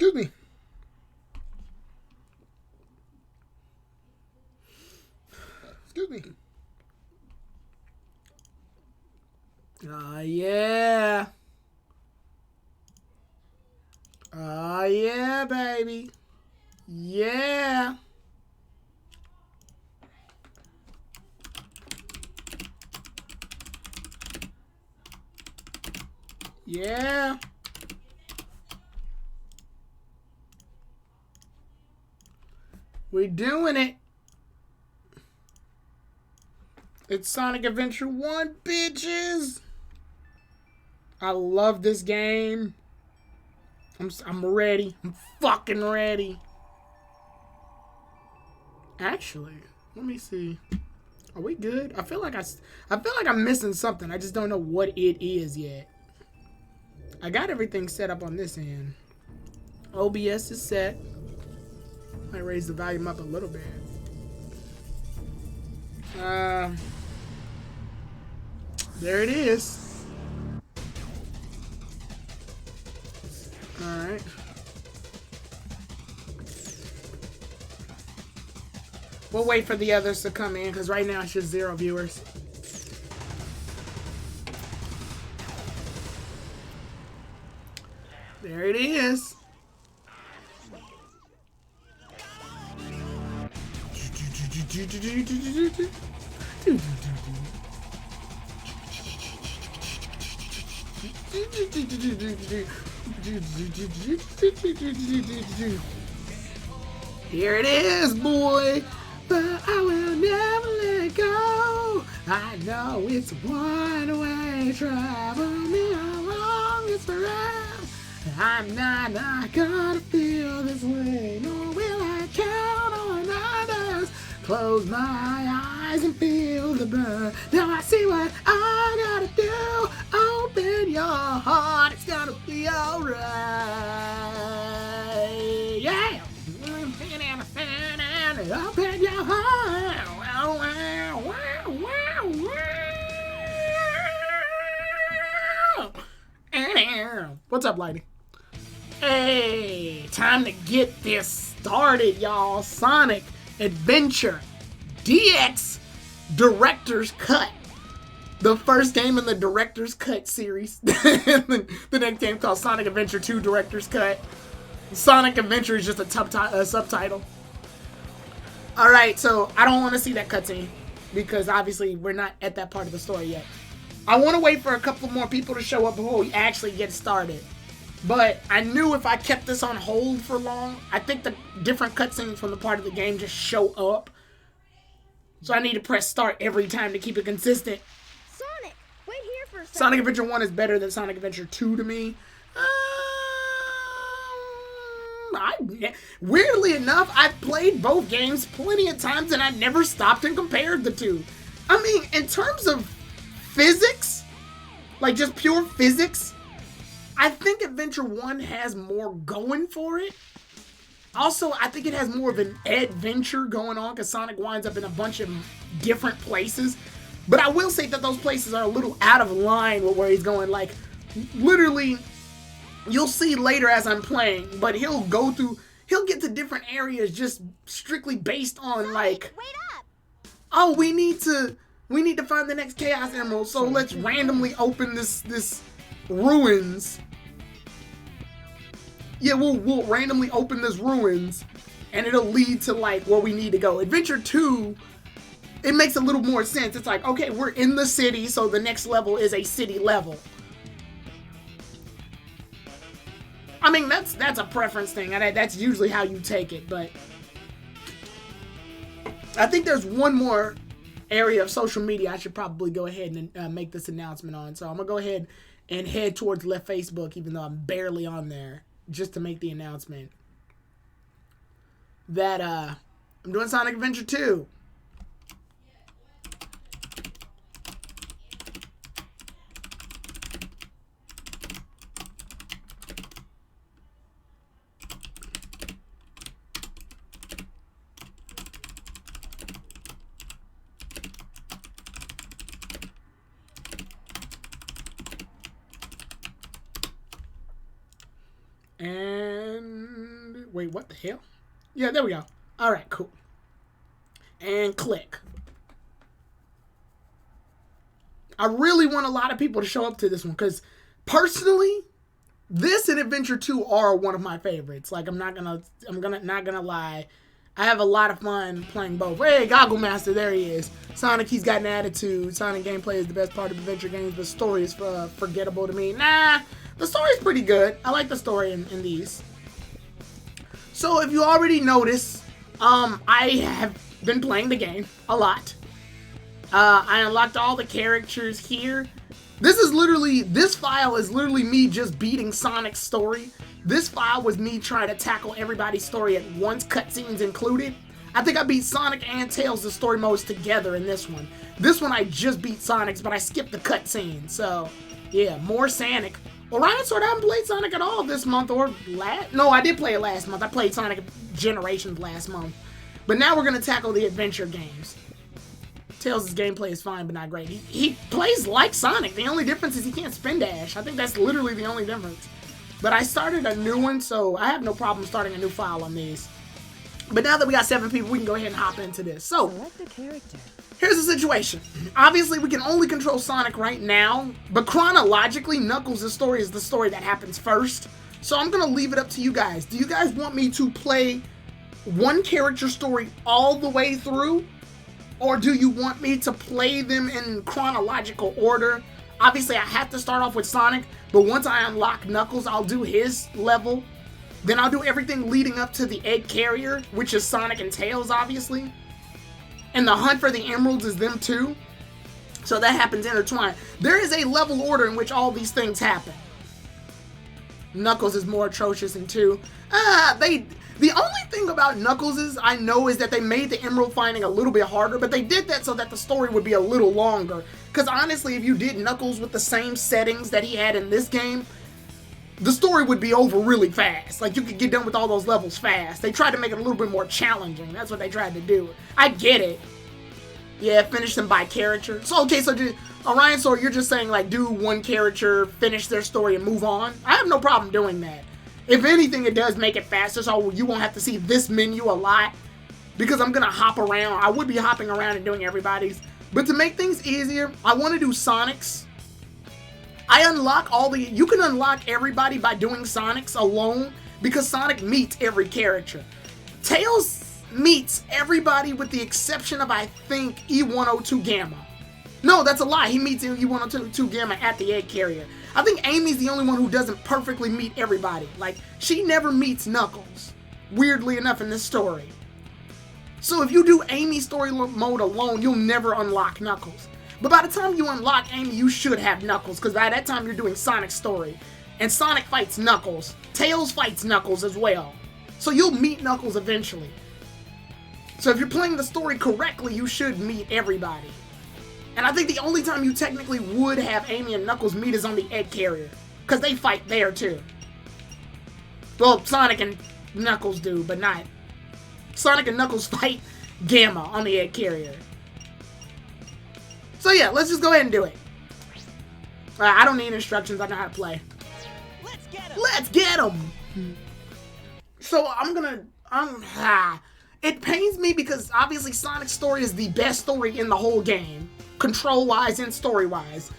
Excuse me. Excuse me. Yeah. Yeah, baby. Yeah. Yeah. We're doing it. It's Sonic Adventure 1, bitches. I love this game. I'm ready. I'm fucking ready. Actually, let me see. Are we good? I feel like I'm missing something. I just don't know what it is yet. I got everything set up on this end. OBS is set. Might raise the volume up a little bit. There it is. Alright. We'll wait for the others to come in, because right now it's just 0 viewers. There it is. Here it is, boy. But I will never let go. I know it's one-way travel. How long it's forever. I'm not gonna feel this way. Nor will I count on others. Close my eyes and feel the burn. Now I see what I gotta do. Open your heart, it's gonna be alright. Yeah! Open your heart. What's up, lady? Hey, time to get this started, y'all. Sonic Adventure DX Director's Cut. The first game in the Director's Cut series. The next game called Sonic Adventure 2 Director's Cut. Sonic Adventure is just a subtitle. Alright, so I don't want to see that cutscene because obviously we're not at that part of the story yet. I want to wait for a couple more people to show up before we actually get started. But I knew if I kept this on hold for long, I think the different cutscenes from the part of the game just show up. So I need to press start every time to keep it consistent. Sonic, wait here for a second. Sonic Adventure 1 is better than Sonic Adventure 2 to me. Weirdly enough, I've played both games plenty of times and I never stopped and compared the two. I mean, in terms of physics, like just pure physics, I think Adventure 1 has more going for it. Also, I think it has more of an adventure going on because Sonic winds up in a bunch of different places. But I will say that those places are a little out of line with where he's going. Like, literally, you'll see later as I'm playing, but he'll get to different areas just strictly based on Sonic, like, wait up. oh, we need to find the next Chaos Emerald, so let's randomly open this ruins. Yeah, we'll randomly open this ruins, and it'll lead to like where we need to go. Adventure 2, it makes a little more sense. It's like, okay, we're in the city, so the next level is a city level. I mean, that's a preference thing, and that's usually how you take it, but I think there's one more area of social media I should probably go ahead and make this announcement on. So I'm going to go ahead and head towards left Facebook, even though I'm barely on there, just to make the announcement that I'm doing Sonic Adventure 2. And Wait, what the hell? Yeah, there we go. All right, cool. And click. I really want a lot of people to show up to this one because personally, this and Adventure 2 are one of my favorites. Like not gonna lie. I have a lot of fun playing both. Hey, Goggle Master, there he is. Sonic, he's got an attitude. Sonic gameplay is the best part of adventure games, but story is forgettable to me. Nah, the story's pretty good. I like the story in these. So if you already noticed, I have been playing the game a lot. I unlocked all the characters here. This file is literally me just beating Sonic's story. This file was me trying to tackle everybody's story at once, cutscenes included. I think I beat Sonic and Tails' the story modes together in this one. This one I just beat Sonic's, but I skipped the cutscene. So, yeah, more Sonic. Orion Sword, I haven't played Sonic at all this month or last. No, I did play it last month. I played Sonic Generations last month. But now we're going to tackle the adventure games. Tails' gameplay is fine, but not great. He plays like Sonic. The only difference is he can't spin dash. I think that's literally the only difference. But I started a new one, so I have no problem starting a new file on these. But now that we got 7 people, we can go ahead and hop into this. So, Select a character. Here's the situation. Obviously, we can only control Sonic right now, but chronologically, Knuckles' story is the story that happens first. So I'm going to leave it up to you guys. Do you guys want me to play one character story all the way through? Or do you want me to play them in chronological order? Obviously, I have to start off with Sonic, but once I unlock Knuckles, I'll do his level. Then I'll do everything leading up to the egg carrier, which is Sonic and Tails, obviously. And the hunt for the emeralds is them too. So that happens intertwined. There is a level order in which all these things happen. Knuckles is more atrocious in 2. The only thing about Knuckles I know is that they made the emerald finding a little bit harder, but they did that so that the story would be a little longer. Because honestly, if you did Knuckles with the same settings that he had in this game, the story would be over really fast. Like, you could get done with all those levels fast. They tried to make it a little bit more challenging. That's what they tried to do. I get it. Yeah, finish them by character. So, okay, so Orion Sword, you're just saying, like, do one character, finish their story, and move on? I have no problem doing that. If anything, it does make it faster, so you won't have to see this menu a lot. Because I'm going to hop around. I would be hopping around and doing everybody's. But to make things easier, I want to do Sonic's. You can unlock everybody by doing Sonic's alone. Because Sonic meets every character. Tails meets everybody with the exception of, I think, E102 Gamma. No, that's a lie. He meets E102 Gamma at the egg carrier. I think Amy's the only one who doesn't perfectly meet everybody. Like, she never meets Knuckles, weirdly enough, in this story. So if you do Amy's story mode alone, you'll never unlock Knuckles. But by the time you unlock Amy, you should have Knuckles, because by that time you're doing Sonic's story. And Sonic fights Knuckles. Tails fights Knuckles as well. So you'll meet Knuckles eventually. So if you're playing the story correctly, you should meet everybody. And I think the only time you technically would have Amy and Knuckles meet is on the egg carrier. Because they fight there too. Well, Sonic and Knuckles do, but not. Sonic and Knuckles fight Gamma on the egg carrier. So yeah, let's just go ahead and do it. I don't need instructions, I know how to play. Let's get him! So it pains me because obviously Sonic's story is the best story in the whole game. Control-wise and story-wise.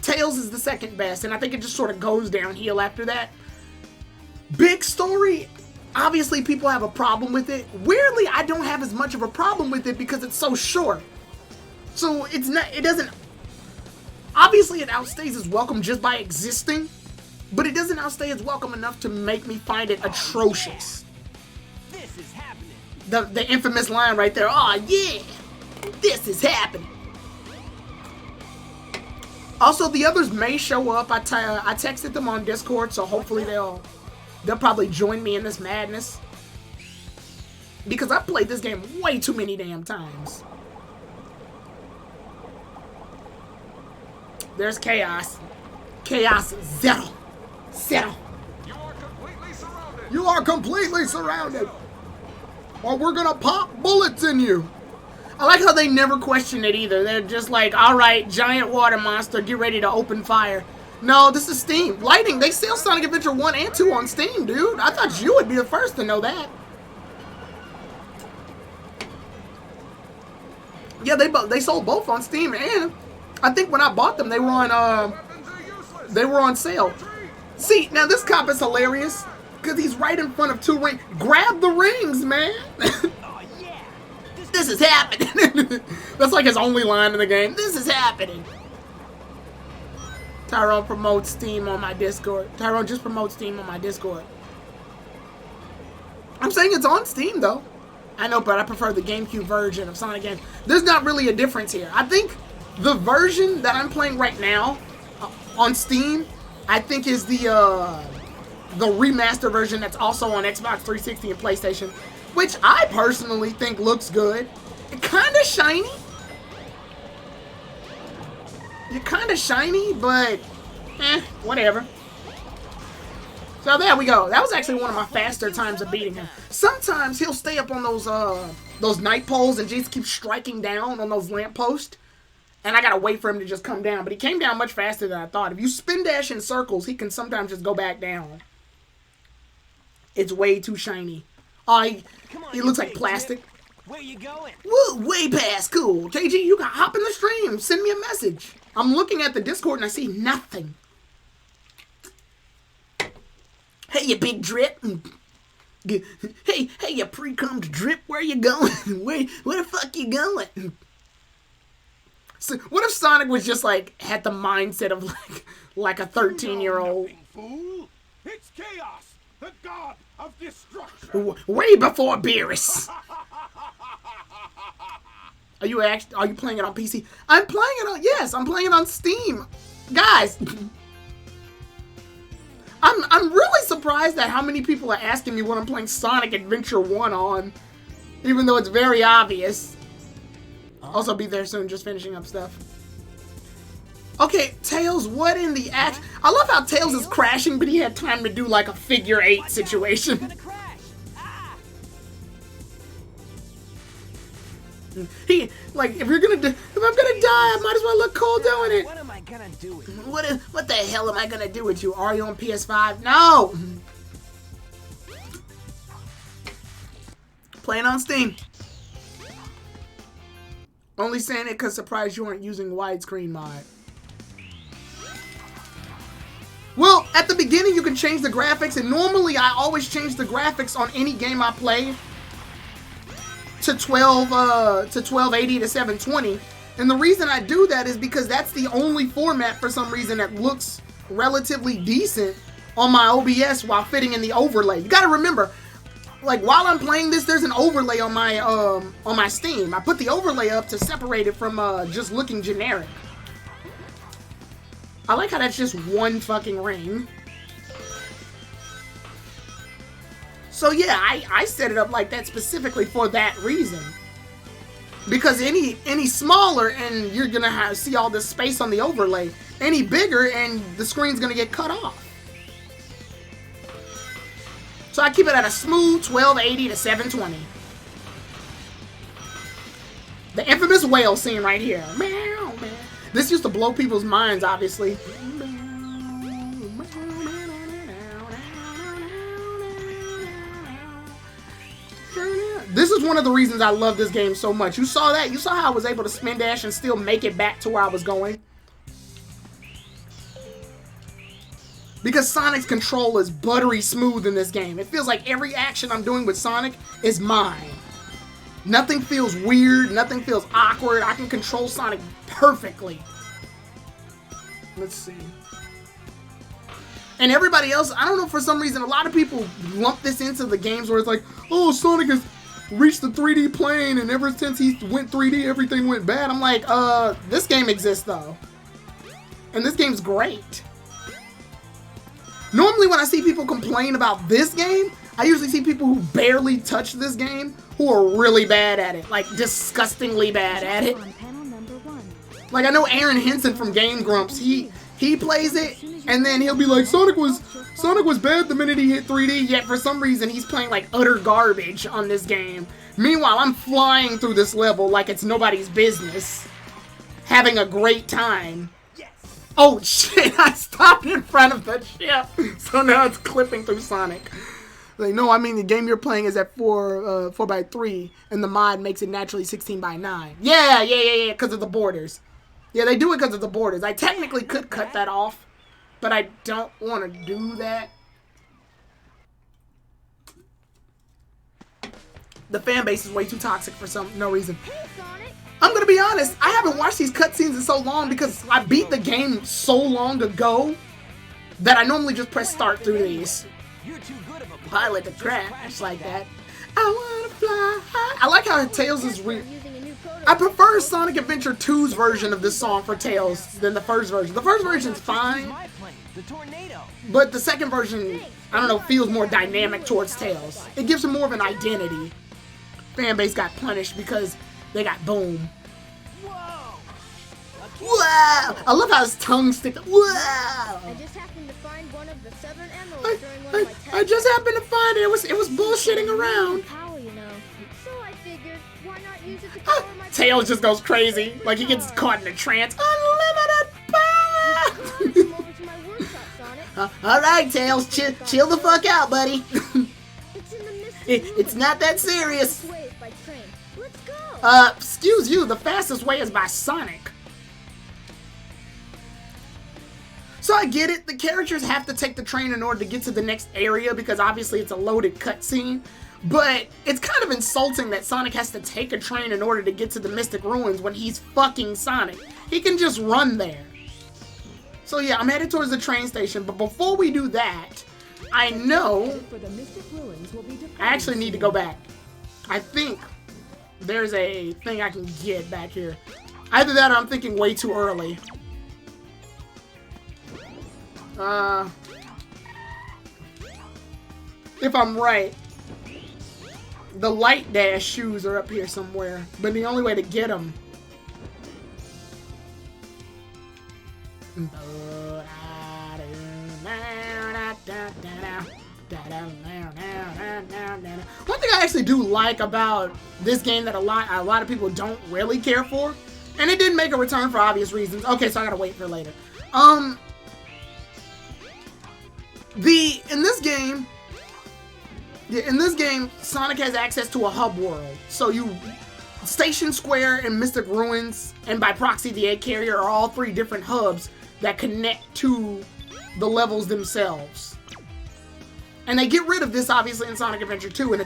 Tails is the second best, and I think it just sort of goes downhill after that. Big story, obviously people have a problem with it. Weirdly, I don't have as much of a problem with it because it's so short. So obviously it outstays its welcome just by existing, but it doesn't outstay its welcome enough to make me find it atrocious. This is happening. The infamous line right there, "Aw, yeah, this is happening." Also, the others may show up. I texted them on Discord, so hopefully they'll probably join me in this madness. Because I've played this game way too many damn times. There's Chaos. Chaos Zero. Zero. You are completely surrounded. You are completely surrounded. Or we're gonna pop bullets in you. I like how they never question it either. They're just like, alright, giant water monster, get ready to open fire. No, this is Steam. Lighting, they sell Sonic Adventure 1 and 2 on Steam, dude. I thought you would be the first to know that. Yeah, they sold both on Steam, and I think when I bought them, they were on sale. See, now this cop is hilarious because he's right in front of 2 rings. Grab the rings, man. Oh yeah. This is happening. That's like his only line in the game. This is happening. Tyrone promotes Steam on my Discord. Tyrone just promotes Steam on my Discord. I'm saying it's on Steam, though. I know, but I prefer the GameCube version of Sonic games. There's not really a difference here. I think the version that I'm playing right now on Steam, I think is the remaster version that's also on Xbox 360 and PlayStation, which I personally think looks good. It kind of shiny. You're kind of shiny, but whatever. So there we go. That was actually one of my faster times of beating him. Sometimes he'll stay up on those night poles and just keep striking down on those lampposts. And I gotta wait for him to just come down. But he came down much faster than I thought. If you spin dash in circles, he can sometimes just go back down. It's way too shiny. Oh, he looks like plastic. Where you going? Woo, way past cool. JG, you can hop in the stream. Send me a message. I'm looking at the Discord and I see nothing. Hey, you big drip. Hey, you pre-cummed drip. Where you going? Where the fuck you going? So, what if Sonic was just like had the mindset of like a 13-year-old? Fool! It's chaos, the god of destruction. Way before Beerus. Are you playing it on PC? I'm playing it on Steam. Guys, I'm really surprised at how many people are asking me what I'm playing Sonic Adventure 1 on, even though it's very obvious. Also be there soon, just finishing up stuff. Okay, Tails, what in the act? I love how Tails is crashing, but he had time to do like a figure 8 situation. Gonna crash. Ah. He, like, if I'm gonna die, I might as well look cool doing it. What am I gonna do with you? What the hell am I gonna do with you? Are you on PS5? No! Playing on Steam. Only saying it because surprised you aren't using widescreen mod. Well, at the beginning you can change the graphics, and normally I always change the graphics on any game I play to 1280 to 720. And the reason I do that is because that's the only format for some reason that looks relatively decent on my OBS while fitting in the overlay. You gotta remember, like while I'm playing this, there's an overlay on my Steam. I put the overlay up to separate it from just looking generic. I like how that's just one fucking ring. So yeah, I set it up like that specifically for that reason. Because any smaller and you're gonna see all this space on the overlay. Any bigger and the screen's gonna get cut off. So I keep it at a smooth 1280 to 720. The infamous whale scene right here. Meow, meow. This used to blow people's minds, obviously. This is one of the reasons I love this game so much. You saw that? You saw how I was able to spin dash and still make it back to where I was going? Because Sonic's control is buttery smooth in this game. It feels like every action I'm doing with Sonic is mine. Nothing feels weird. Nothing feels awkward. I can control Sonic perfectly. Let's see. And everybody else, I don't know, for some reason, a lot of people lump this into the games where it's like, oh, Sonic has reached the 3D plane, and ever since he went 3D, everything went bad. I'm like, this game exists, though. And this game's great. Normally, when I see people complain about this game, I usually see people who barely touch this game who are really bad at it. Like, disgustingly bad at it. Like, I know Aaron Henson from Game Grumps, he plays it, and then he'll be like, Sonic was bad the minute he hit 3D, yet for some reason he's playing like utter garbage on this game. Meanwhile, I'm flying through this level like it's nobody's business, having a great time. Yes. Oh shit, I stopped in front of the ship. So now it's clipping through Sonic. Like, no, I mean the game you're playing is at 4x3, and the mod makes it naturally 16:9. Yeah, because of the borders. Yeah, they do it because of the borders. I technically could cut that off, but I don't want to do that. The fan base is way too toxic for no reason. Hey, Sonic. I'm gonna be honest, I haven't watched these cutscenes in so long because I beat the game so long ago that I normally just press start through these. You're too good of a Pilot the crash like that. I wanna fly high. I like how Tails is Using a new prototype. I prefer Sonic Adventure 2's version of this song for Tails than the first version. The first version's fine, My plane, the tornado. but the second version, I don't know, feels more dynamic towards Tails. It gives him more of an identity. Fanbase got punished because they got boom. Whoa! Wow! I love how his tongue sticks. Wow! I just happened to find one of the 7 emeralds during one of my tests. I just happened to find it. It was bullshitting around. Power, you know. So I figured, why not use it to power my Tails just goes crazy. Like he gets caught in a trance. Unlimited power! Come over to my workshop, Sonic. Alright, Tails. Chill the fuck out, buddy. It's in the Mystic It's not that serious. Ways by train. Let's go. Excuse you. The fastest way is by Sonic. So I get it. The characters have to take the train in order to get to the next area because obviously it's a loaded cutscene. But it's kind of insulting that Sonic has to take a train in order to get to the Mystic Ruins when he's fucking Sonic. He can just run there. So yeah, I'm headed towards the train station. But before we do that, I know I actually need to go back. I think there's a thing I can get back here. Either that or I'm thinking way too early. If I'm right, the Light Dash shoes are up here somewhere, but the only way to get them one thing I actually do like about this game that a lot of people don't really care for, and it didn't make a return for obvious reasons. Okay, so I gotta wait for later. In this game, Sonic has access to a hub world. So Station Square and Mystic Ruins, and by proxy the Egg Carrier, are all 3 different hubs that connect to the levels themselves. And they get rid of this obviously in Sonic Adventure 2, and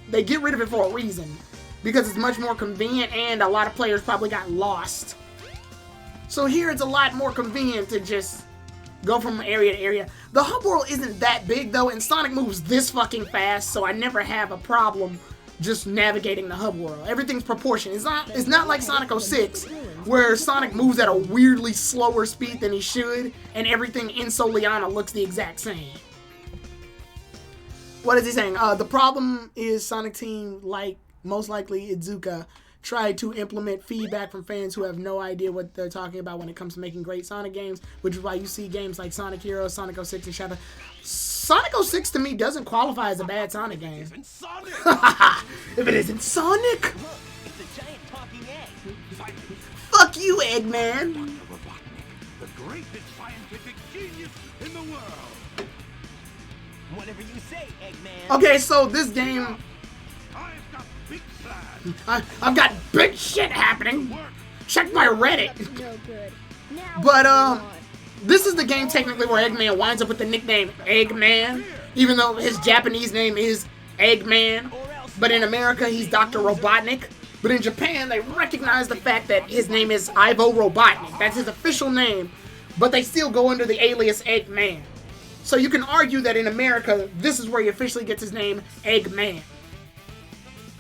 they get rid of it for a reason. Because it's much more convenient, and a lot of players probably got lost. So here it's a lot more convenient to just go from area to area. The hub world isn't that big though, and Sonic moves this fucking fast, so I never have a problem just navigating the hub world. Everything's proportioned. It's not like Sonic 06, where Sonic moves at a weirdly slower speed than he should, and everything in Soliana looks the exact same. What is he saying? The problem is Sonic Team, like most likely Izuka, tried to implement feedback from fans who have no idea what they're talking about when it comes to making great Sonic games, which is why you see games like Sonic Heroes, Sonic 06, and Shadow. Sonic 06 to me doesn't qualify as a bad Sonic game. If it isn't Sonic! Look, it's a giant talking egg. Fuck you, Eggman! Dr. Robotnik, the greatest scientific genius in the world. Whatever you say, Eggman. Okay, so this game, I've got big plans. I've got big shit happening. Check my Reddit. That's no good. Now But, what's going on? this is the game technically where Eggman winds up with the nickname Eggman, even though his Japanese name is Eggman. But in America, he's Dr. Robotnik. But in Japan, they recognize the fact that his name is Ivo Robotnik. That's his official name. But they still go under the alias Eggman. So you can argue that in America, this is where he officially gets his name, Eggman.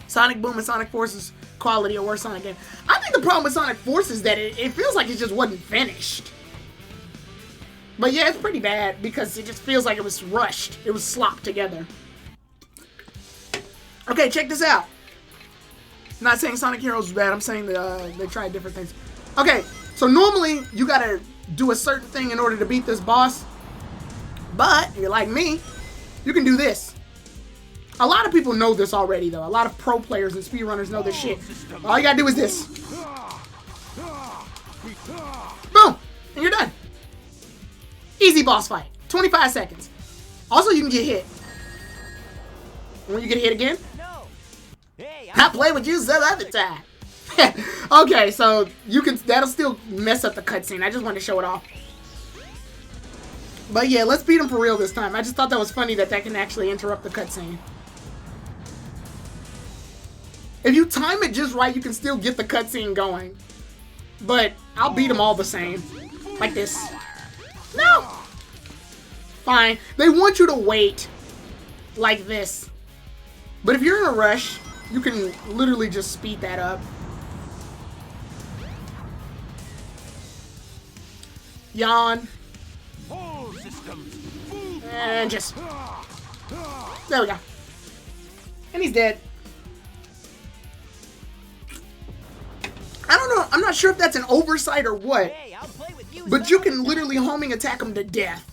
Sonic Boom and Sonic Forces quality or worse Sonic game. I think the problem with Sonic Forces is that it feels like it just wasn't finished. But yeah, it's pretty bad because it just feels like it was rushed. It was slopped together. Okay, check this out. I'm not saying Sonic Heroes was bad. I'm saying that they tried different things. Okay, so normally you gotta do a certain thing in order to beat this boss. But, if you're like me, you can do this. A lot of people know this already, though. A lot of pro players and speedrunners know this shit. All you gotta do is this. Boom! and you're done. Easy boss fight. 25 seconds. Also, you can get hit. When you get hit again, No. Hey, I play with you some other time. Okay, so you can. That'll still mess up the cutscene. I just wanted to show it off. But yeah, let's beat him for real this time. I just thought that was funny that can actually interrupt the cutscene. If you time it just right, you can still get the cutscene going. But I'll beat him all the same. Like this. No! Fine. They want you to wait. Like this. But if you're in a rush, you can literally just speed that up. Yawn. All systems. And just... There we go. And he's dead. I don't know. I'm not sure if that's an oversight or what. Hey, I'll play with you. But you can literally homing attack him to death.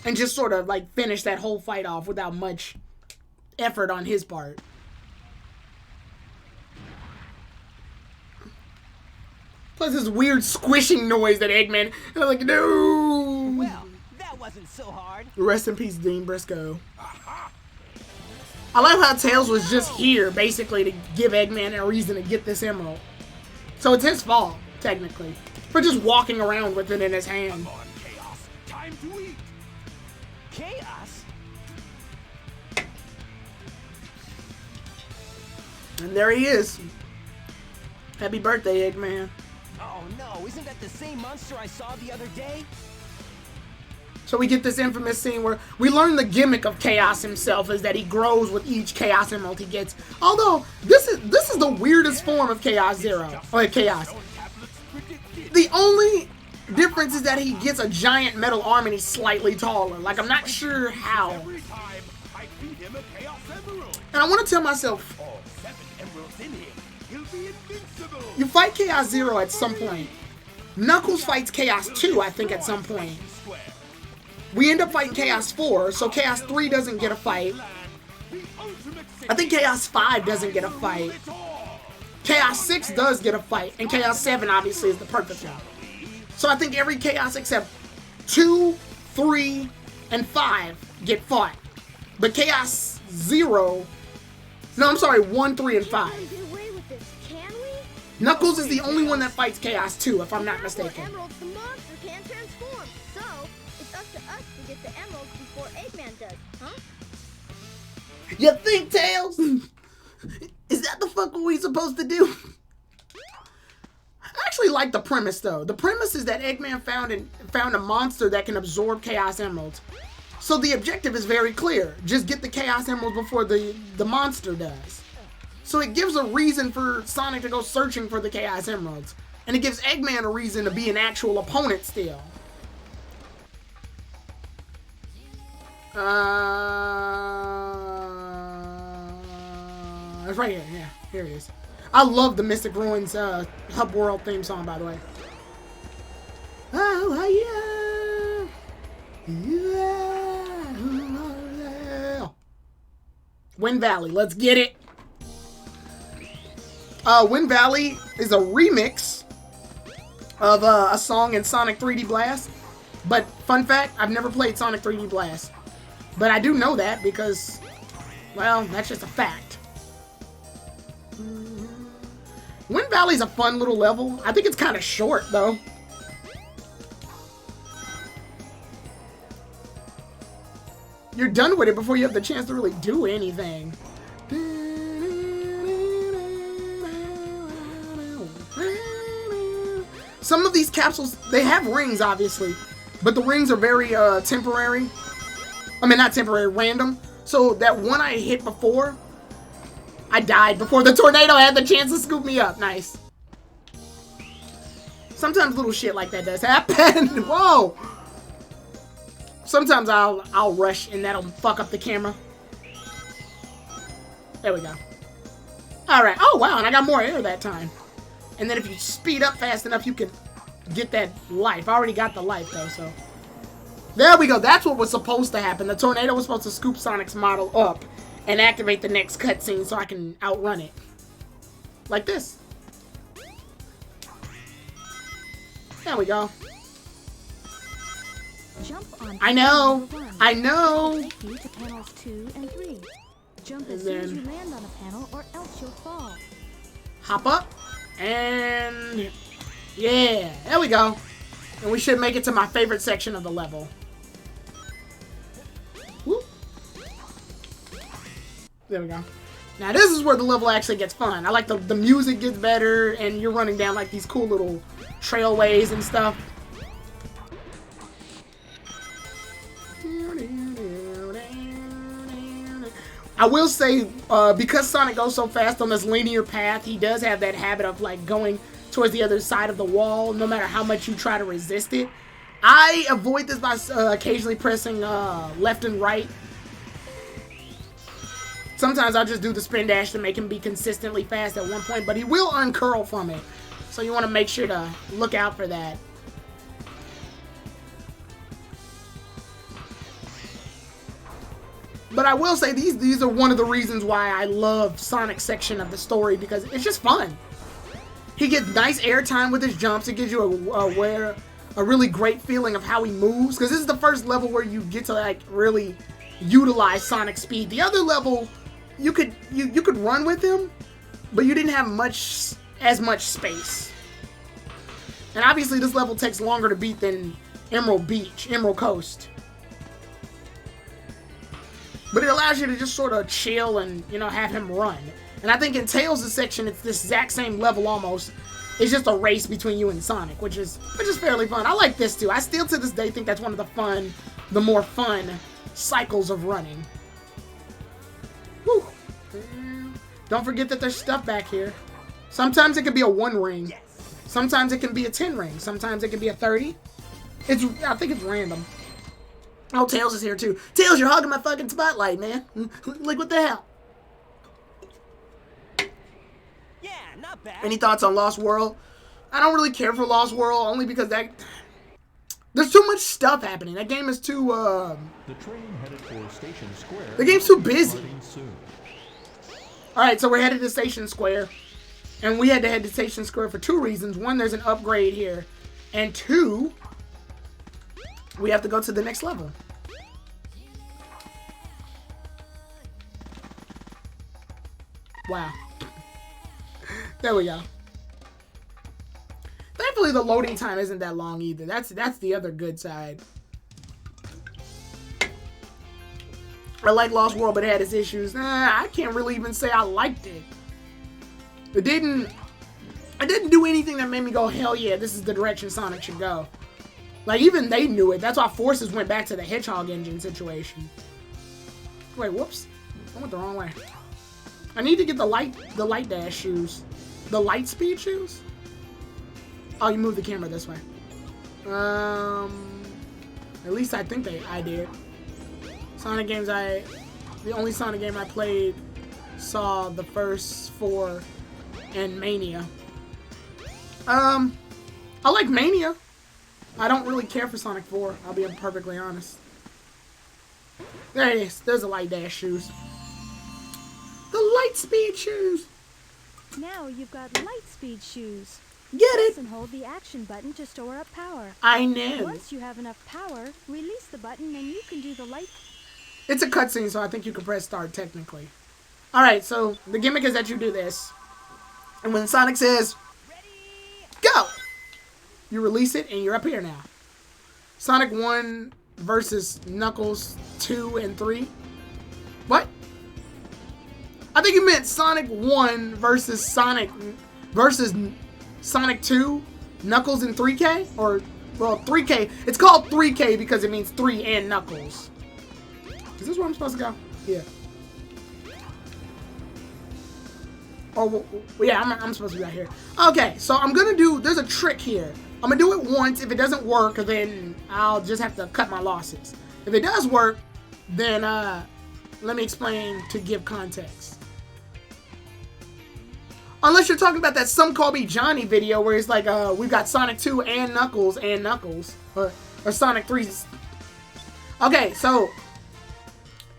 And just sort of like finish that whole fight off without much effort on his part. Plus this weird squishing noise that Eggman. And I'm like, no. Well, that wasn't so hard. Rest in peace, Dean Briscoe. I love how Tails was just here, basically, to give Eggman a reason to get this emerald. So it's his fault, technically, for just walking around with it in his hand. Come on, Chaos. Time to eat. Chaos? And there he is. Happy birthday, Eggman. Oh no, isn't that the same monster I saw the other day? So we get this infamous scene where we learn the gimmick of Chaos himself is that he grows with each Chaos Emerald he gets. Although this is the weirdest form of Chaos Zero or Chaos. The only difference is that he gets a giant metal arm and he's slightly taller. Like I'm not sure how. Every time I feed him a Chaos Emerald. And I want to tell myself, All 7 emeralds in him. He'll be invincible. you fight Chaos Zero at some point. Knuckles fights Chaos 2, I think, at some point. We end up fighting Chaos 4, so Chaos 3 doesn't get a fight. I think Chaos 5 doesn't get a fight. Chaos 6 does get a fight, and Chaos 7 obviously is the perfect one. So I think every Chaos except 2, 3, and 5 get fought. But Chaos 0... No, I'm sorry, 1, 3, and 5. Get away with this, can we? Knuckles is the only one that fights Chaos 2, if I'm not mistaken. Emeralds, the monster can't transform. So, it's up to us to get the emeralds before Eggman does, huh? You think, Tails? Is that the fuck what we supposed to do? I actually like the premise, though. The premise is that Eggman found a monster that can absorb Chaos Emeralds. So the objective is very clear. Just get the Chaos Emeralds before the monster does. So it gives a reason for Sonic to go searching for the Chaos Emeralds. And it gives Eggman a reason to be an actual opponent still. It's right here. Yeah, here it is. I love the Mystic Ruins Hub World theme song, by the way. Oh, yeah. Yeah. Wind Valley, let's get it. Wind Valley is a remix of a song in Sonic 3D Blast. But fun fact, I've never played Sonic 3D Blast. But I do know that because, well, that's just a fact. Wind Valley's a fun little level. I think it's kind of short, though. You're done with it before you have the chance to really do anything. Some of these capsules, they have rings, obviously. But the rings are very temporary. I mean, not temporary, random. So that one I hit before, I died before the tornado had the chance to scoop me up. Nice. Sometimes little shit like that does happen. Whoa. Sometimes I'll rush and that'll fuck up the camera. There we go. Alright. Oh, wow. And I got more air that time. And then if you speed up fast enough, you can get that life. I already got the life, though, so. There we go. That's what was supposed to happen. The tornado was supposed to scoop Sonic's model up and activate the next cutscene so I can outrun it. Like this. There we go. Jump on I know. panel number 1. I know. Take you to panels 2 and 3. Jump as And soon as then- you land on a panel, or else you'll fall. Hop up. And yeah, there we go. And we should make it to my favorite section of the level. Whoop. There we go. Now this is where the level actually gets fun. I like the music gets better, and you're running down like these cool little trailways and stuff. I will say, because Sonic goes so fast on this linear path, he does have that habit of like going towards the other side of the wall, no matter how much you try to resist it. I avoid this by occasionally pressing left and right. Sometimes I'll just do the spin dash to make him be consistently fast at one point, but he will uncurl from it. So you want to make sure to look out for that. But I will say these are one of the reasons why I love Sonic's section of the story, because it's just fun. He gets nice airtime with his jumps. It gives you a really great feeling of how he moves, because this is the first level where you get to like really utilize Sonic's speed. The other level, you could run with him, but you didn't have as much space. And obviously this level takes longer to beat than Emerald Coast. But it allows you to just sort of chill and, you know, have him run. And I think in Tails' section, it's this exact same level almost. It's just a race between you and Sonic, which is fairly fun. I like this too. I still to this day think that's one of the more fun cycles of running. Whew. Don't forget that there's stuff back here. Sometimes it can be a 1 ring. Sometimes it can be a 10 ring. Sometimes it can be a 30. I think it's random. Oh, Tails is here too. Tails, you're hogging my fucking spotlight, man. Like, what the hell? Yeah, not bad. Any thoughts on Lost World? I don't really care for Lost World, only because there's too much stuff happening. That game is too, The train headed for Station Square. The game's too busy. Starting soon. Alright, so we're headed to Station Square. And we had to head to Station Square for 2 reasons. 1, there's an upgrade here. And 2, we have to go to the next level. Wow. There we go. Thankfully, the loading time isn't that long either. That's the other good side. I like Lost World, but it had its issues. I can't really even say I liked it. It didn't do anything that made me go, hell yeah, this is the direction Sonic should go. Like, even they knew it. That's why Forces went back to the Hedgehog engine situation. Wait, whoops. I went the wrong way. I need to get the light dash shoes. The light speed shoes? Oh, you moved the camera this way. At least I think I did. Sonic games the only Sonic game I played saw the first 4 and Mania. I like Mania. I don't really care for Sonic 4, I'll be perfectly honest. There it is. There's the light dash shoes. The light speed shoes. Now you've got light speed shoes. Get it? Press and hold the action button to store up power. I know. Once you have enough power, release the button and you can do the light. It's a cutscene, so I think you can press start technically. Alright, so the gimmick is that you do this. And when Sonic says, go! You release it, and you're up here now. Sonic 1 versus Knuckles 2 and 3. What? I think you meant Sonic 1 versus Sonic 2, Knuckles and 3K? Or, well, 3K. It's called 3K because it means 3 and Knuckles. Is this where I'm supposed to go? Yeah. Oh, well, yeah, I'm supposed to be right here. Okay, so I'm gonna do, there's a trick here. I'm gonna do it once. If it doesn't work, then I'll just have to cut my losses. If it does work, then let me explain to give context. Unless you're talking about that Some Call Me Johnny video where it's like, we've got Sonic 2 and Knuckles, or Sonic 3. Okay, so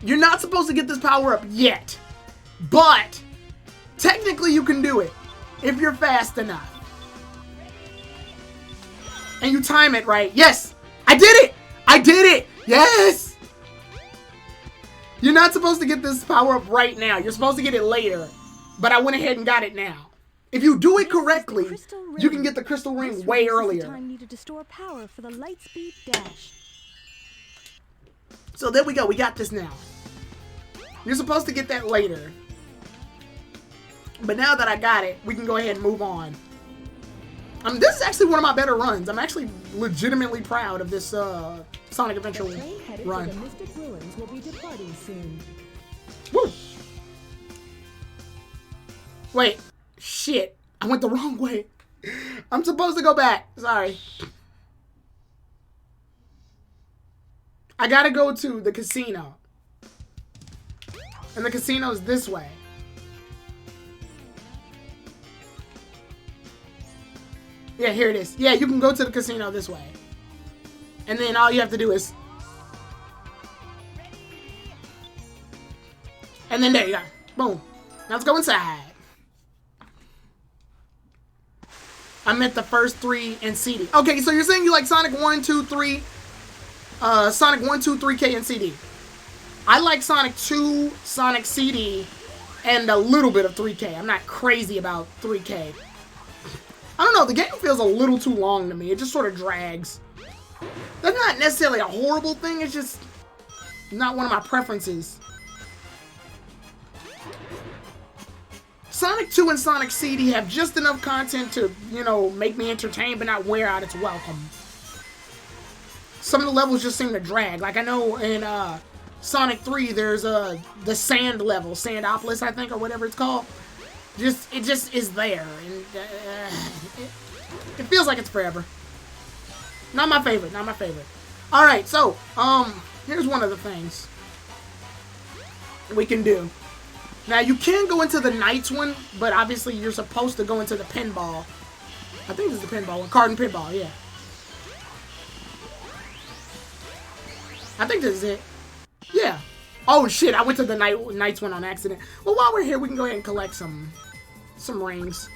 you're not supposed to get this power up yet, but technically you can do it if you're fast enough. and you time it right. Yes! I did it! I did it! Yes! You're not supposed to get this power-up right now. You're supposed to get it later. But I went ahead and got it now. If you do it correctly, you can get the crystal ring way earlier. Time needed to store power for the Lightspeed Dash. So there we go. We got this now. You're supposed to get that later. But now that I got it, we can go ahead and move on. This is actually one of my better runs. I'm actually legitimately proud of this Sonic Adventure run. The Mystic Ruins will be departing soon. Woo! Wait. Shit. I went the wrong way. I'm supposed to go back. Sorry. I gotta go to the casino. And the casino's this way. Yeah, here it is. Yeah, you can go to the casino this way. And then all you have to do is... And then there you go. Boom. Now let's go inside. I meant the first 3 and CD. Okay, so you're saying you like Sonic 1, 2, 3... Sonic 1, 2, 3K, and CD. I like Sonic 2, Sonic CD, and a little bit of 3K. I'm not crazy about 3K. I don't know, the game feels a little too long to me. It just sort of drags. That's not necessarily a horrible thing, it's just not one of my preferences. Sonic 2 and Sonic CD have just enough content to, you know, make me entertained but not wear out its welcome. Some of the levels just seem to drag. Like I know in Sonic 3 there's the sand level, Sandopolis I think, or whatever it's called. It just is there, and it feels like it's forever. Not my favorite, not my favorite. All right, so here's one of the things we can do. Now you can go into the Knights one, but obviously you're supposed to go into the pinball. I think this is the pinball one, card and pinball, yeah. I think this is it. Yeah. Oh shit, I went to the Knights one on accident. Well, while we're here, we can go ahead and collect some rings.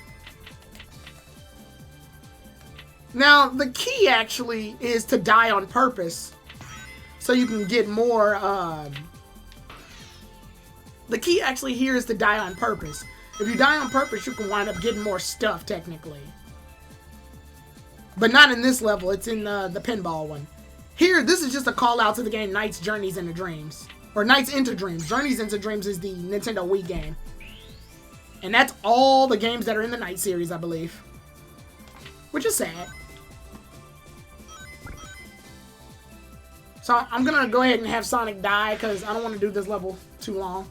Now, the key actually is to die on purpose, so you can get more, the key actually here is to die on purpose. If you die on purpose, you can wind up getting more stuff, technically. But not in this level, it's in the pinball one. Here, this is just a call out to the game Knights Journeys into Dreams. Or Knights into Dreams. Journeys into Dreams is the Nintendo Wii game. And that's all the games that are in the Knight series, I believe. Which is sad. So I'm going to go ahead and have Sonic die because I don't want to do this level too long.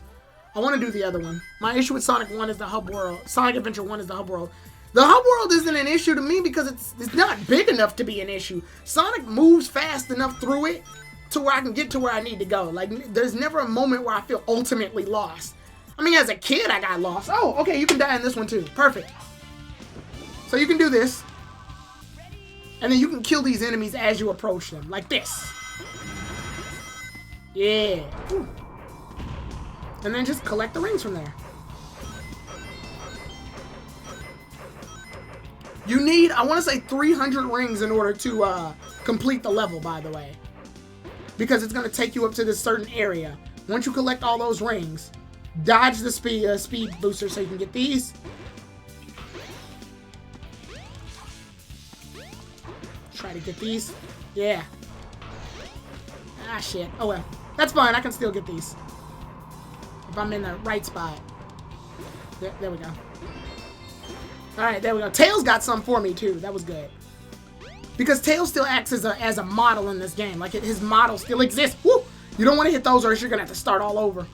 I want to do the other one. My issue with Sonic 1 is the hub world. Sonic Adventure 1 is the hub world. The hub world isn't an issue to me because it's not big enough to be an issue. Sonic moves fast enough through it to where I can get to where I need to go. Like, there's never a moment where I feel ultimately lost. I mean, as a kid, I got lost. Oh, okay, you can die in this one too. Perfect. So you can do this. And then you can kill these enemies as you approach them. Like this. Yeah. Ooh. And then just collect the rings from there. You need, I want to say 300 rings in order to complete the level, by the way. Because it's going to take you up to this certain area. Once you collect all those rings, dodge the speed booster so you can get these. Try to get these. Yeah. Ah, shit. Oh, well. That's fine. I can still get these. If I'm in the right spot. There we go. Alright, there we go. Tails got some for me, too. That was good. Because Tails still acts as a model in this game. Like, his model still exists. Woo! You don't want to hit those or else you're going to have to start all over.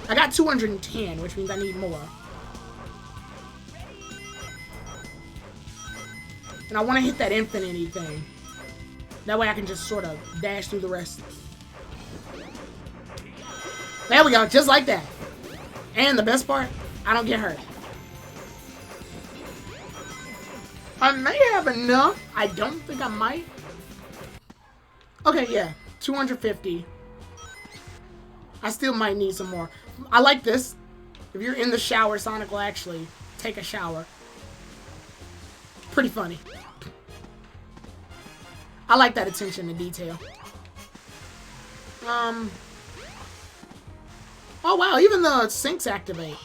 I got 210, which means I need more. And I want to hit that infinity thing. That way I can just sort of dash through the rest. There we go, just like that. And the best part, I don't get hurt. I may have enough. I don't think I might. Okay, yeah. 250. I still might need some more. I like this. If you're in the shower, Sonic will actually take a shower. Pretty funny. I like that attention to detail. Oh wow, even the sinks activate.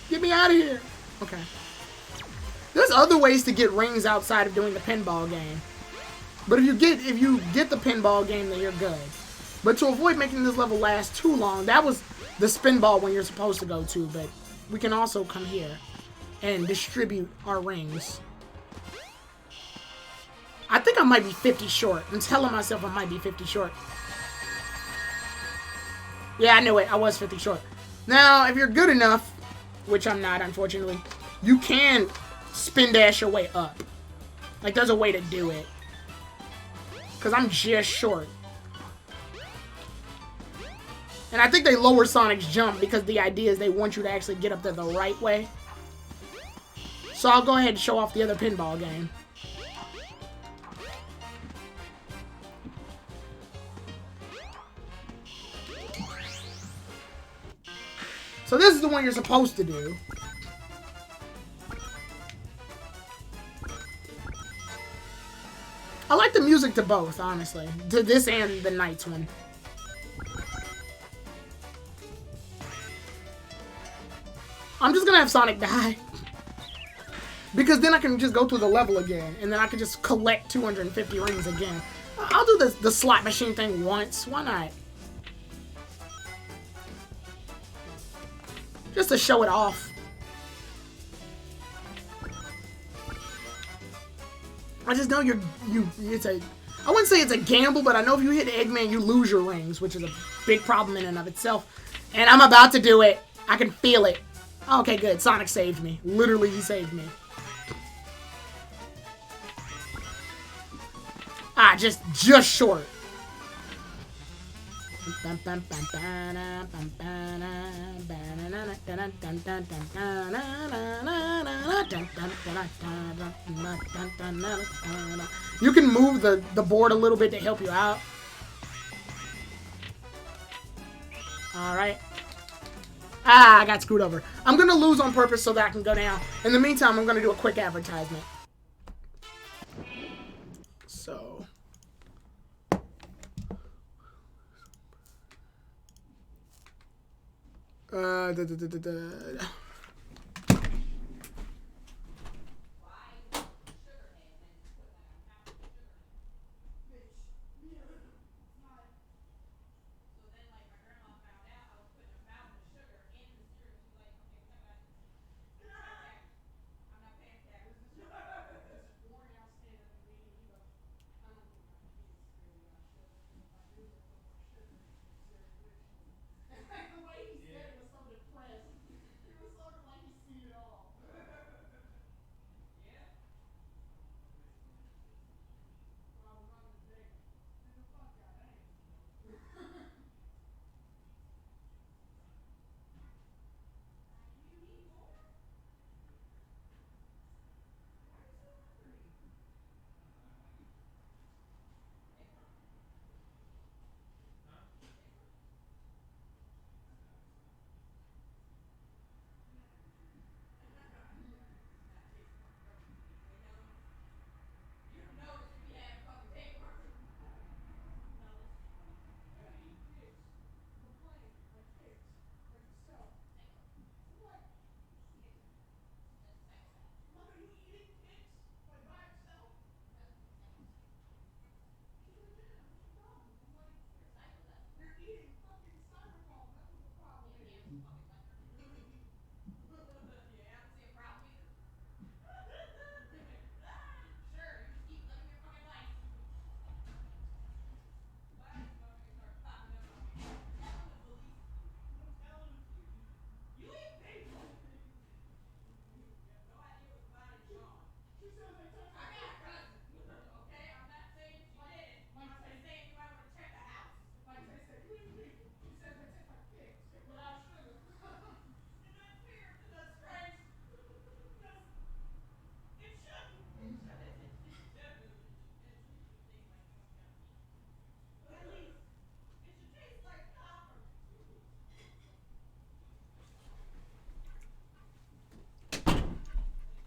Get me out of here. Okay. There's other ways to get rings outside of doing the pinball game. But if you get the pinball game, then you're good. But to avoid making this level last too long, that was the spinball one you're supposed to go to, but we can also come here and distribute our rings. I think I might be 50 short. I'm telling myself I might be 50 short. Yeah, I knew it. I was 50 short. Now, if you're good enough, which I'm not, unfortunately, you can spin dash your way up. Like, there's a way to do it. Because I'm just short. And I think they lower Sonic's jump because the idea is they want you to actually get up there the right way. So I'll go ahead and show off the other pinball game. So this is the one you're supposed to do. I like the music to both, honestly. To this and the Knights one. I'm just gonna have Sonic die. Because then I can just go through the level again. And then I can just collect 250 rings again. I'll do the slot machine thing once. Why not? Just to show it off. I just know it's a, I wouldn't say it's a gamble, but I know if you hit Eggman, you lose your rings, which is a big problem in and of itself. And I'm about to do it. I can feel it. Okay, good. Sonic saved me. Literally, he saved me. Ah, just short. You can move the board a little bit to help you out. Alright. Ah, I got screwed over. I'm gonna lose on purpose so that I can go down. In the meantime, I'm gonna do a quick advertisement. So...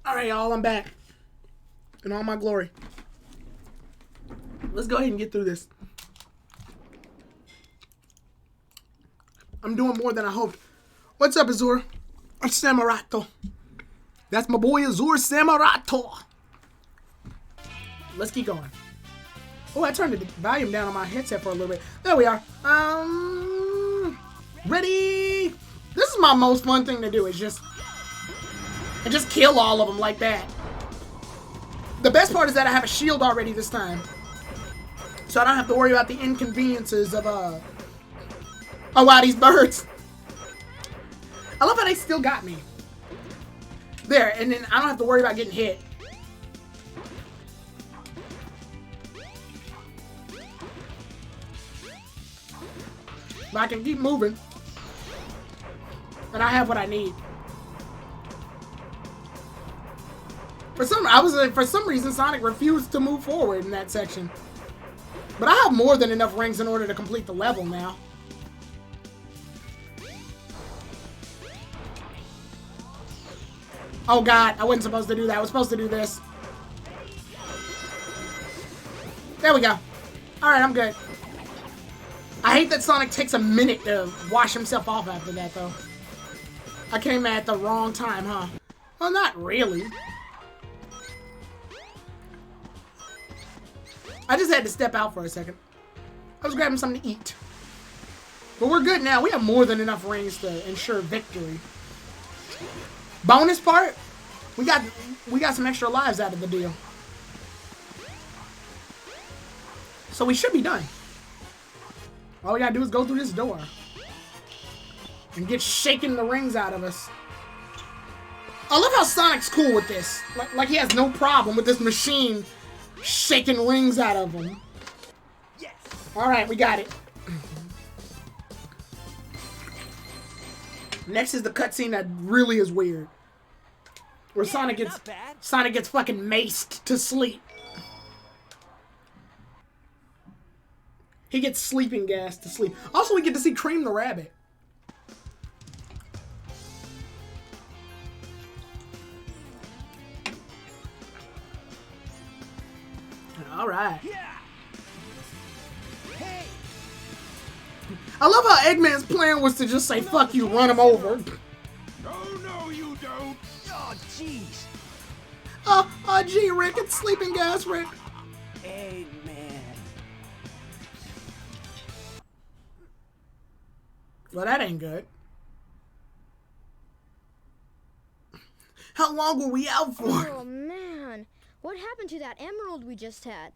Alright, y'all, I'm back. In all my glory. Let's go ahead and get through this. I'm doing more than I hoped. What's up, Azur? Samarato. That's my boy Azur Samarato. Let's keep going. Oh, I turned the volume down on my headset for a little bit. There we are. Ready? This is my most fun thing to do. Is just kill all of them like that. The best part is that I have a shield already this time, so I don't have to worry about the inconveniences of oh wow, these birds. I love how they still got me. There, and then I don't have to worry about getting hit. But I can keep moving. And I have what I need. For some reason, Sonic refused to move forward in that section. But I have more than enough rings in order to complete the level now. Oh god, I wasn't supposed to do that. I was supposed to do this. There we go. Alright, I'm good. I hate that Sonic takes a minute to wash himself off after that, though. I came at the wrong time, huh? Well, not really. I just had to step out for a second. I was grabbing something to eat. But we're good now. We have more than enough rings to ensure victory. Bonus part, we got some extra lives out of the deal. So we should be done. All we gotta do is go through this door. And get shaking the rings out of us. I love how Sonic's cool with this. Like he has no problem with this machine shaking rings out of him. Yes. Alright, we got it. Next is the cutscene that really is weird. Where Sonic gets fucking maced to sleep. He gets sleeping gas to sleep. Also, we get to see Cream the Rabbit. Alright. Yeah. Hey. I love how Eggman's plan was to just say, fuck you, run him over. Oh, no, you don't. Oh, jeez. Gee, Rick, it's sleeping gas, Rick. Eggman. Well, that ain't good. How long were we out for? Oh man, what happened to that emerald we just had?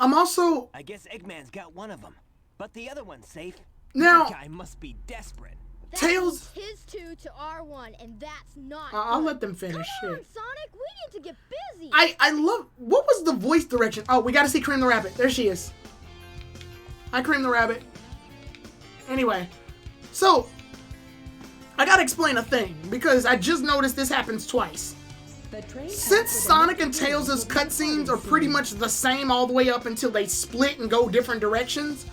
I'm also... I guess Eggman's got one of them, but the other one's safe. Now... That guy must be desperate. That Tails... means his 2 to our 1, and that's not I'll good. let them finish. Come on, Shit. Sonic, we need to get busy. I love... What was the voice direction? Oh, we gotta see Cream the Rabbit. There she is. Hi, Cream the Rabbit. Anyway. So... I gotta explain a thing, because I just noticed this happens twice. Since Sonic and Tails' cutscenes are pretty much the same all the way up until they split and go different directions,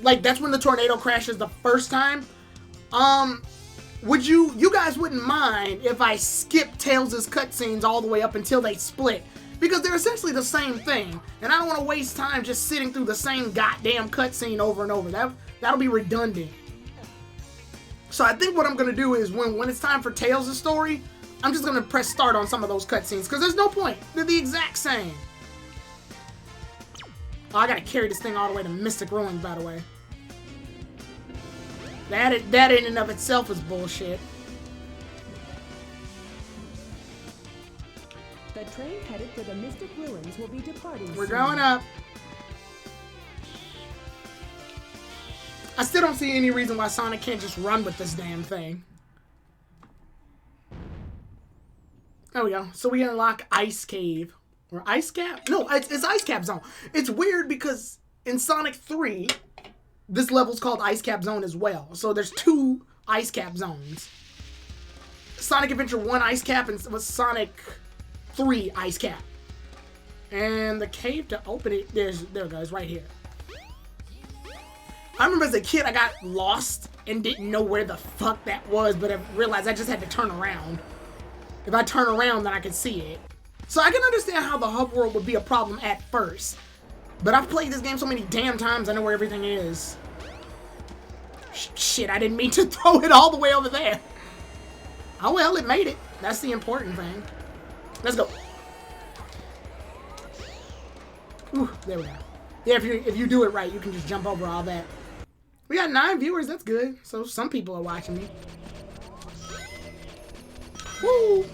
like that's when the tornado crashes the first time, you guys wouldn't mind if I skipped Tails' cutscenes all the way up until they split, because they're essentially the same thing, and I don't want to waste time just sitting through the same goddamn cutscene over and over. That'll be redundant. So I think what I'm gonna do is when it's time for Tails' story, I'm just gonna press start on some of those cutscenes, because there's no point. They're the exact same. Oh, I gotta carry this thing all the way to Mystic Ruins, by the way. That in and of itself is bullshit. The train headed for the Mystic Ruins will be departing We're soon. going up. I still don't see any reason why Sonic can't just run with this damn thing. There we go. So we unlock Ice Cave. Or Ice Cap? No, it's Ice Cap Zone. It's weird because in Sonic 3, this level's called Ice Cap Zone as well. So there's 2 Ice Cap Zones. Sonic Adventure 1 Ice Cap and Sonic 3 Ice Cap. And the cave to open it, there it goes, right here. I remember as a kid I got lost and didn't know where the fuck that was, but I realized I just had to turn around. If I turn around, then I can see it. So I can understand how the hub world would be a problem at first. But I've played this game so many damn times, I know where everything is. Shit, I didn't mean to throw it all the way over there. Oh well, it made it. That's the important thing. Let's go. Ooh, there we go. Yeah, if you do it right, you can just jump over all that. We got 9 viewers, that's good. So some people are watching me. Woo!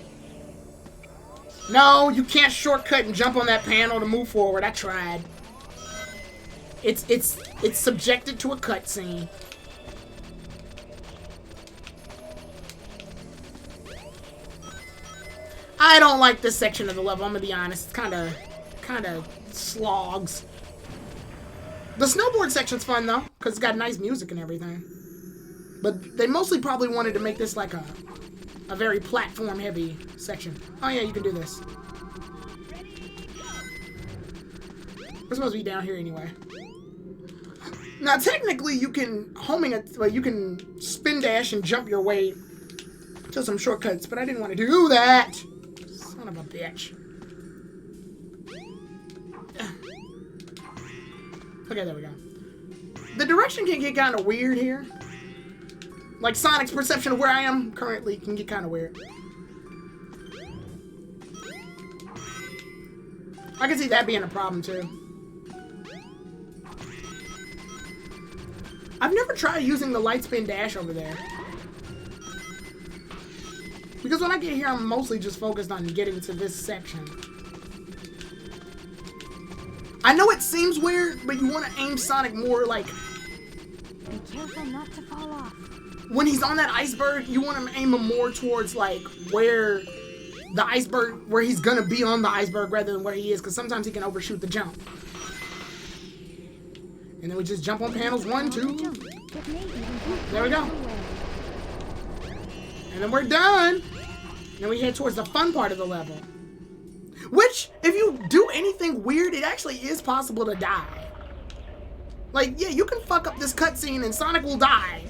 No, you can't shortcut and jump on that panel to move forward. I tried. It's subjected to a cutscene. I don't like this section of the level, I'm gonna be honest. It's kinda slogs. The snowboard section's fun though, because it's got nice music and everything. But they mostly probably wanted to make this like a very platform heavy section. Oh yeah, you can do this. We're supposed to be down here anyway. Now technically you can you can spin dash and jump your way to some shortcuts, but I didn't want to do that. Son of a bitch. Okay, there we go. The direction can get kind of weird here. Like Sonic's perception of where I am currently can get kind of weird. I can see that being a problem too. I've never tried using the light spin dash over there. Because when I get here, I'm mostly just focused on getting to this section. I know it seems weird, but you want to aim Sonic more like... Be careful not to fall off. When he's on that iceberg, you want to aim him more towards like where the iceberg, where he's going to be on the iceberg rather than where he is, because sometimes he can overshoot the jump. And then we just jump on panels 1, 2. There we go. And then we're done. Then we head towards the fun part of the level. Which, if you do anything weird, it actually is possible to die. Like, yeah, you can fuck up this cutscene and Sonic will die.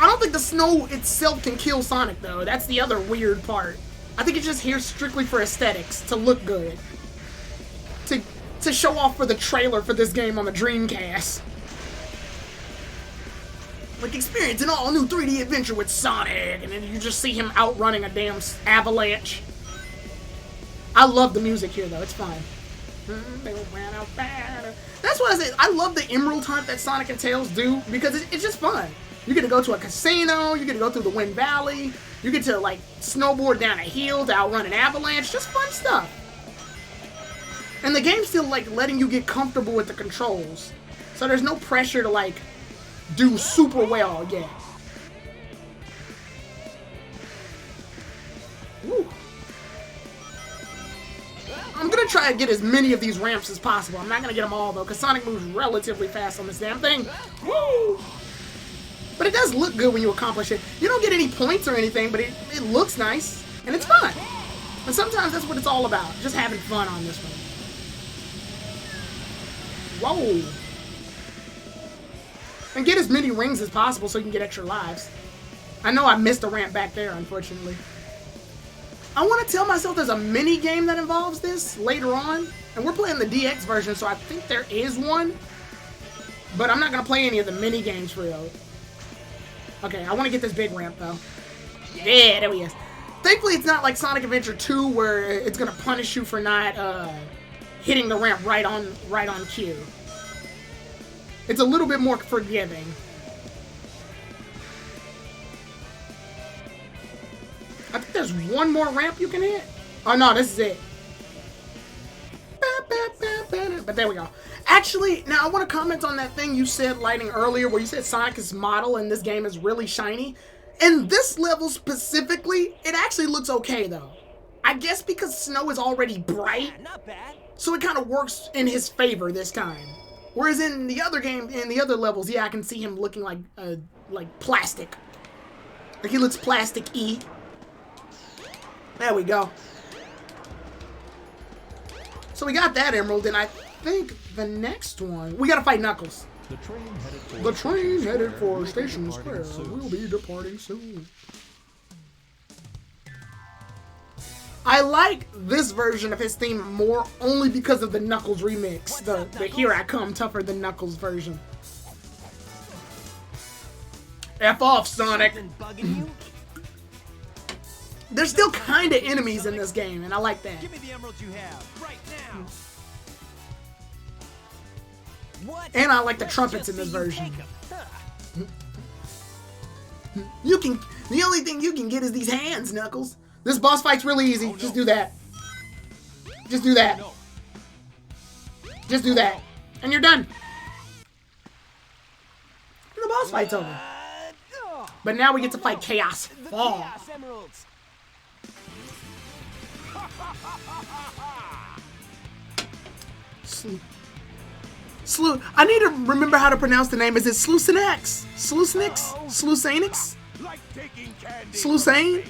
I don't think the snow itself can kill Sonic, though. That's the other weird part. I think it's just here strictly for aesthetics, to look good. To show off for the trailer for this game on the Dreamcast. Like, experience an all-new 3D adventure with Sonic, and then you just see him outrunning a damn avalanche. I love the music here, though. It's fun. That's what I said. I love the Emerald Hunt that Sonic and Tails do, because it's just fun. You get to go to a casino, you get to go through the Wind Valley, you get to, like, snowboard down a hill to outrun an avalanche. Just fun stuff. And the game's still, like, letting you get comfortable with the controls. So there's no pressure to, like, do super well yet. Woo. I'm gonna try to get as many of these ramps as possible. I'm not gonna get them all, though, because Sonic moves relatively fast on this damn thing. Woo! But it does look good when you accomplish it. You don't get any points or anything, but it looks nice, and it's fun. And sometimes that's what it's all about, just having fun on this one. Whoa! And get as many rings as possible so you can get extra lives. I know I missed a ramp back there, unfortunately. I want to tell myself there's a mini game that involves this later on. And we're playing the DX version, so I think there is one. But I'm not going to play any of the mini games for real. Okay, I want to get this big ramp, though. Yeah, there he is. Thankfully, it's not like Sonic Adventure 2 where it's going to punish you for not hitting the ramp right on cue. It's a little bit more forgiving. I think there's one more ramp you can hit. Oh no, this is it. But there we go. Actually, now I want to comment on that thing you said, Lighting, earlier, where you said Sonic is model and this game is really shiny. In this level specifically, it actually looks okay though. I guess because snow is already bright, Not bad. so it kind of works in his favor this time. Whereas in the other game, in the other levels, yeah, I can see him looking like plastic. Like he looks plastic-y. There we go. So we got that emerald, and I think the next one... We gotta fight Knuckles. The train headed for The train headed for will be Station departing Square soon. will be departing soon. I like this version of his theme more only because of the Knuckles remix. The Here I Come Tougher Than Knuckles version. F off, Sonic. Something bugging you? There's still kind of enemies in this game, and I like that. Give me the emeralds you have right now. What? And I like the Let's trumpets just in this see you version. take 'em. Huh. The only thing you can get is these hands, Knuckles. This boss fight's really easy. Just do that. Just do that. Just do that. And you're done. And the boss fight's over. But now we get to fight Chaos The Fall. Chaos Emeralds. I need to remember how to pronounce the name. Is it Slucinix? Slucinix? Slucinix? Like taking candy Slucane?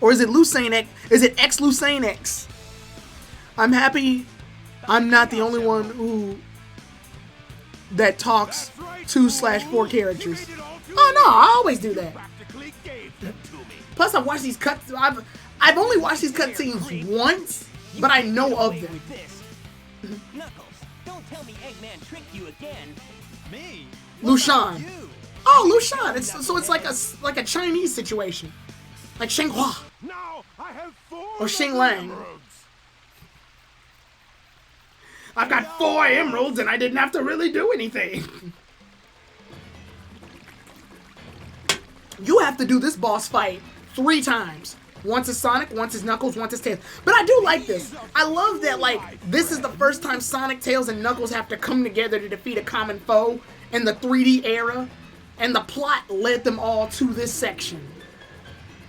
Or is it Lucanex? Is it X Lucanex? I'm happy I'm not the only one who that talks 2/4 characters. Oh no, I always do that. practically gave them to me. Plus I've watched these cuts. I've only watched these cutscenes once, but I know of them. With this. Knuckles, don't tell me Eggman tricked you again. Me? Lushan. You. Oh, Lushan. It's like a Chinese situation, like Shenghua. Now I have 4 Or Xing lovely Lang. emeralds. I've got 4 emeralds and I didn't have to really do anything. You have to do this boss fight 3 times. Once is Sonic, once is Knuckles, once is Tails. But I do like this. I love that, like, this is the first time Sonic, Tails, and Knuckles have to come together to defeat a common foe in the 3D era. And the plot led them all to this section.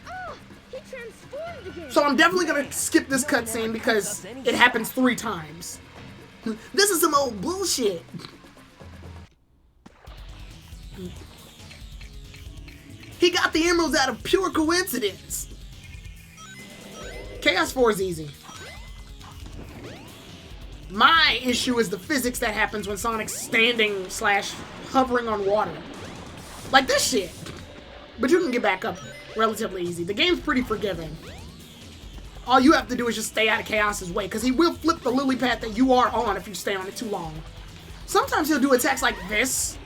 Oh, he transformed again. So I'm definitely going to skip this cutscene because it happens 3 times. This is some old bullshit. He got the emeralds out of pure coincidence. Chaos 4 is easy. My issue is the physics that happens when Sonic's standing / hovering on water. Like this shit. But you can get back up relatively easy. The game's pretty forgiving. All you have to do is just stay out of Chaos's way, because he will flip the lily pad that you are on if you stay on it too long. Sometimes he'll do attacks like this,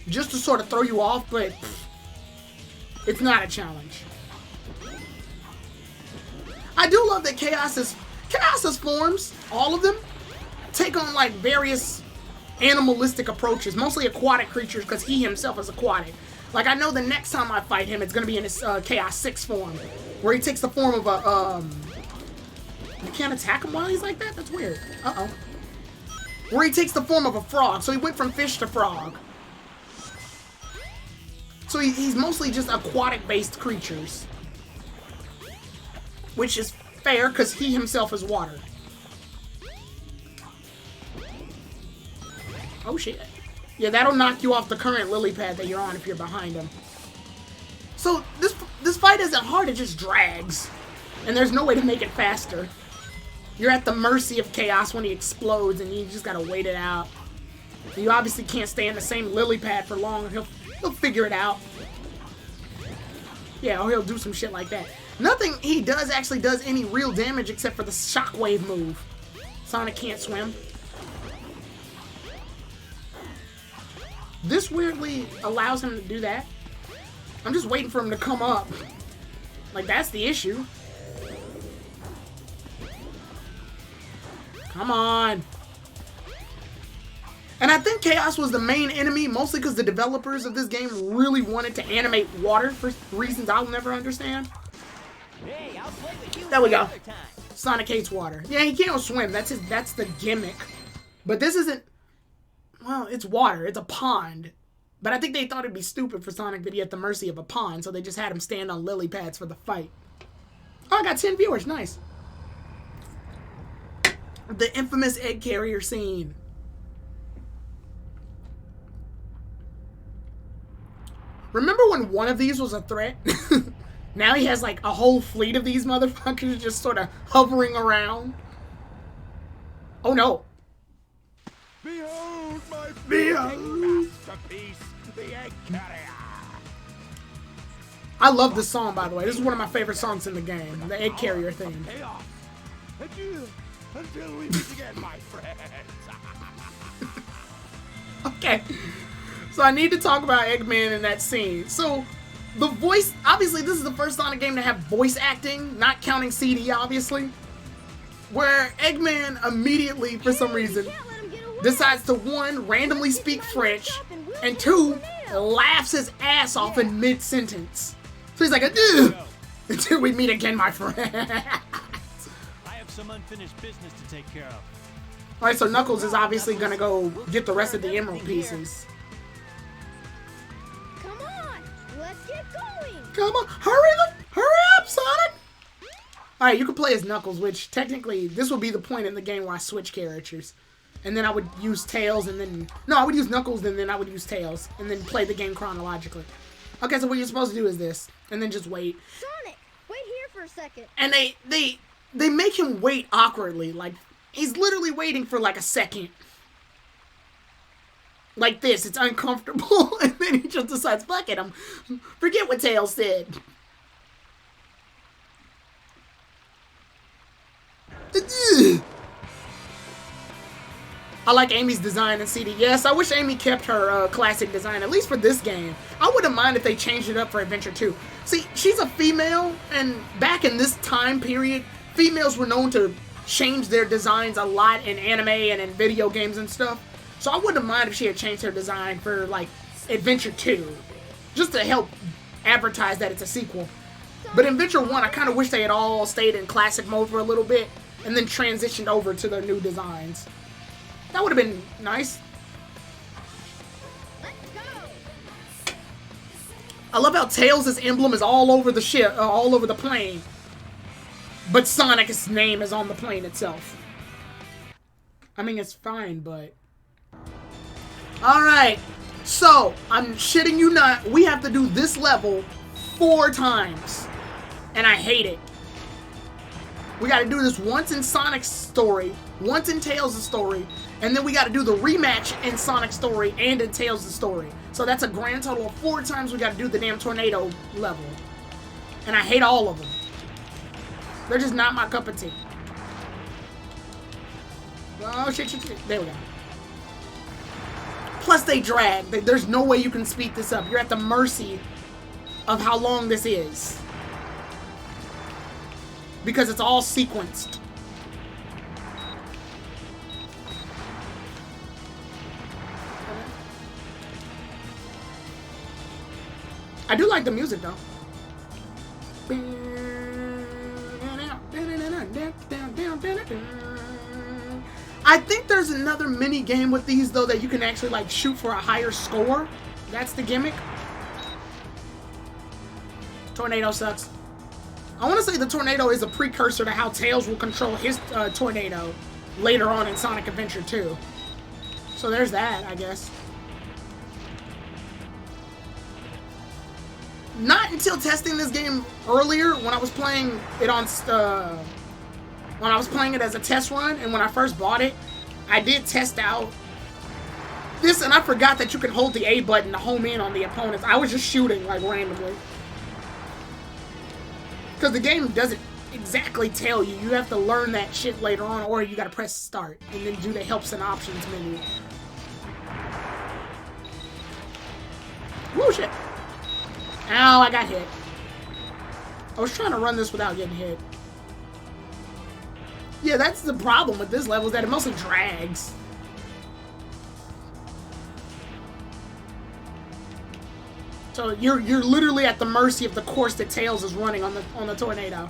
just to sort of throw you off, but it's not a challenge. I do love that Chaos's forms, all of them, take on like various animalistic approaches, mostly aquatic creatures, because he himself is aquatic. Like, I know the next time I fight him, it's going to be in his Chaos 6 form, where he takes the form of a, you can't attack him while he's like that? That's weird. Uh-oh. Where he takes the form of a frog, so he went from fish to frog. So he's mostly just aquatic-based creatures. Which is fair, because he himself is water. Oh, shit. Yeah, that'll knock you off the current lily pad that you're on if you're behind him. So, this fight isn't hard, it just drags. And there's no way to make it faster. You're at the mercy of Chaos when he explodes, and you just gotta wait it out. You obviously can't stay in the same lily pad for long, he'll figure it out. Yeah, or he'll do some shit like that. Nothing he does actually does any real damage except for the shockwave move. Sonic can't swim. This weirdly allows him to do that. I'm just waiting for him to come up. Like, that's the issue. Come on. And I think Chaos was the main enemy, mostly because the developers of this game really wanted to animate water for reasons I'll never understand. Hey, I'll play with you There we go. another time. Sonic hates water. Yeah, he can't swim. That's the gimmick. But this isn't... Well, it's water. It's a pond. But I think they thought it'd be stupid for Sonic to be at the mercy of a pond, so they just had him stand on lily pads for the fight. Oh, I got 10 viewers. Nice. The infamous egg carrier scene. Remember when one of these was a threat? Now he has like a whole fleet of these motherfuckers just sort of hovering around. Oh no. me masterpiece, the egg carrier. I love this song, by the way. This is one of my favorite songs in the game. The egg carrier theme. Chaos. Adieu until we meet again, my friends. Okay. So I need to talk about Eggman in that scene. So the voice, obviously this is the first Sonic game to have voice acting, not counting CD, obviously. Where Eggman immediately, for some reason, decides to 1, randomly speak French, and 2, laughs his ass off in mid-sentence. So he's like, "Adieu, until we meet again, my friend." I have some unfinished business to take care of. Alright, so Knuckles is obviously gonna go get the rest of the emerald pieces. Come on, let's get going. Come on, hurry up, Sonic! Alright, you can play as Knuckles, which technically, this will be the point in the game where I switch characters. And then I would use Tails, and then... No, I would use Knuckles, and then I would use Tails. And then play the game chronologically. Okay, so what you're supposed to do is this. And then just wait. Sonic, wait here for a second. And they make him wait awkwardly. Like, he's literally waiting for like a second. Like this, it's uncomfortable. And then he just decides, fuck it, forget what Tails said. I like Amy's design in CD. Yes, I wish Amy kept her classic design, at least for this game. I wouldn't mind if they changed it up for Adventure 2. See, she's a female, and back in this time period, females were known to change their designs a lot in anime and in video games and stuff. So I wouldn't mind if she had changed her design for, like, Adventure 2. Just to help advertise that it's a sequel. But in Adventure 1, I kind of wish they had all stayed in classic mode for a little bit, and then transitioned over to their new designs. That would have been nice. Let's go. I love how Tails' emblem is all over the ship, all over the plane. But Sonic's name is on the plane itself. I mean, it's fine, but... Alright. So, I'm shitting you not. We have to do this level 4 times. And I hate it. We gotta do this once in Sonic's story, once in Tails' story, and then we gotta do the rematch in Sonic's story and in Tails' story. So that's a grand total of 4 times we gotta do the damn tornado level. And I hate all of them. They're just not my cup of tea. Oh, shit. There we go. Plus they drag. There's no way you can speed this up. You're at the mercy of how long this is. Because it's all sequenced. I do like the music though. I think there's another mini game with these though that you can actually like shoot for a higher score. That's the gimmick. Tornado sucks. I want to say the tornado is a precursor to how Tails will control his tornado later on in Sonic Adventure 2. So there's that, I guess. Not until testing this game earlier, when I was playing it on, when I was playing it as a test run, and when I first bought it, I did test out this, and I forgot that you can hold the A button to home in on the opponents. I was just shooting, like, randomly. Because the game doesn't exactly tell you. You have to learn that shit later on, or you gotta press start, and then do the helps and options menu. Whoa, shit. Ow, I got hit. I was trying to run this without getting hit. Yeah, that's the problem with this level, is that it mostly drags. So you're literally at the mercy of the course that Tails is running on the tornado.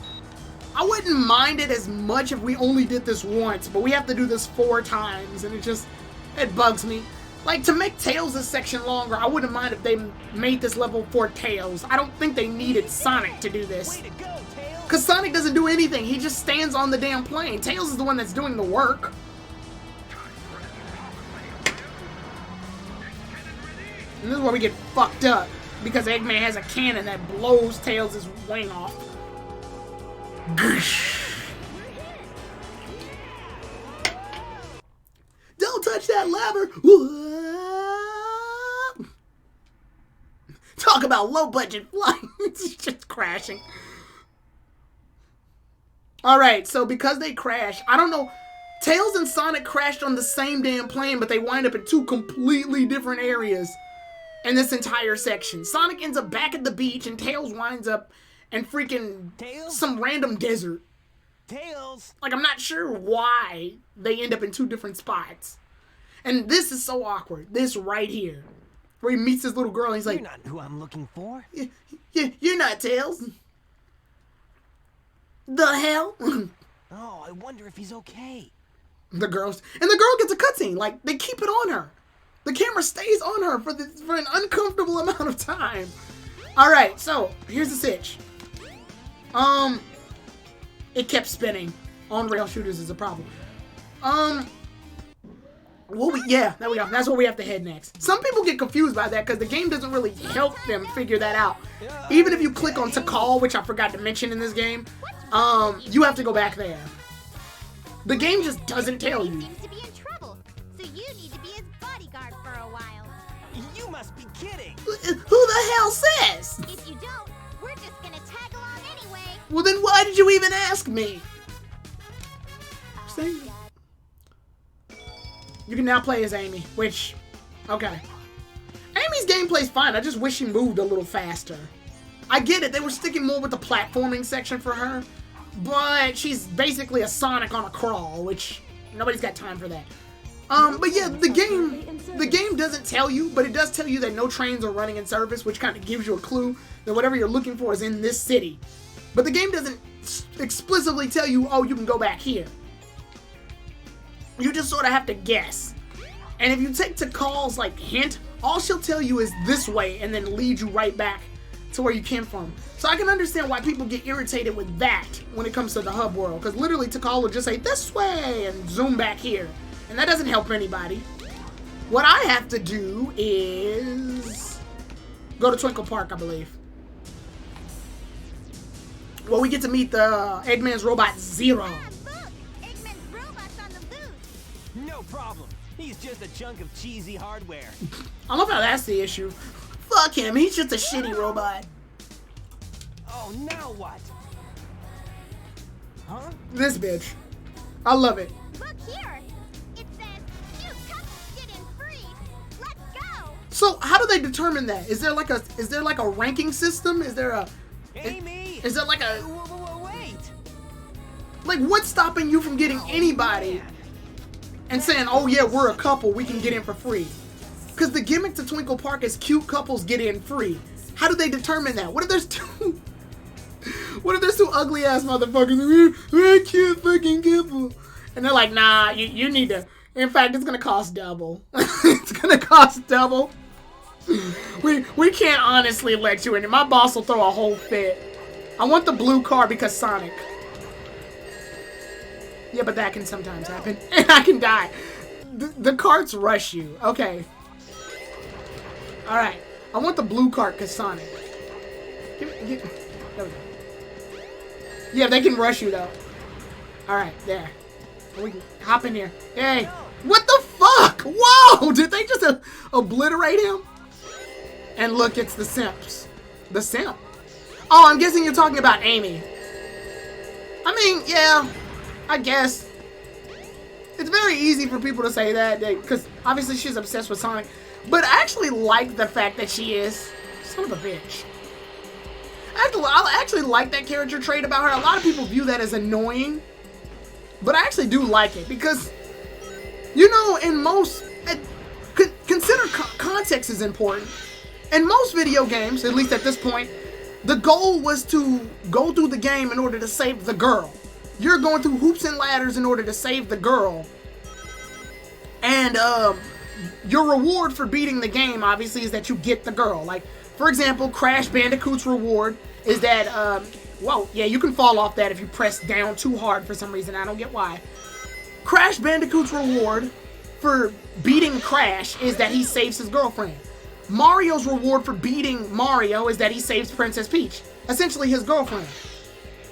I wouldn't mind it as much if we only did this once, but we have to do this 4 times, and it bugs me. Like, to make Tails' section longer, I wouldn't mind if they made this level for Tails. I don't think they needed Sonic to do this. Because Sonic doesn't do anything. He just stands on the damn plane. Tails is the one that's doing the work. And this is where we get fucked up. Because Eggman has a cannon that blows Tails' wing off. Don't touch that lever! Whoa. Talk about low budget flight. It's just crashing. Alright, so because they crashed, I don't know. Tails and Sonic crashed on the same damn plane, but they wind up in two completely different areas in this entire section. Sonic ends up back at the beach, and Tails winds up in freaking some random desert. Tails! Like, I'm not sure why they end up in two different spots. And this is so awkward. This right here. Where he meets this little girl, and he's like, You're not who I'm looking for. You're not Tails. The hell? Oh, I wonder if he's okay. The girl gets a cutscene. Like, they keep it on her. The camera stays on her for an uncomfortable amount of time. Alright, so, here's the sitch. It kept spinning. On-rail shooters is a problem. Yeah, there we go. That's where we have to head next. Some people get confused by that because the game doesn't really help them figure that out. Even if you click on to call, which I forgot to mention in this game, you have to go back there. The game just doesn't tell you. Seems to be in trouble, so you need to be his bodyguard for a while. You must be kidding. Who the hell says? If you don't, we're just gonna tag along anyway. Well, then why did you even ask me? See? You can now play as Amy, which, okay. Amy's gameplay's fine. I just wish she moved a little faster. I get it. They were sticking more with the platforming section for her, but she's basically a Sonic on a crawl, which nobody's got time for that. But yeah, the game doesn't tell you, but it does tell you that no trains are running in service, which kind of gives you a clue that whatever you're looking for is in this city. But the game doesn't explicitly tell you, oh, you can go back here. You just sort of have to guess. And if you take Takal's like hint, all she'll tell you is this way and then lead you right back to where you came from. So I can understand why people get irritated with that when it comes to the hub world, because literally Takal will just say this way and zoom back here. And that doesn't help anybody. What I have to do is go to Twinkle Park, I believe. Well, we get to meet the Eggman's robot Zero. Look, Eggman's robot's on the loose. No problem. He's just a chunk of cheesy hardware. I love how that's the issue. Fuck him, he's just a shitty robot. Oh, now what? Huh? This bitch. I love it. Look here. It says, you couples get in free. Let's go. So how do they determine that? Is there like a ranking system? Is there a Amy! Is there like a Wait! like what's stopping you from getting anybody and saying, oh yeah, we're a couple, we can get in for free? Because the gimmick to Twinkle Park is cute couples get in free. How do they determine that? What if there's two ugly ass motherfuckers? We're a cute fucking couple. And they're like, nah, you need to. In fact, it's gonna cost double. It's gonna cost double. We can't honestly let you in. My boss will throw a whole fit. I want the blue car because Sonic. Yeah, but that can sometimes happen. And I can die. The carts rush you. Okay. Alright. I want the blue cart because Sonic. There we go. Yeah, they can rush you though. Alright, there. We can hop in here. Hey! What the fuck? Whoa! Did they just obliterate him? And look, it's the Simps. The Simp. Oh, I'm guessing you're talking about Amy. I mean, yeah, I guess. It's very easy for people to say that, because obviously she's obsessed with Sonic. But I actually like the fact that she is. Son of a bitch. I actually like that character trait about her. A lot of people view that as annoying. But I actually do like it, because, you know, in most... Consider context is important. In most video games, at least at this point, the goal was to go through the game in order to save the girl. You're going through hoops and ladders in order to save the girl. And your reward for beating the game, obviously, is that you get the girl. Like, for example, Crash Bandicoot's reward is that, well, yeah, you can fall off that if you press down too hard for some reason. I don't get why. Crash Bandicoot's reward for beating Crash is that he saves his girlfriend. Mario's reward for beating Mario is that he saves Princess Peach, essentially his girlfriend.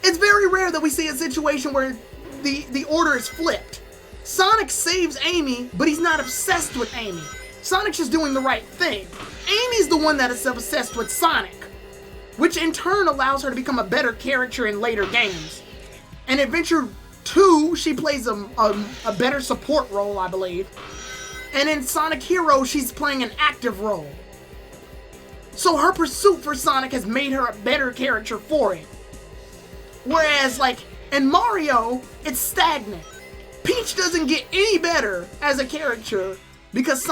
It's very rare that we see a situation where the order is flipped. Sonic saves Amy, but he's not obsessed with Amy. Sonic's just doing the right thing. Amy's the one that is obsessed with Sonic, which in turn allows her to become a better character in later games. In Adventure 2, she plays a better support role, I believe. And in Sonic Heroes, she's playing an active role. So her pursuit for Sonic has made her a better character for it. Whereas, like, in Mario, it's stagnant. Peach doesn't get any better as a character because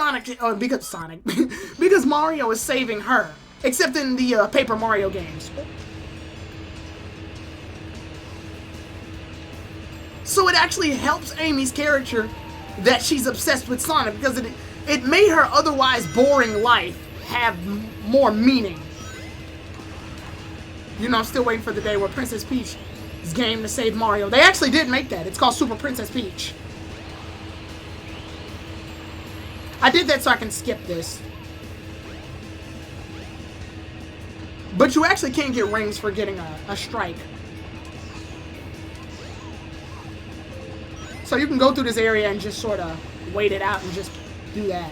because Mario is saving her. Except in the Paper Mario games. So it actually helps Amy's character that she's obsessed with Sonic because it made her otherwise boring life have more meaning. You know, I'm still waiting for the day where Princess Peach's game to save Mario. They actually did make that. It's called Super Princess Peach. I did that so I can skip this. But you actually can't get rings for getting a strike. So you can go through this area and just sort of wait it out and just do that.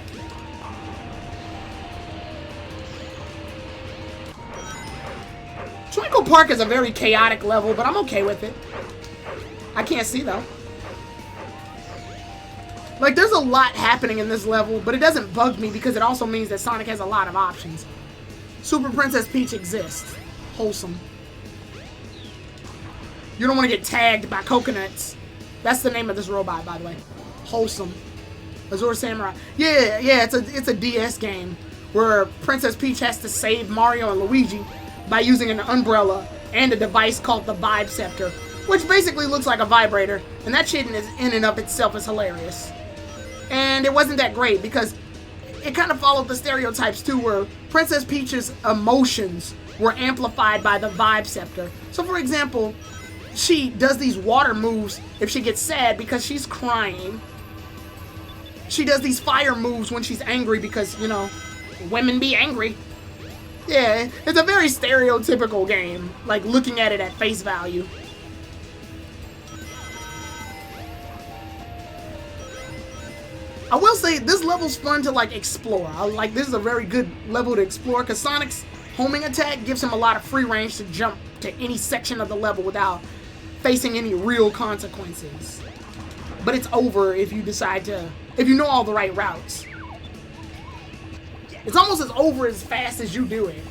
Twinkle Park is a very chaotic level, but I'm okay with it. I can't see though. Like, there's a lot happening in this level, but it doesn't bug me because it also means that Sonic has a lot of options. Super Princess Peach exists. Wholesome. You don't want to get tagged by coconuts. That's the name of this robot, by the way. Wholesome. Azure Samurai. Yeah, it's a DS game where Princess Peach has to save Mario and Luigi by using an umbrella and a device called the Vibe Scepter, which basically looks like a vibrator, and that shit in and of itself is hilarious. And it wasn't that great because it kind of followed the stereotypes too, where Princess Peach's emotions were amplified by the Vibe Scepter. So for example, she does these water moves if she gets sad because she's crying. She does these fire moves when she's angry because, you know, women be angry. Yeah, it's a very stereotypical game, like looking at it at face value. I will say this level's fun to like explore. This is a very good level to explore because Sonic's homing attack gives him a lot of free range to jump to any section of the level without facing any real consequences. But it's over if you decide to, if you know all the right routes. It's almost as over as fast as you do it.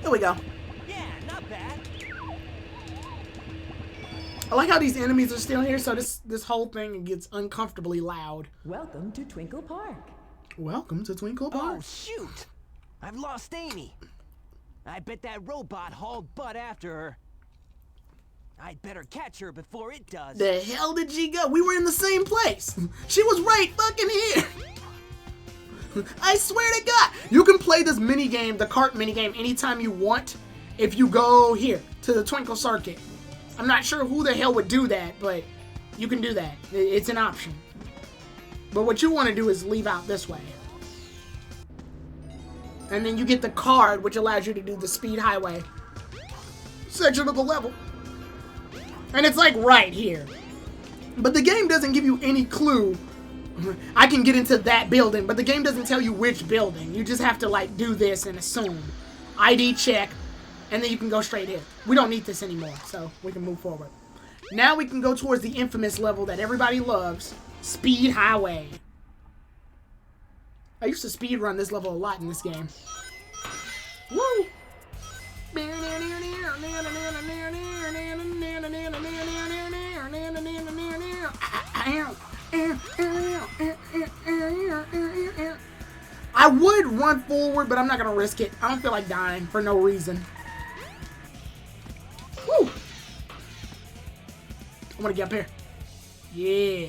There we go. Yeah, not bad. I like how these enemies are still here, so this whole thing gets uncomfortably loud. Welcome to Twinkle Park. Welcome to Twinkle Park. Oh, shoot! I've lost Amy. I bet that robot hauled butt after her. I'd better catch her before it does. The hell did she go? We were in the same place. She was right fucking here. I swear to God. You can play this minigame, the cart minigame, anytime you want if you go here to the Twinkle Circuit. I'm not sure who the hell would do that, but you can do that. It's an option. But what you want to do is leave out this way. And then you get the card, which allows you to do the speed highway section of the level. And it's like right here. But the game doesn't give you any clue. I can get into that building, but the game doesn't tell you which building. You just have to like do this and assume. ID check, and then you can go straight in. We don't need this anymore, so we can move forward. Now we can go towards the infamous level that everybody loves, Speed Highway. I used to speed run this level a lot in this game. Woo! I would run forward, but I'm not gonna risk it. I don't feel like dying for no reason. Woo! I wanna get up here. Yeah.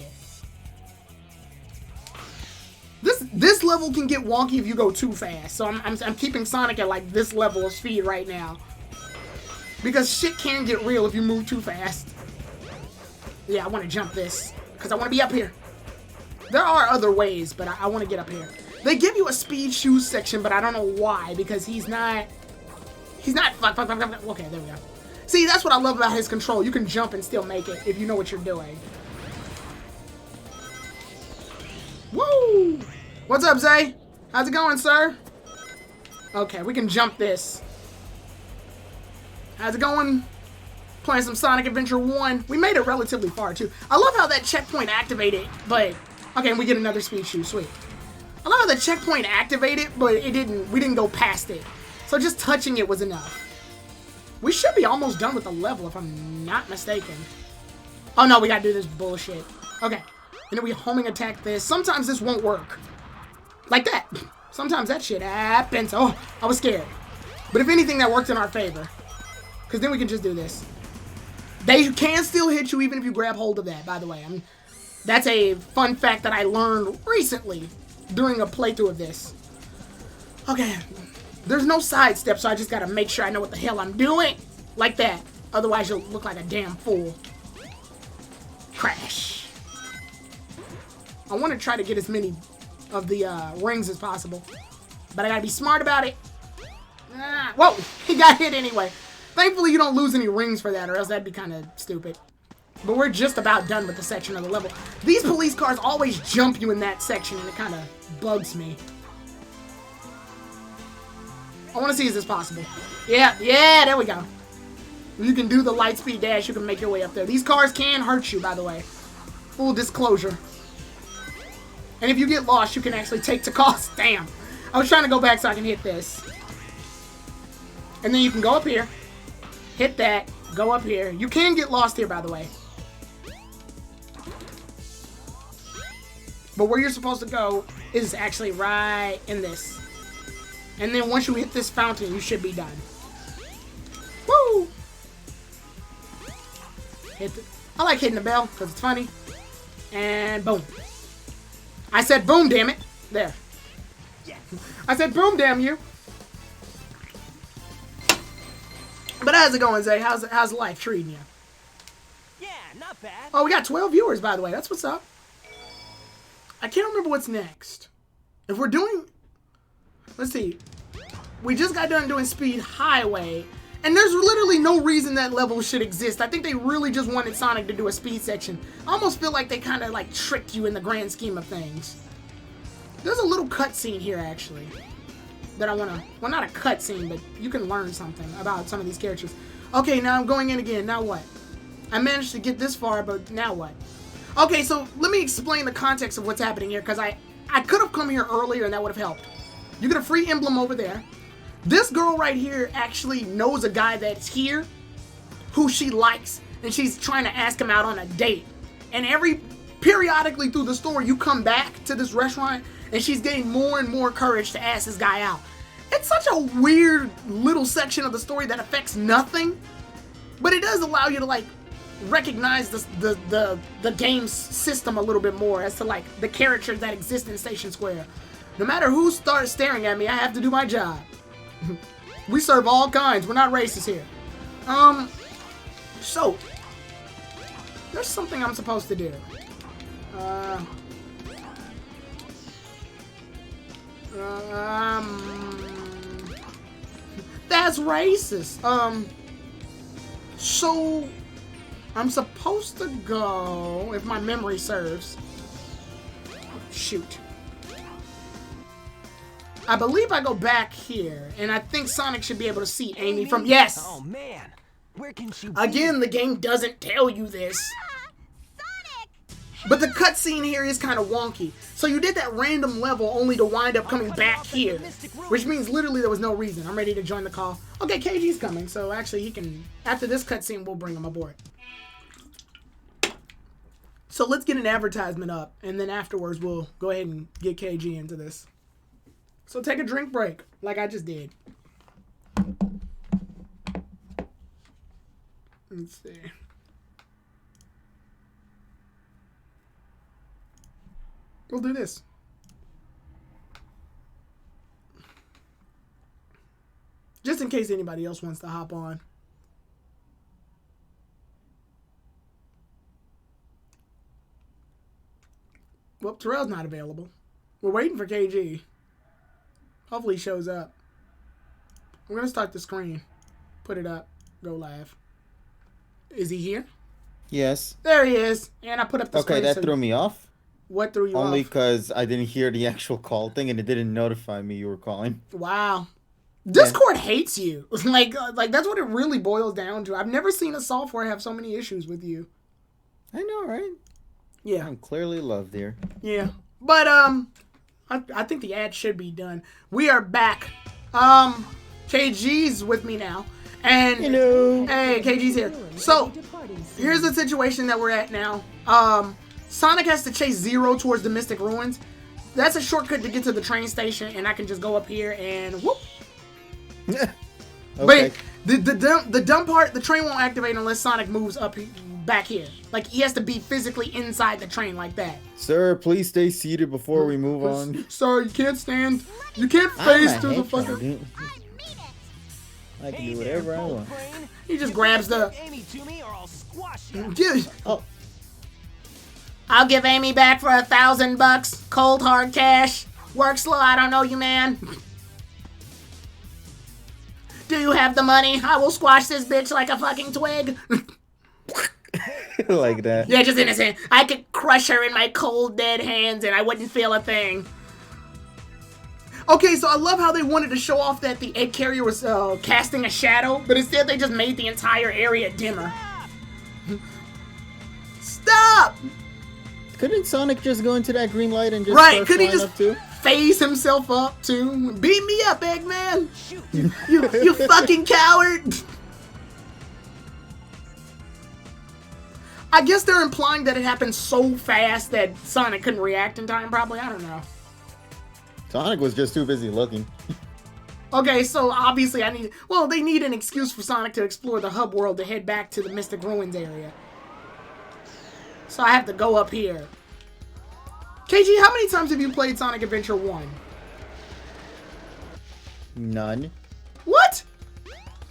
This level can get wonky if you go too fast. So I'm keeping Sonic at like this level of speed right now. Because shit can get real if you move too fast. Yeah, I want to jump this. Because I want to be up here. There are other ways, but I want to get up here. They give you a speed shoes section, but I don't know why. Because he's not... Okay, there we go. See, that's what I love about his control. You can jump and still make it if you know what you're doing. What's up, Zay? How's it going, sir? Okay, we can jump this. How's it going? Playing some Sonic Adventure 1. We made it relatively far, too. I love how that checkpoint activated, but... Okay, and we get another speed shoe. Sweet. I love how the checkpoint activated, but it didn't... We didn't go past it. So just touching it was enough. We should be almost done with the level, if I'm not mistaken. Oh, no, we gotta do this bullshit. Okay. And then we homing attack this. Sometimes this won't work. Like that. Sometimes that shit happens. Oh, I was scared. But if anything, that worked in our favor. Because then we can just do this. They can still hit you even if you grab hold of that, by the way. That's a fun fact that I learned recently during a playthrough of this. Okay. There's no sidestep, so I just gotta make sure I know what the hell I'm doing. Like that. Otherwise, you'll look like a damn fool. Crash. I want to try to get as many of the rings as possible. But I gotta be smart about it. Whoa! He got hit anyway. Thankfully, you don't lose any rings for that, or else that'd be kind of stupid. But we're just about done with the section of the level. These police cars always jump you in that section, and it kind of bugs me. I want to see, is this possible? Yeah, there we go. You can do the light speed dash. You can make your way up there. These cars can hurt you, by the way. Full disclosure. And if you get lost, you can actually take the cost. Damn. I was trying to go back so I can hit this. And then you can go up here. Hit that. Go up here. You can get lost here, by the way. But where you're supposed to go is actually right in this. And then once you hit this fountain, you should be done. Woo! I like hitting the bell because it's funny. And boom. I said boom, damn it. There. Yes. I said boom, damn you. But how's it going, Zay? How's life treating you? Yeah, not bad. Oh, we got 12 viewers, by the way. That's what's up. I can't remember what's next. If we're doing... Let's see. We just got done doing Speed Highway. And there's literally no reason that level should exist. I think they really just wanted Sonic to do a speed section. I almost feel like they kind of like tricked you in the grand scheme of things. There's a little cutscene here, actually. That I want to... Well, not a cutscene, but you can learn something about some of these characters. Okay, now I'm going in again. Now what? I managed to get this far, but now what? Okay, so let me explain the context of what's happening here, because I could have come here earlier and that would have helped. You get a free emblem over there. This girl right here actually knows a guy that's here who she likes, and she's trying to ask him out on a date. And periodically through the story, you come back to this restaurant, and she's getting more and more courage to ask this guy out. It's such a weird little section of the story that affects nothing, but it does allow you to like recognize the game's system a little bit more as to like the characters that exist in Station Square. No matter who starts staring at me, I have to do my job. We serve all kinds. We're not racist here. So there's something I'm supposed to do. That's racist. So I'm supposed to go, if my memory serves. Shoot. I believe I go back here, and I think Sonic should be able to see Amy from... Yes! Oh, man. Where can she be? Again, the game doesn't tell you this. Sonic! But the cutscene here is kind of wonky. So you did that random level only to wind up coming back here. Which means literally there was no reason. I'm ready to join the call. Okay, KG's coming, so actually he can... After this cutscene, we'll bring him aboard. So let's get an advertisement up, and then afterwards we'll go ahead and get KG into this. So take a drink break, like I just did. Let's see. We'll do this. Just in case anybody else wants to hop on. Well, Terrell's not available. We're waiting for KG. Hopefully he shows up. I'm going to start the screen. Put it up. Go live. Is he here? Yes. There he is. And I put up the screen. Okay, that threw me off. What threw you Only off? because I didn't hear the actual call thing and it didn't notify me you were calling. Wow. Discord hates you. Like that's what it really boils down to. I've never seen a software have so many issues with you. I know, right? Yeah. I'm clearly loved here. Yeah. But I think the ad should be done. We are back. KG's with me now. And Hello. hey, KG's here. So here's the situation that we're at now. Sonic has to chase Zero towards the Mystic Ruins. That's a shortcut to get to the train station, and I can just go up here and whoop. Okay. But the dumb part, the train won't activate unless Sonic moves up back here. Like, he has to be physically inside the train like that. Sir, please stay seated before we move on. Sorry, you can't stand. You can't phase through the hedgehog, fucking. dude. I can do whatever I want. He just grabs the. Amy to me or I'll squash you. Oh, I'll give Amy back for $1,000. Cold hard cash. Work slow. I don't know you, man. Do you have the money? I will squash this bitch like a fucking twig. like that. Yeah, just innocent. I could crush her in my cold, dead hands and I wouldn't feel a thing. Okay, so I love how they wanted to show off that the egg carrier was casting a shadow, but instead they just made the entire area dimmer. Stop! Couldn't Sonic just go into that green light and just Right, start could he flying just up too? phase himself up too? Beat me up, Eggman! You fucking coward! I guess they're implying that it happened so fast that Sonic couldn't react in time, probably. I don't know. Sonic was just too busy looking. Okay, so obviously they need an excuse for Sonic to explore the hub world to head back to the Mystic Ruins area. So I have to go up here. KG, how many times have you played Sonic Adventure 1? None. What?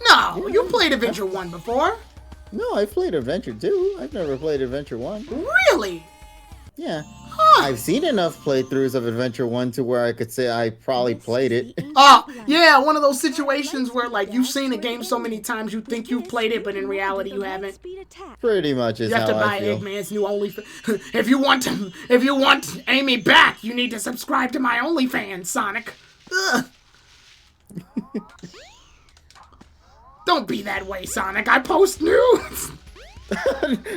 No, you played Adventure 1 before. No, I've played Adventure 2. I've never played Adventure 1. Really? Yeah. Huh. I've seen enough playthroughs of Adventure 1 to where I could say I probably played it. Oh, yeah, one of those situations where, like, you've seen a game so many times you think you've played it, but in reality you haven't. Pretty much is You have how to buy I feel. Eggman's new OnlyFans. If you want Amy back, you need to subscribe to my OnlyFans, Sonic. Ugh. Don't be that way, Sonic. I post news.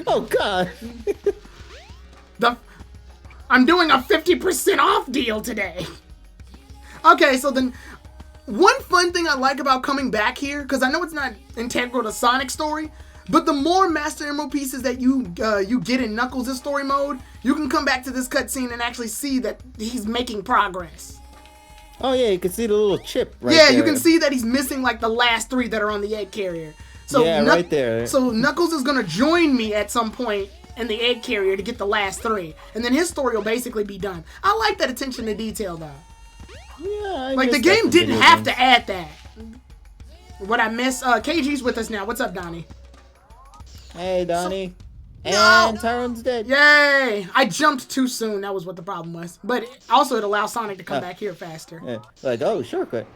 Oh, God. I'm doing a 50% off deal today. Okay, so then one fun thing I like about coming back here, because I know it's not integral to Sonic's story, but the more Master Emerald pieces that you get in Knuckles' story mode, you can come back to this cutscene and actually see that he's making progress. Oh, yeah, you can see the little chip right yeah, there. you can see that he's missing like the last 3 that are on the egg carrier. So yeah, right there. So Knuckles is going to join me at some point in the egg carrier to get the last 3. And then his story will basically be done. I like that attention to detail, though. Yeah, Like, the game didn't have to add that. What I miss, KG's with us now. What's up, Donnie? Hey, Donnie. No! And Tyrone's dead. Yay! I jumped too soon. That was what the problem was. But also, it allows Sonic to come back here faster. Yeah. Like, oh, shortcut.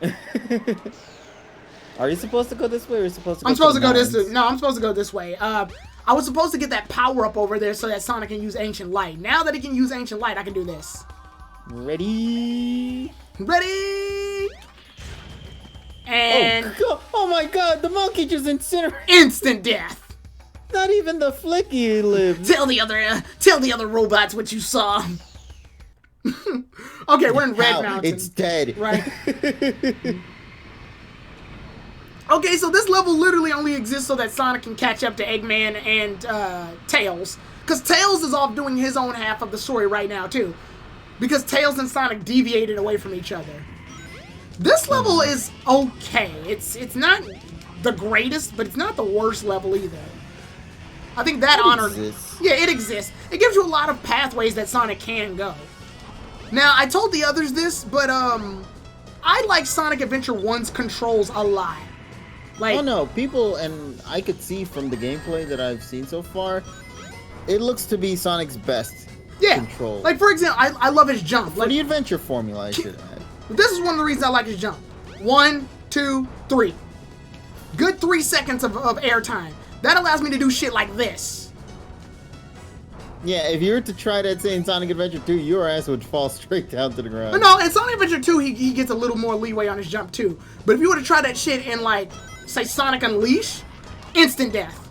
Are you supposed to go this way or are you supposed to go I'm supposed to go mountains? this way. No, I'm supposed to go this way. I was supposed to get that power up over there so that Sonic can use Ancient Light. Now that he can use Ancient Light, I can do this. Ready? Ready? And Oh my god, the monkey just incinerated. instant death. Not even the flicky lived. Tell the other robots what you saw. Okay, we're in Red How? Mountain. It's dead. Right. Okay, so this level literally only exists so that Sonic can catch up to Eggman and Tails. Because Tails is off doing his own half of the story right now, too. Because Tails and Sonic deviated away from each other. This level is okay. It's not the greatest, but it's not the worst level either. I think that exists. Yeah, it exists. It gives you a lot of pathways that Sonic can go. Now, I told the others this, but I like Sonic Adventure 1's controls a lot. Like, Oh no, people, and I could see from the gameplay that I've seen so far, it looks to be Sonic's best control. Like, for example, I love his jump. For Like, the adventure formula, I should add. this is one of the reasons I like his jump. 1, 2, 3. Good 3 seconds of air time. That allows me to do shit like this. Yeah, if you were to try that in Sonic Adventure 2, your ass would fall straight down to the ground. But no, in Sonic Adventure 2, he gets a little more leeway on his jump too. But if you were to try that shit in, like, say Sonic Unleashed, instant death.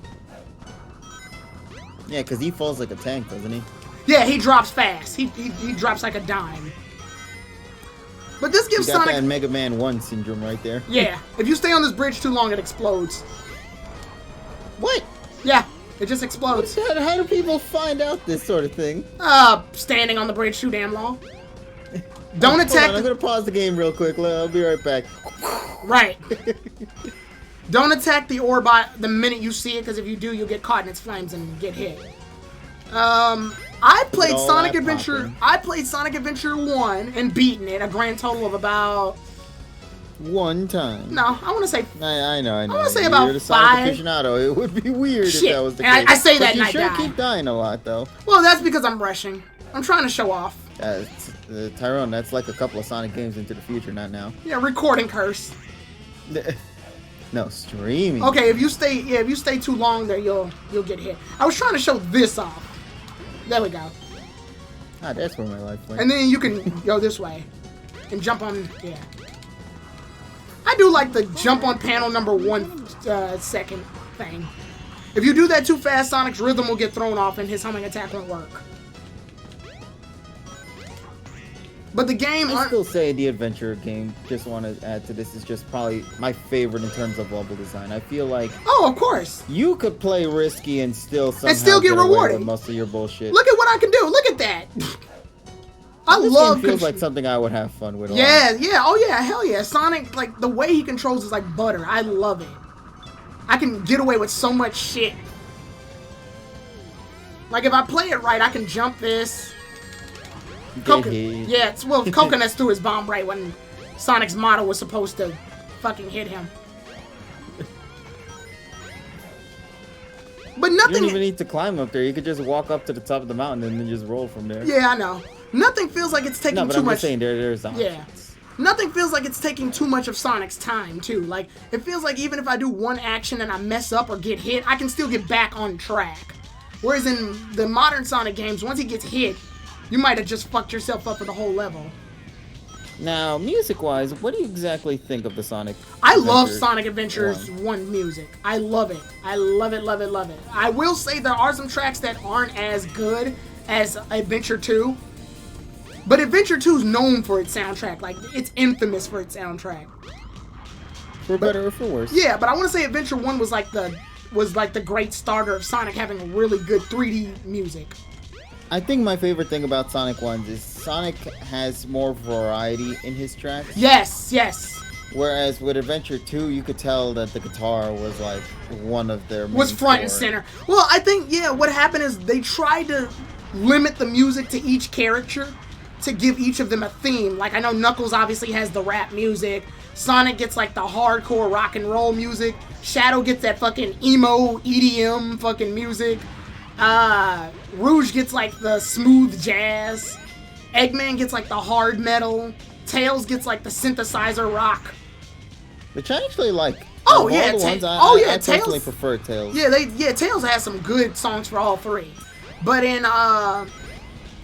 Yeah, because he falls like a tank, doesn't he? Yeah, he drops fast. He drops like a dime. But this gives You got Sonic... that Mega Man 1 syndrome right there. Yeah, if you stay on this bridge too long, it explodes. What? Yeah, it just explodes. How do people find out this sort of thing? Standing on the bridge too damn long. Don't attack... Hold on, I'm going to pause the game real quick. I'll be right back. Right. Don't attack the ore the minute you see it, because if you do, you'll get caught in its flames and get hit. I played Sonic Adventure. I played Sonic Adventure 1 and beaten it a grand total of about... One time. No, I want to say... I know. I want to say about You're the Sonic 5. aficionado. It would be weird if that was the and case. I say that but and you I sure die. keep dying a lot, though. Well, that's because I'm rushing. I'm trying to show off. Tyrone, that's like a couple of Sonic games into the future, not now. Yeah, recording curse. No, streaming. Okay, if you stay too long there, you'll get hit. I was trying to show this off. There we go. Ah, that's where my life went. And then you can go this way and jump on. Yeah. I do like the jump on panel number 1 second thing. If you do that too fast, Sonic's rhythm will get thrown off and his homing attack won't work. But the game... I still say the adventure game, just want to add to this, is just probably my favorite in terms of level design. I feel like... Oh, of course. You could play risky and still somehow get away rewarded with most of your bullshit. Look at what I can do. Look at that. I this love... game feels like something I would have fun with. Yeah, yeah. Oh, yeah. Hell yeah. Sonic, like, the way he controls is like butter. I love it. I can get away with so much shit. Like, if I play it right, I can jump this... Yeah, Coconuts threw his bomb right when Sonic's model was supposed to fucking hit him. But nothing... You don't even need to climb up there. You could just walk up to the top of the mountain and then just roll from there. Yeah, I know. Nothing feels like it's taking no, but too I'm much... just saying there's options. Yeah. Nothing feels like it's taking too much of Sonic's time, too. Like, it feels like even if I do one action and I mess up or get hit, I can still get back on track. Whereas in the modern Sonic games, once he gets hit, you might have just fucked yourself up for the whole level. Now, music-wise, what do you exactly think of the Sonic I love Sonic Adventures 1 music. I love it. I love it, love it, love it. I will say there are some tracks that aren't as good as Adventure 2. But Adventure 2 is known for its soundtrack. Like, it's infamous for its soundtrack. For better or for worse. Yeah, but I want to say Adventure 1 was like the great starter of Sonic having really good 3D music. I think my favorite thing about Sonic 1 is Sonic has more variety in his tracks. Yes, yes. Whereas with Adventure 2, you could tell that the guitar was like one of their main was front core. and center. Well, I think, yeah, what happened is they tried to limit the music to each character to give each of them a theme. Like, I know Knuckles obviously has the rap music. Sonic gets like the hardcore rock and roll music. Shadow gets that fucking emo EDM fucking music. Rouge gets like the smooth jazz. Eggman gets like the hard metal. Tails gets like the synthesizer rock. Which I actually like. Oh of yeah, all the ones, I personally prefer Tails. Yeah, Tails has some good songs for all three. But in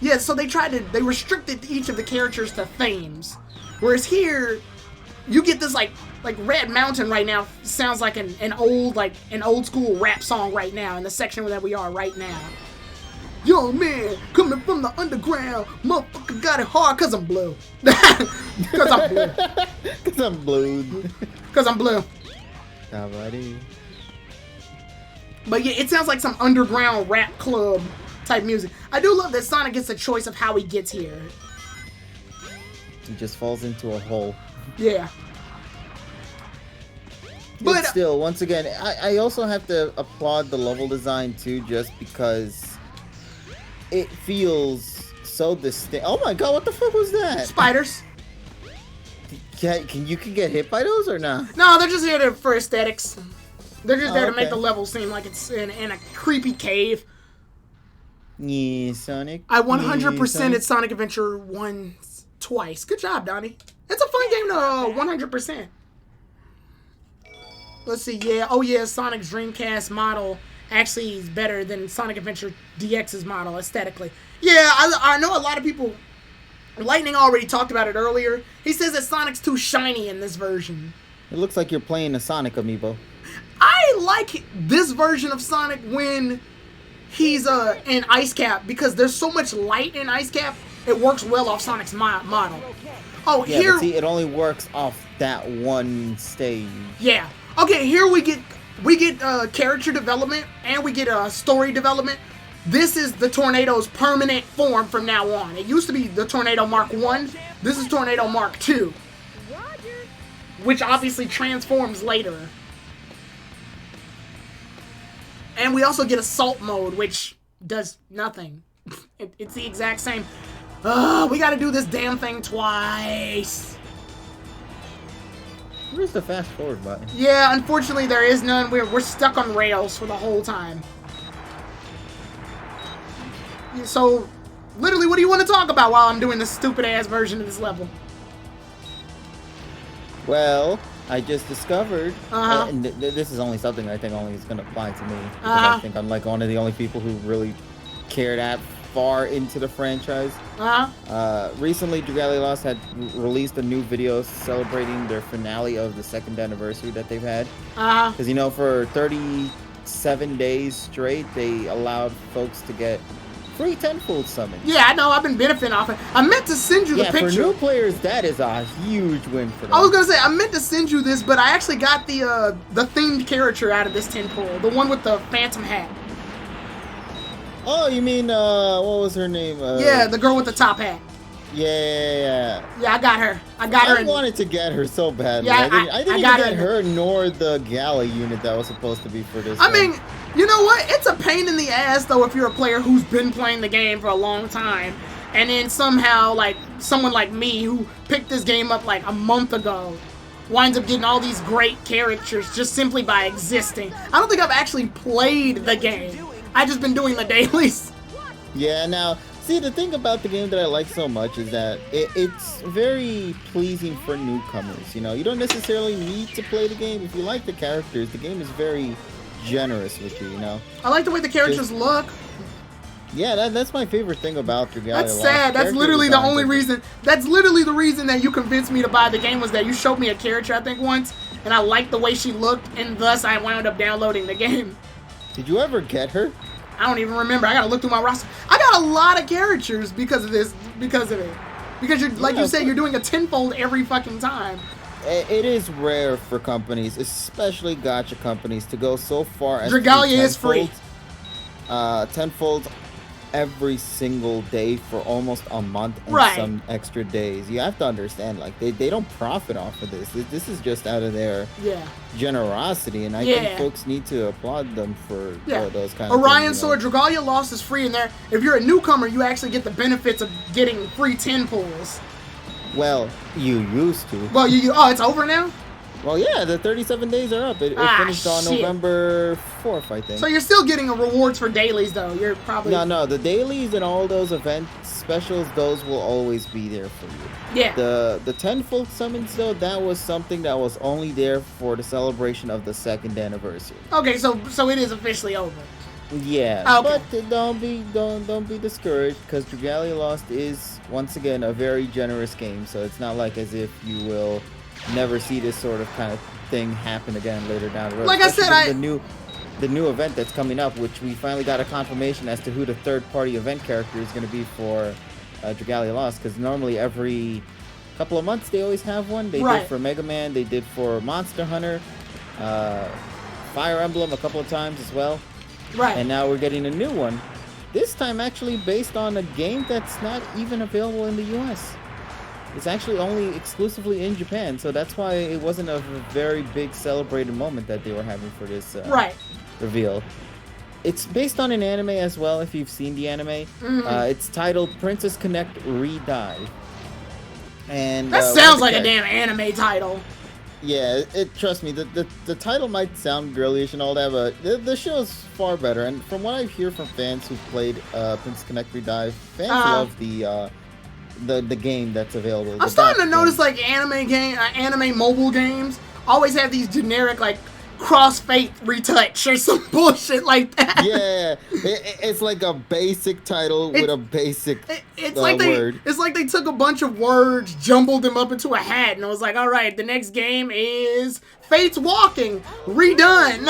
yeah, so they restricted each of the characters to themes. Whereas here, you get this like Red Mountain right now sounds like an old school rap song right now in the section that we are right now. Yo man, coming from the underground, motherfucker got it hard cause I'm blue. Cause I'm blue. Cause I'm blue. Cause I'm blue. Alrighty. But yeah, it sounds like some underground rap club type music. I do love that Sonic gets a choice of how he gets here. He just falls into a hole. Yeah. But still, once again, I also have to applaud the level design too, just because it feels so distinct. Oh my god, what the fuck was that? Spiders. Can you get hit by those or not? No, they're just here for aesthetics. They're just there to okay. make the level seem like it's in a creepy cave. Yeah, Sonic. I 100%ed Sonic Adventure 1 twice. Good job, Donnie. It's a fun game to 100%. Let's see, yeah. Oh, yeah, Sonic's Dreamcast model actually is better than Sonic Adventure DX's model aesthetically. Yeah, I know a lot of people. Lightning already talked about it earlier. He says that Sonic's too shiny in this version. It looks like you're playing a Sonic amiibo. I like this version of Sonic when he's in Ice Cap because there's so much light in Ice Cap. It works well off Sonic's model. Oh, Yeah, here. but see, it only works off that one stage. Yeah. Okay, here we get character development and we get story development. This is the Tornado's permanent form from now on. It used to be the Tornado Mark 1. This is Tornado Mark 2. Roger. Which obviously transforms later. And we also get Assault Mode, which does nothing. It's the exact same. We gotta do this damn thing twice. Where's the fast forward button? Yeah, unfortunately there is none. We're stuck on rails for the whole time. So, literally, what do you want to talk about while I'm doing this stupid-ass version of this level? Well, I just discovered, and this is only something I think only is going to apply to me. Because I think I'm like one of the only people who really care that far into the franchise. Recently, Dragalia Lost had released a new video celebrating their finale of the 2nd anniversary that they've had. Because, you know, for 37 days straight, they allowed folks to get free tenfold summons. Yeah, I know. I've been benefiting off it. I meant to send you the picture. For new players, that is a huge win for them. I was gonna say I meant to send you this, but I actually got the themed character out of this tenfold, the one with the phantom hat. Oh, you mean what was her name? Yeah, the girl with the top hat. Yeah. Yeah, I got her. I wanted to get her so badly. Yeah, I didn't even get her nor the Gala unit that was supposed to be for this. I mean, you know what? It's a pain in the ass though if you're a player who's been playing the game for a long time, and then somehow like someone like me who picked this game up like a month ago winds up getting all these great characters just simply by existing. I don't think I've actually played the game. I've just been doing the dailies. Yeah, now, see, the thing about the game that I like so much is that it's very pleasing for newcomers. You know, you don't necessarily need to play the game. If you like the characters, the game is very generous with you, you know? I like the way the characters look. Yeah, that's my favorite thing about Dragalia Lost. That's sad. That's literally the only reason. That's literally the reason that you convinced me to buy the game was that you showed me a character, I think, once, and I liked the way she looked, and thus I wound up downloading the game. Did you ever get her? I don't even remember. I gotta look through my roster. I got a lot of characters because of this. Because of it. Because you're like you said, you're doing a tenfold every fucking time. It is rare for companies, especially gacha companies, to go so far as Dragalia is free. Tenfold every single day for almost a month and some extra days. You have to understand, like they don't profit off of this. This is just out of their generosity, and I think folks need to applaud them for those kind of Orion things. Sword, Dragalia Lost is free in there. If you're a newcomer, you actually get the benefits of getting free 10 pulls. Well, you used to. Well, it's over now? Well, yeah, the 37 days are up. It finished on November 4th, I think. So you're still getting rewards for dailies, though. You're probably... No, the dailies and all those event specials, those will always be there for you. Yeah. The tenfold summons, though, that was something that was only there for the celebration of the 2nd anniversary. Okay, so it is officially over. Yeah, okay. But don't be discouraged, because Dragalia Lost is, once again, a very generous game, so it's not like as if you will never see this sort of kind of thing happen again later down the road. Like I said, the new event that's coming up, which we finally got a confirmation as to who the third-party event character is going to be for Dragalia Lost, because normally every couple of months they always have one. They did for Mega Man, they did for Monster Hunter, Fire Emblem a couple of times as well. Right. And now we're getting a new one. This time actually based on a game that's not even available in the US. It's actually only exclusively in Japan, so that's why it wasn't a very big celebrated moment that they were having for this reveal. It's based on an anime as well, if you've seen the anime. It's titled Princess Connect Redive. And that sounds like a damn anime title. Yeah, trust me, the title might sound girlish and all that, but the show is far better. And from what I hear from fans who've played Princess Connect Redive, fans love the game that's available. I'm starting to notice like anime mobile games always have these generic like Crossfade retouch or some bullshit like that. Yeah, it's like a basic title with a basic word. It's like they took a bunch of words, jumbled them up into a hat, and it was like, all right, the next game is Fate's Walking, redone.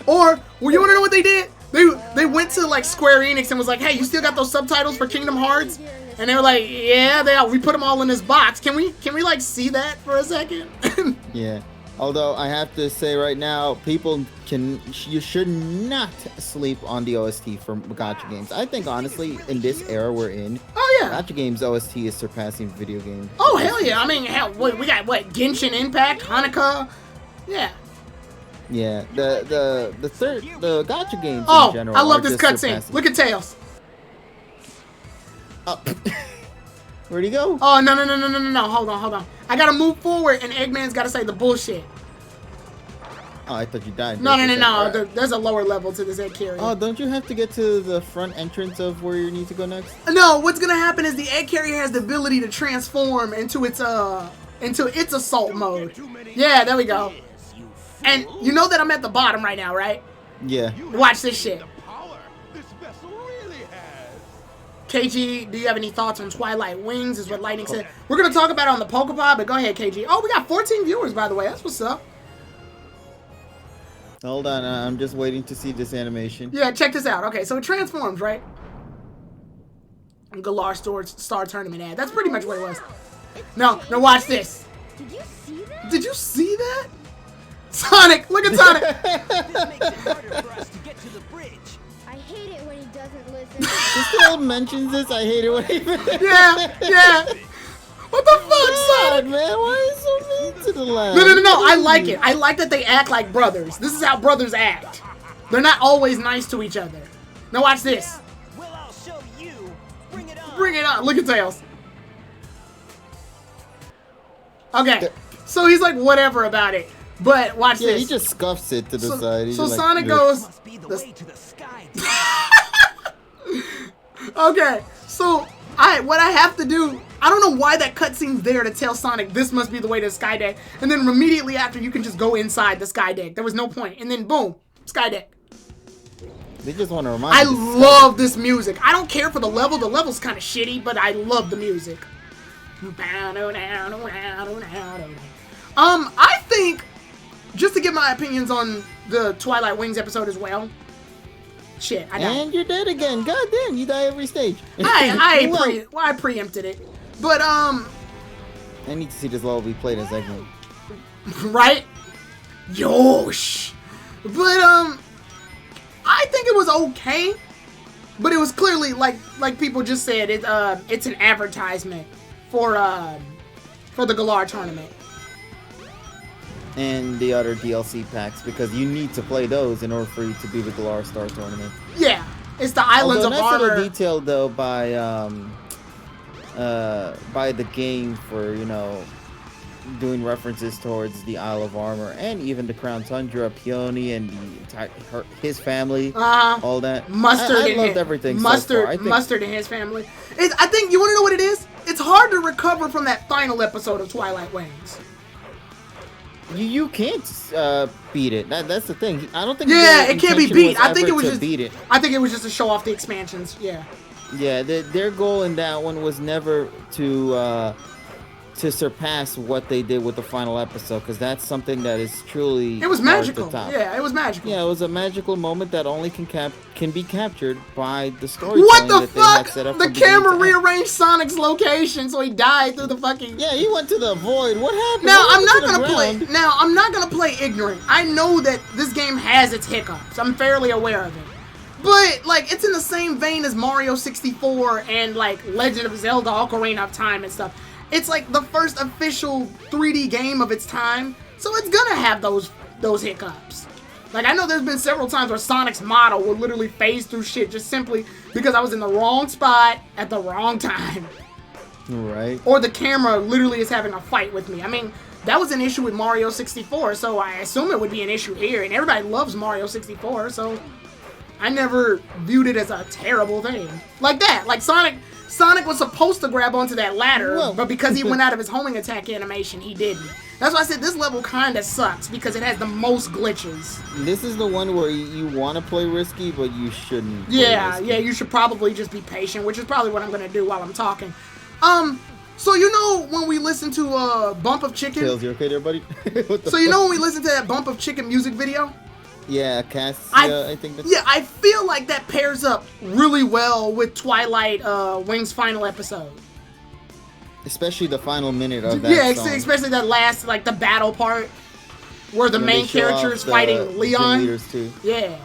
Or, well, you want to know what they did? They went to like Square Enix and was like, hey, you still got those subtitles for Kingdom Hearts? And they were like, yeah, we put them all in this box. Can we like see that for a second? Yeah. Although I have to say right now, you should not sleep on the OST for gacha games. I think honestly, in this era we're in, gacha games OST is surpassing video games. Oh hell yeah! I mean, hell, we got Genshin Impact, Hanukkah, yeah. Yeah, the gacha games in general. I love this cutscene. Look at Tails. Oh. Where'd he go? Oh, no. Hold on. I gotta move forward, and Eggman's gotta say the bullshit. Oh, I thought you died. No. There's a lower level to this egg carrier. Oh, don't you have to get to the front entrance of where you need to go next? No, what's gonna happen is the egg carrier has the ability to transform into its assault mode. Yeah, there we go. And you know that I'm at the bottom right now, right? Yeah. Watch this shit. KG, do you have any thoughts on Twilight Wings, is what Lightning said. We're going to talk about it on the Pokepod, but go ahead, KG. Oh, we got 14 viewers, by the way. That's what's up. Hold on, I'm just waiting to see this animation. Yeah, check this out. Okay, so it transforms, right? Galar Star Tournament ad. That's pretty much what it was. No, watch this. Did you see that? Did you see that? Sonic, look at Sonic. This makes it harder for us to get to the bridge. I hate it when he doesn't listen. He still mentions this. I hate it when he. Yeah. What the fuck, Sonic? Man, why are you so mean to the lad? No. I like it. I like that they act like brothers. This is how brothers act. They're not always nice to each other. Now watch this. Well, I'll show you. Bring it on. Bring it on. Look at Tails. Okay. So he's like whatever about it. But watch this. Yeah, he just scuffs it to the side. He's so like, Sonic goes. Must be the way to the sky. Okay, so what I have to do, I don't know why that cutscene's there to tell Sonic this must be the way to the Sky Deck, and then immediately after you can just go inside the Sky Deck. There was no point, and then boom, Sky Deck. They just want to remind I love this music. I don't care for the level. The level's kind of shitty, but I love the music. I think, just to give my opinions on the Twilight Wings episode as well. Shit, I died. And you're dead again. God damn, you die every stage. I preempted it. But, I need to see this level be played as Eggman. Right? Yosh. But, I think it was okay. But it was clearly, like people just said, it's an advertisement for the Galar tournament. And the other DLC packs, because you need to play those in order for you to be the Galar Star Tournament. Yeah, it's the Islands of Armor. Although not detailed though by the game for, you know, doing references towards the Isle of Armor and even the Crown Tundra, Peony, and his family, all that. Mustard. I loved everything. Mustard and his family. I think you want to know what it is. It's hard to recover from that final episode of Twilight Wings. You can't beat it. That's the thing. I don't think. Yeah, it can't be beat. I think it was to just beat it. I think it was just to show off the expansions. Yeah. Yeah, their goal in that one was never to surpass what they did with the final episode, because that's something that is truly. It was magical. Yeah, it was magical. Yeah, it was a magical moment that only can be captured by the story. What the fuck? The camera rearranged Sonic's location, so he died through the fucking. Yeah, he went to the void. What happened? Now I'm not gonna play ignorant. I know that this game has its hiccups. I'm fairly aware of it. But, like, it's in the same vein as Mario 64 and, like, Legend of Zelda Ocarina of Time and stuff. It's, like, the first official 3D game of its time, so it's gonna have those hiccups. Like, I know there's been several times where Sonic's model will literally phase through shit just simply because I was in the wrong spot at the wrong time. Right. Or the camera literally is having a fight with me. I mean, that was an issue with Mario 64, so I assume it would be an issue here, and everybody loves Mario 64, so I never viewed it as a terrible thing. Like that. Like Sonic Sonic was supposed to grab onto that ladder, Whoa. but because he went out of his homing attack animation, he didn't. That's why I said this level kind of sucks, because it has the most glitches. This is the one where you want to play risky, but you shouldn't. Yeah, you should probably just be patient, which is probably what I'm going to do while I'm talking. So you know when we listen to Bump of Chicken? Tails, you okay there, buddy? So you know when we listen to that Bump of Chicken music video? Yeah, Cass. I think that's... Yeah, I feel like that pairs up really well with Twilight Wing's final episode. Especially the final minute of that song. Yeah, especially that last, like, the battle part where the When main they show character off is fighting the Leon. gym leaders too. Yeah.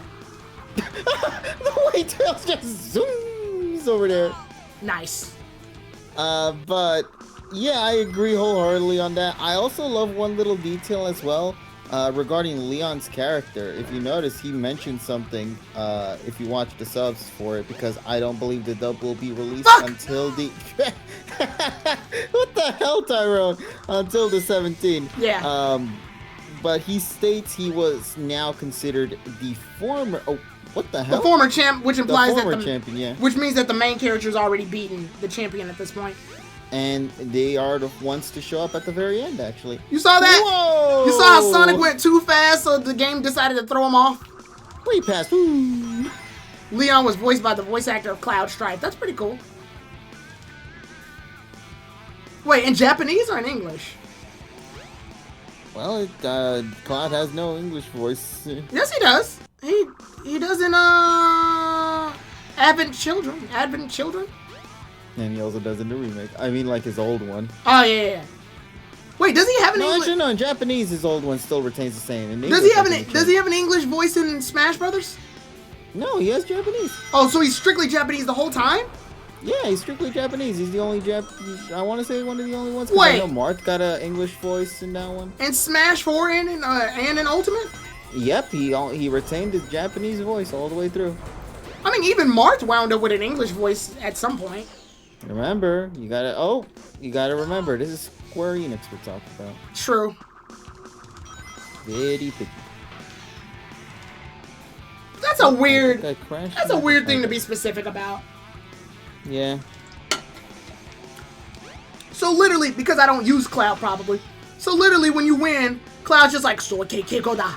The way Tails just zooms over there. Nice. But yeah, I agree wholeheartedly on that. I also love one little detail as well regarding Leon's character. If you notice, he mentioned something if you watch the subs for it, because I don't believe the dub will be released until the... What the hell, Tyrone? Until the 17th. Yeah. But he states he was now considered the former... Oh, what the hell? The former champ, which implies the former that champion, yeah. which means that the main character's already beaten the champion at this point. And they are the ones to show up at the very end, actually. You saw that? Whoa! You saw how Sonic went too fast, so the game decided to throw him off? Way past. Woo. Leon was voiced by the voice actor of Cloud Strife. That's pretty cool. Wait, in Japanese or in English? Well, Cloud has no English voice. Yes, he does. He does in Advent Children. And he also does in the remake. I mean, like his old one. Oh yeah. Wait, does he have an No, English? actually, no. In Japanese, his old one still retains the same. In Does English, he have an English voice in Smash Brothers? No, he has Japanese. Oh, so he's strictly Japanese the whole time? Yeah, he's strictly Japanese. He's the only I want to say one of the only ones. 'Cause I know Marth got an English voice in that one. And Smash 4 and in Ultimate? Yep, he retained his Japanese voice all the way through. I mean, even Marth wound up with an English voice at some point. Remember, you gotta remember, this is Square Enix we're talking about. True. Very picky. That's a weird. That's a weird thing to be specific about. Yeah. So literally, because I don't use Cloud probably. So literally, when you win, Cloud's just like Soke Keiko da.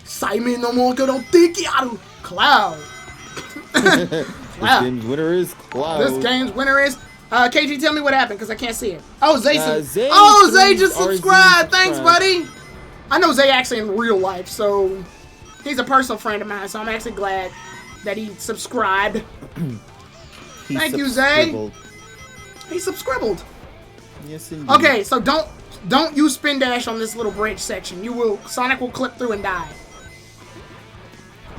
Simon no Monkero Tikiaru. Cloud. This game's winner is Cloud. This game's winner is. KG, tell me what happened, because I can't see it. Oh, Zay. Zay Zay just subscribed. Thanks, buddy. I know Zay actually in real life, so he's a personal friend of mine, so I'm actually glad that he subscribed. Thank you, Zay. He subscribed. Yes, indeed. Okay, so don't use spin dash on this little bridge section. Sonic will clip through and die.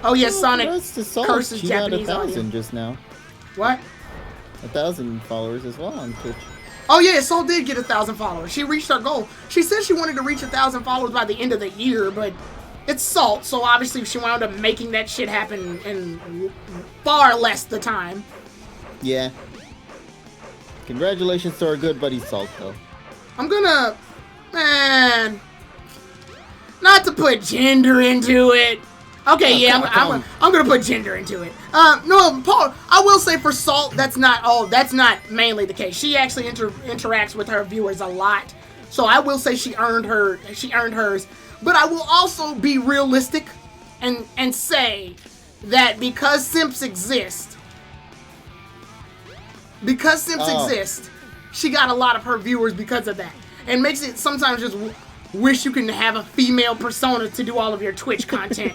Oh yes, Sonic curses Japanese got 1,000 audience. just now. What? 1,000 followers as well on Twitch. Oh yeah, Soul did get 1,000 followers. She reached her goal. She said she wanted to reach 1,000 followers by the end of the year, but it's Salt, so obviously she wound up making that shit happen in far less the time. Yeah. Congratulations to our good buddy Salt, though. Man, not to put gender into it. Okay, yeah, I'm gonna put gender into it. No, Paul, I will say for Salt, that's not mainly the case. She actually interacts with her viewers a lot, so I will say she earned hers. But I will also be realistic and say that because simps exist, she got a lot of her viewers because of that, and makes it sometimes just wish you can have a female persona to do all of your Twitch content.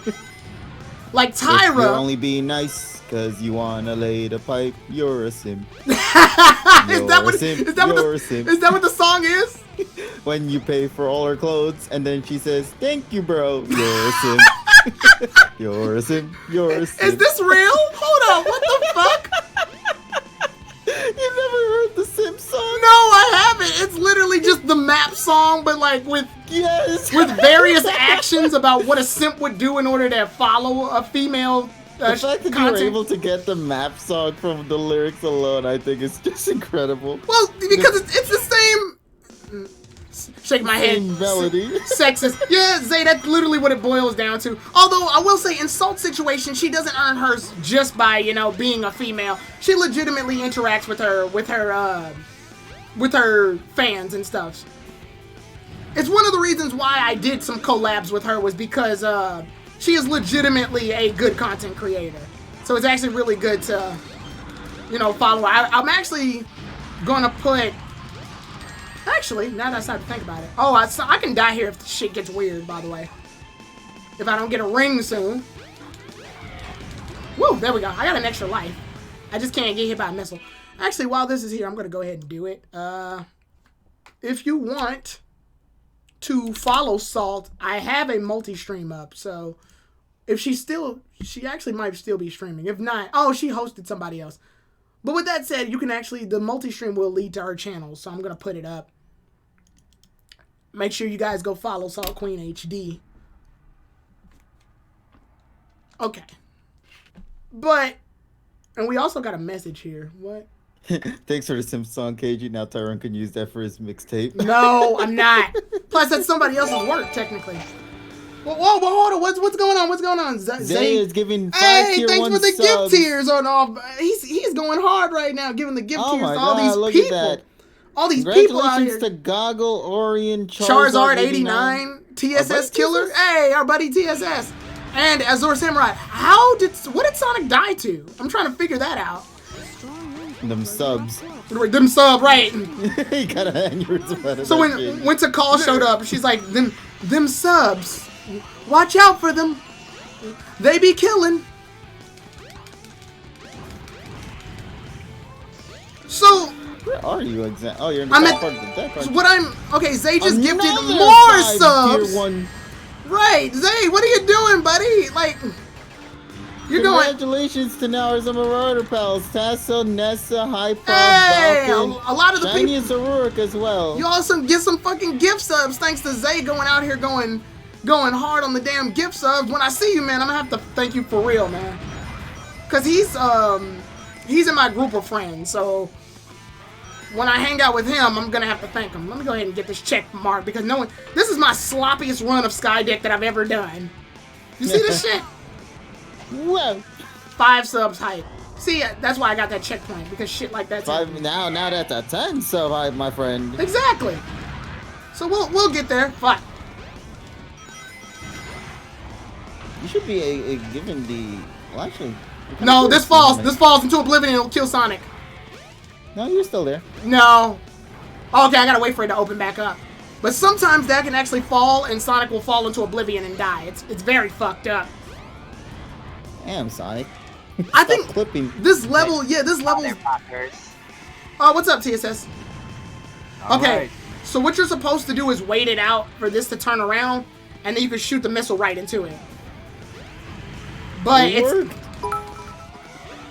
Like Tyra. You're only being nice because you wanna lay the pipe. You're a simp. Is that what the song is? When you pay for all her clothes and then she says, "Thank you, bro." You're a simp. You're a simp. You're a simp. Is this real? Hold on. What the fuck? You've never heard the Simp song? No, I haven't. It's literally just the map song, but like with various actions about what a simp would do in order to follow a female. The fact that you were able to get the map song from the lyrics alone, I think is just incredible. Well, because it's the same. shake my head. Melody. Sexist. Yeah, Zay, that's literally what it boils down to. Although, I will say, in Salt's situation, she doesn't earn hers just by, being a female. She legitimately interacts with her fans and stuff. It's one of the reasons why I did some collabs with her was because she is legitimately a good content creator. So it's actually really good to, follow her. I'm actually gonna put... Actually, now that I start to think about it. Oh, I can die here if the shit gets weird, by the way. If I don't get a ring soon. Woo, there we go. I got an extra life. I just can't get hit by a missile. Actually, while this is here, I'm gonna go ahead and do it. If you want to follow Salt, I have a multi-stream up, so if she actually might still be streaming. If not, she hosted somebody else. But with that said, you can actually, the multi-stream will lead to her channel, so I'm going to put it up. Make sure you guys go follow Salt Queen HD. Okay. And we also got a message here. What? Thanks for the Sim song, KG. Now Tyrone can use that for his mixtape. No, I'm not. Plus, that's somebody else's work, technically. Whoa, hold on. What's going on? What's going on? Zay is giving 5 tier 1 thanks for the subs. gift tiers on all. He's going hard right now, giving the gift tiers to all these people. At that. All these people out here. Congratulations to Goggle, Orion, Charizard 89, TSS Killer. TSS? Hey, our buddy TSS. And Azure Samurai. What did Sonic die to? I'm trying to figure that out. Them subs. Them sub, right. He got an aneurysm. So when Takal showed up, she's like, them subs. Watch out for them. They be killing. So where are you exactly? Oh, you're in the top part of the deck. Okay, Zay just gifted Another more 5 subs. tier 1. Right, Zay, what are you doing, buddy? Like, you're doing. Congratulations to Nowers and Marauder Pals, Tasso, Nessa, Hyper, Hey, Falcon, a lot of the Shiny people. and Zaruric as well. You also get some fucking gift subs thanks to Zay going out here going hard on the damn gift subs. When I see you, man, I'm gonna have to thank you for real, man. Cause he's in my group of friends, so when I hang out with him, I'm gonna have to thank him. Let me go ahead and get this check mark because this is my sloppiest run of Skydeck that I've ever done. You see this shit? Whoa. 5 subs hype. See, that's why I got that checkpoint because shit like that's 5 now that's a 10 sub hype, my friend. Exactly. So we'll get there. Fuck. You should be given the. Well, actually. No, this falls into oblivion and it'll kill Sonic. No, you're still there. No. Okay, I gotta wait for it to open back up. But sometimes that can actually fall and Sonic will fall into oblivion and die. It's very fucked up. Damn, Sonic. I think clipping. this level. Oh, what's up, TSS? Okay, right. so what you're supposed to do is wait it out for this to turn around, and then you can shoot the missile right into it. But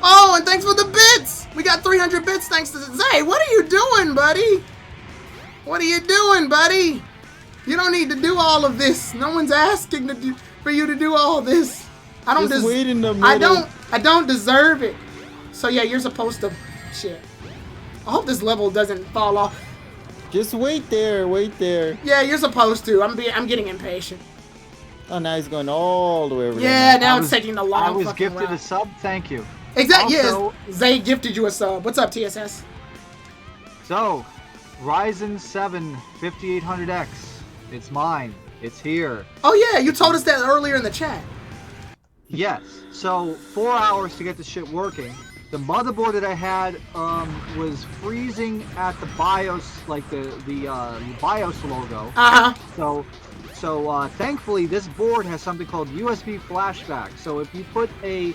Oh, and thanks for the bits! We got 300 bits thanks to Zay. What are you doing, buddy? What are you doing, buddy? You don't need to do all of this. No one's asking for you to do all this. I don't I don't deserve it. So yeah, you're supposed to shit. I hope this level doesn't fall off. Just wait there, Yeah, you're supposed to. I'm getting impatient. Oh, now he's going all the way over Yeah, there. now it's taking the long I was fucking gifted route. a sub, thank you. Exactly. Also- Yes, Zay gifted you a sub. What's up, TSS? So, Ryzen 7 5800X. It's mine. It's here. Oh yeah, you told us that earlier in the chat. Yes. So, 4 hours to get the shit working. The motherboard that I had was freezing at the BIOS, like the BIOS logo. So thankfully this board has something called USB flashback. So if you put a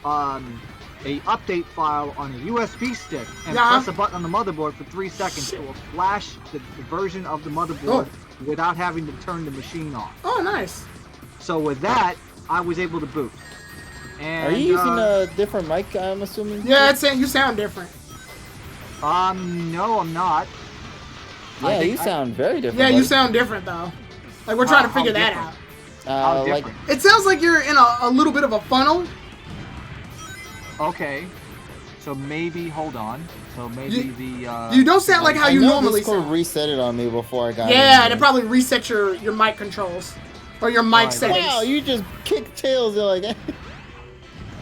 update file on a USB stick and press a button on the motherboard for 3 seconds, it will flash the version of the motherboard without having to turn the machine off. Oh, nice. So with that, I was able to boot. And, Are you using a different mic, I'm assuming? Yeah, it's saying you sound different. No, I'm not. Yeah, you sound very different. Yeah, you buddy. sound different though. Like we're trying to figure that out. How like different? It sounds like you're in a little bit of a funnel. Okay. So maybe, hold on. So maybe You don't sound like how you normally Discord sound. reset it on me before I got Yeah, and it probably reset your mic controls. Or your mic settings. Wow, you just kicked tails like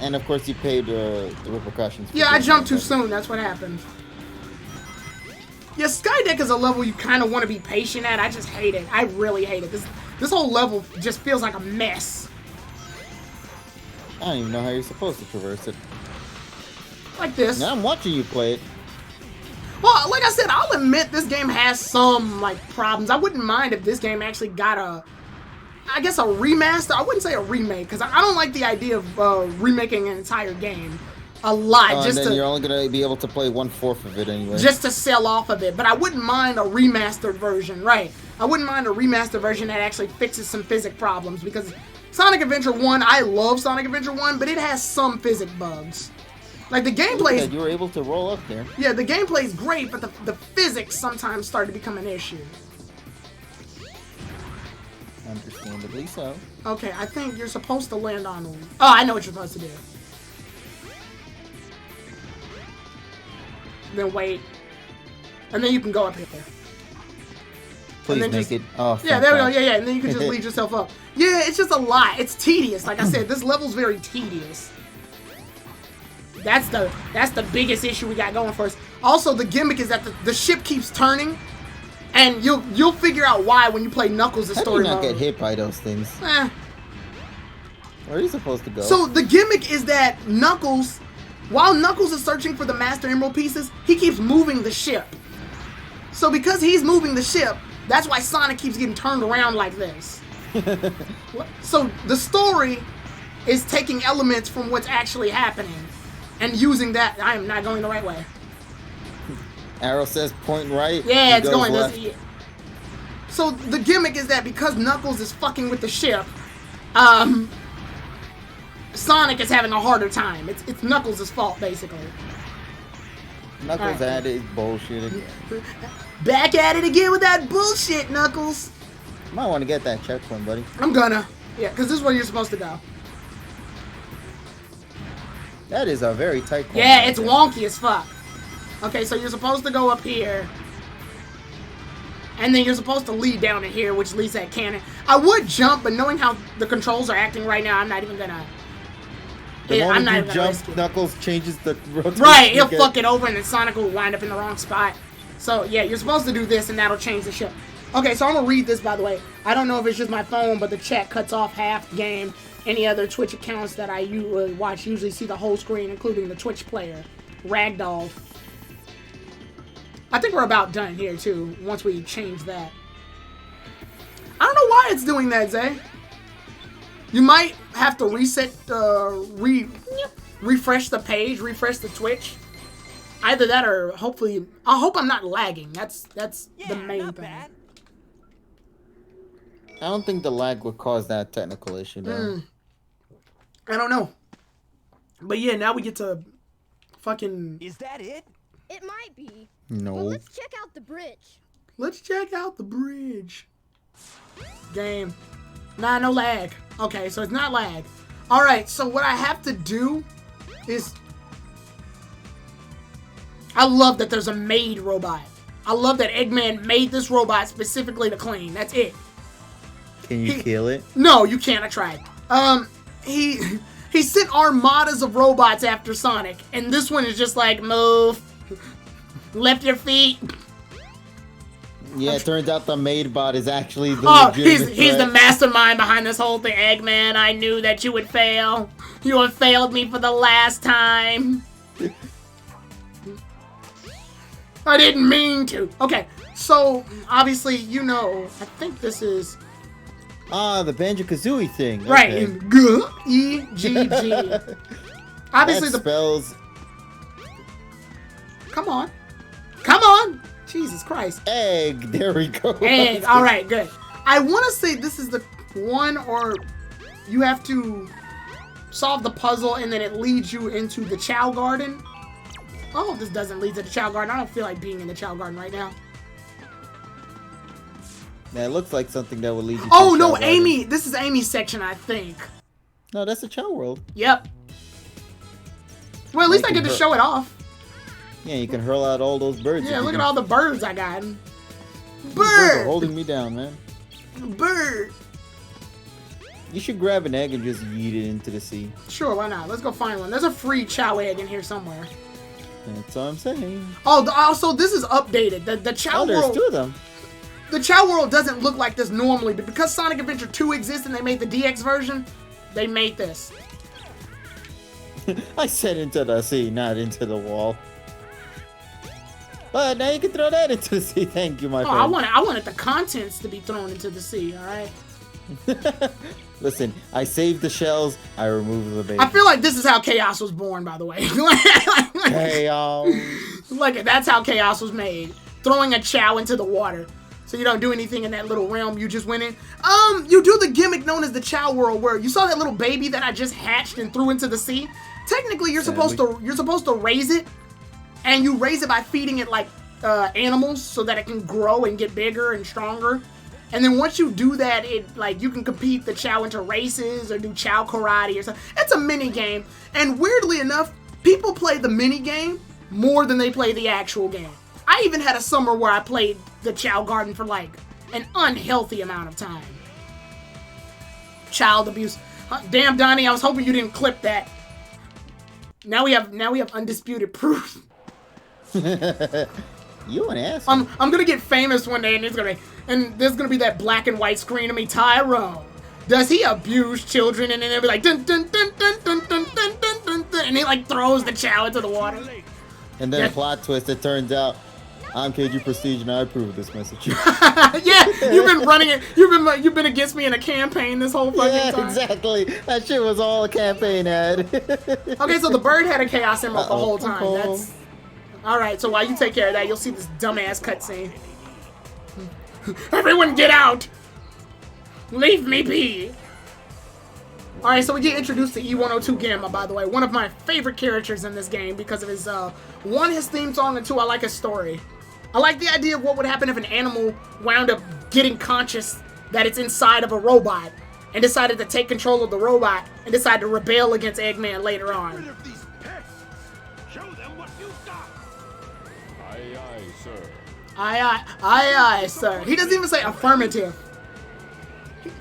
and of course you paid the repercussions. Yeah, I jumped too soon. That's what happened. Yeah, Skydeck is a level you kind of want to be patient at. I just hate it. I really hate it. This whole level just feels like a mess. I don't even know how you're supposed to traverse it. Like this. Now I'm watching you play it. Well, like I said, I'll admit this game has some, like, problems. I wouldn't mind if this game actually got a remaster. I wouldn't say a remake, because I don't like the idea of remaking an entire game a lot. And then you're only going to be able to play 1/4 of it anyway. Just to sell off of it. But I wouldn't mind a remastered version, right? I wouldn't mind a remastered version that actually fixes some physics problems, because Sonic Adventure 1, I love Sonic Adventure 1, but it has some physics bugs. Like, the gameplay... You were able to roll up there. Yeah, the gameplay is great, but the physics sometimes start to become an issue. Understandably so. Okay, I think you're supposed to land on... Oh, I know what you're supposed to do. Then wait. And then you can go up here. Please make it... Oh, yeah, there we go. Yeah, and then you can just lead yourself up. Yeah, it's just a lot. It's tedious. Like I said, this level's very tedious. That's the biggest issue we got going for us. Also, the gimmick is that the ship keeps turning, and you'll figure out why when you play Knuckles' story mode. How do you not get hit by those things? Where are you supposed to go? So the gimmick is that Knuckles, while Knuckles is searching for the Master Emerald pieces, he keeps moving the ship. So because he's moving the ship, that's why Sonic keeps getting turned around like this. So the story is taking elements from what's actually happening and using that. I am not going the right way. Arrow says point right. Yeah, it's going left. So the gimmick is that because Knuckles is fucking with the ship, Sonic is having a harder time. It's Knuckles' fault, basically. Knuckles at it, bullshit again. Back at it again with that bullshit, Knuckles. Might want to get that checkpoint, buddy. I'm gonna. Yeah, because this is where you're supposed to go. That is a very tight corner. Yeah, it's wonky as fuck. Okay, so you're supposed to go up here. And then you're supposed to lead down to here, which leads that cannon. I would jump, but knowing how the controls are acting right now, I'm not even gonna... I'm not even gonna risk it. Knuckles changes the rotation. Right, he'll fuck it over and then Sonic will wind up in the wrong spot. So, yeah, you're supposed to do this and that'll change the ship. Okay, so I'm gonna read this, by the way. I don't know if it's just my phone, but the chat cuts off half the game. Any other Twitch accounts that I watch usually see the whole screen, including the Twitch player. Ragdoll. I think we're about done here, too, once we change that. I don't know why it's doing that, Zay. You might have to reset, refresh the page, refresh the Twitch. Either that or hopefully... I hope I'm not lagging. That's the main thing. Bad. I don't think the lag would cause that technical issue, though. I don't know. But yeah, now we get to fucking... Is that it? It might be. No. But let's check out the bridge. Let's check out the bridge. Game. Nah, no lag. Okay, so it's not lag. Alright, so what I have to do is... I love that there's a maid robot. I love that Eggman made this robot specifically to clean. That's it. Can you kill it? No, you can't. I tried. He sent armadas of robots after Sonic, and this one is just like, move. Lift your feet. Yeah, it turns out the maid bot is actually the he's the mastermind behind this whole thing. Eggman, I knew that you would fail. You have failed me for the last time. I didn't mean to. Okay, so obviously, you know, I think this is... the Banjo-Kazooie thing. Okay. Right, G-E-G-G. Obviously, that spells... Come on. Come on! Jesus Christ. Egg. There we go. Egg. Alright, good. I want to say this is the one, or you have to solve the puzzle and then it leads you into the Chow Garden. Oh, this doesn't lead to the Chow Garden. I don't feel like being in the Chow Garden right now. Yeah, it looks like something that would lead you to Oh, no, Chow Garden. Amy. This is Amy's section, I think. No, that's the Chow World. Yep. Well, at least I get to show it off. Yeah, you can hurl out all those birds. Yeah, look at all the birds I got. Birds are holding me down, man. Bird. You should grab an egg and just yeet it into the sea. Sure, why not? Let's go find one. There's a free chow egg in here somewhere. That's all I'm saying. Oh, also, this is updated. The chow there's world. 2 of them. The chow world doesn't look like this normally, but because Sonic Adventure 2 exists and they made the DX version, they made this. I said into the sea, not into the wall. But now you can throw that into the sea. Thank you, my friend. I wanted the contents to be thrown into the sea, alright? Listen, I saved the shells, I removed the baby. I feel like this is how Chaos was born, by the way. Chaos. Like, that's how Chaos was made. Throwing a chow into the water. So you don't do anything in that little realm you just went in. You do the gimmick known as the chow world, where you saw that little baby that I just hatched and threw into the sea. Technically, you're supposed to raise it, and you raise it by feeding it like animals so that it can grow and get bigger and stronger. And then once you do that, you can compete the chow into races or do chow karate or something. It's a mini game, and weirdly enough, people play the mini game more than they play the actual game. I even had a summer where I played the Chow Garden for like an unhealthy amount of time. Child abuse. Damn, Donnie, I was hoping you didn't clip that. Now we have undisputed proof. You an asshole. I'm gonna get famous one day, and there's gonna be that black and white screen of me, Tyrone. Does he abuse children? And then they'll be like dun dun dun dun dun dun dun dun dun, and he like throws the chow into the water. And then plot twist, it turns out I'm KG Prestige and I approve this message. Yeah, you've been running it. You've been against me in a campaign this whole fucking time. Yeah, exactly. That shit was all a campaign ad. Okay, so the bird had a Chaos Emerald the whole time. That's all right. So while you take care of that, you'll see this dumbass cutscene. Everyone, get out! Leave me be. All right, so we get introduced to E102 Gamma, by the way, one of my favorite characters in this game because of his one, his theme song, and 2, I like his story. I like the idea of what would happen if an animal wound up getting conscious that it's inside of a robot and decided to take control of the robot and decide to rebel against Eggman later on. Rid of these pests. Show them what you've got. Aye, aye, sir. Aye, aye, aye, sir. He doesn't even say affirmative.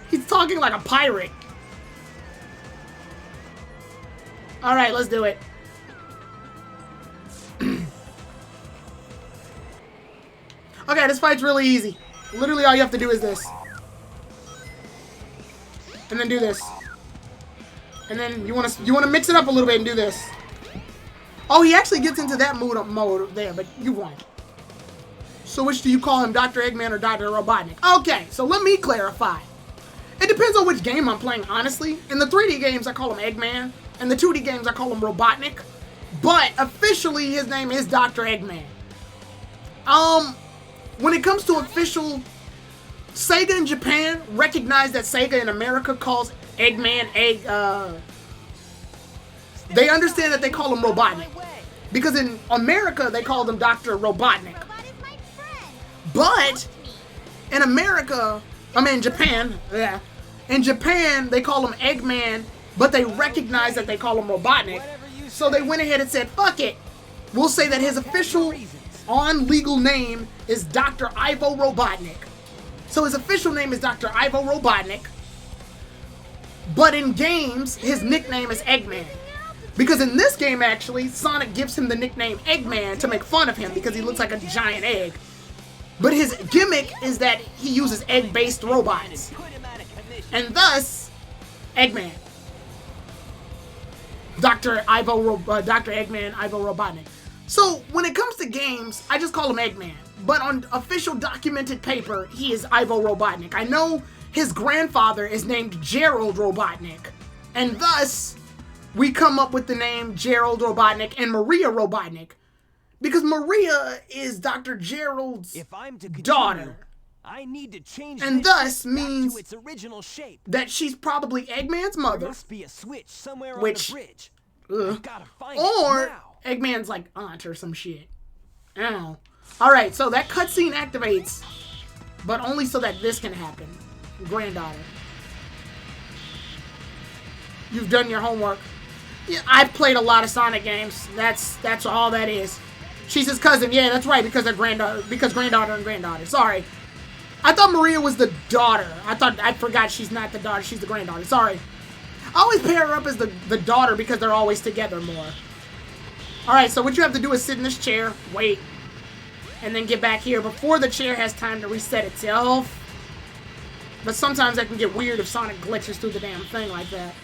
He's talking like a pirate. All right, let's do it. Okay, this fight's really easy. Literally all you have to do is this. And then do this. And then you want to mix it up a little bit and do this. Oh, he actually gets into that mode there, but you won. So which do you call him, Dr. Eggman or Dr. Robotnik? Okay, so let me clarify. It depends on which game I'm playing, honestly. In the 3D games, I call him Eggman. In the 2D games, I call him Robotnik. But officially, his name is Dr. Eggman. When it comes to official, Sega in Japan recognize that Sega in America calls Eggman they understand that they call him Robotnik. Because in America, they call them Dr. Robotnik. But in America, in Japan, yeah. In Japan, they call him Eggman, but they recognize that they call him Robotnik. So they went ahead and said, fuck it. We'll say that his official on-legal name is Dr. Ivo Robotnik. So his official name is Dr. Ivo Robotnik. But in games, his nickname is Eggman. Because in this game, actually, Sonic gives him the nickname Eggman to make fun of him because he looks like a giant egg. But his gimmick is that he uses egg-based robots. And thus, Eggman. Dr. Eggman, Ivo Robotnik. So, when it comes to games, I just call him Eggman. But on official documented paper, he is Ivo Robotnik. I know his grandfather is named Gerald Robotnik. And thus, we come up with the name Gerald Robotnik and Maria Robotnik. Because Maria is Dr. Gerald's daughter. I need to change and thus means to its original shape. That she's probably Eggman's mother. There must be a switch somewhere on the bridge. Gotta find or it now. Eggman's like aunt or some shit. I don't know. Alright, so that cutscene activates, but only so that this can happen. Granddaughter. You've done your homework. Yeah, I've played a lot of Sonic games. That's all that is. She's his cousin. Yeah, that's right, because they're granddaughter and granddaughter. Sorry. I thought Maria was the daughter. I forgot she's not the daughter, she's the granddaughter. Sorry. I always pair her up as the daughter because they're always together more. Alright, so what you have to do is sit in this chair, wait, and then get back here before the chair has time to reset itself. But sometimes that can get weird if Sonic glitches through the damn thing like that.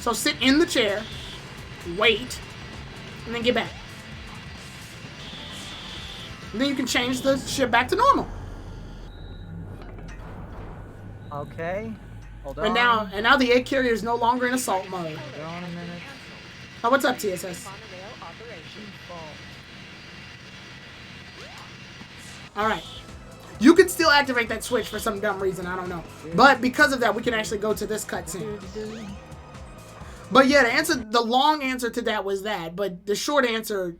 So sit in the chair, wait, and then get back. And then you can change the shit back to normal. Okay. Hold on. And now the egg carrier is no longer in assault mode. Hold on a minute. Oh, what's up, TSS? Alright. You can still activate that switch for some dumb reason, I don't know. But because of that, we can actually go to this cutscene. But yeah, the long answer to that was that. But the short answer,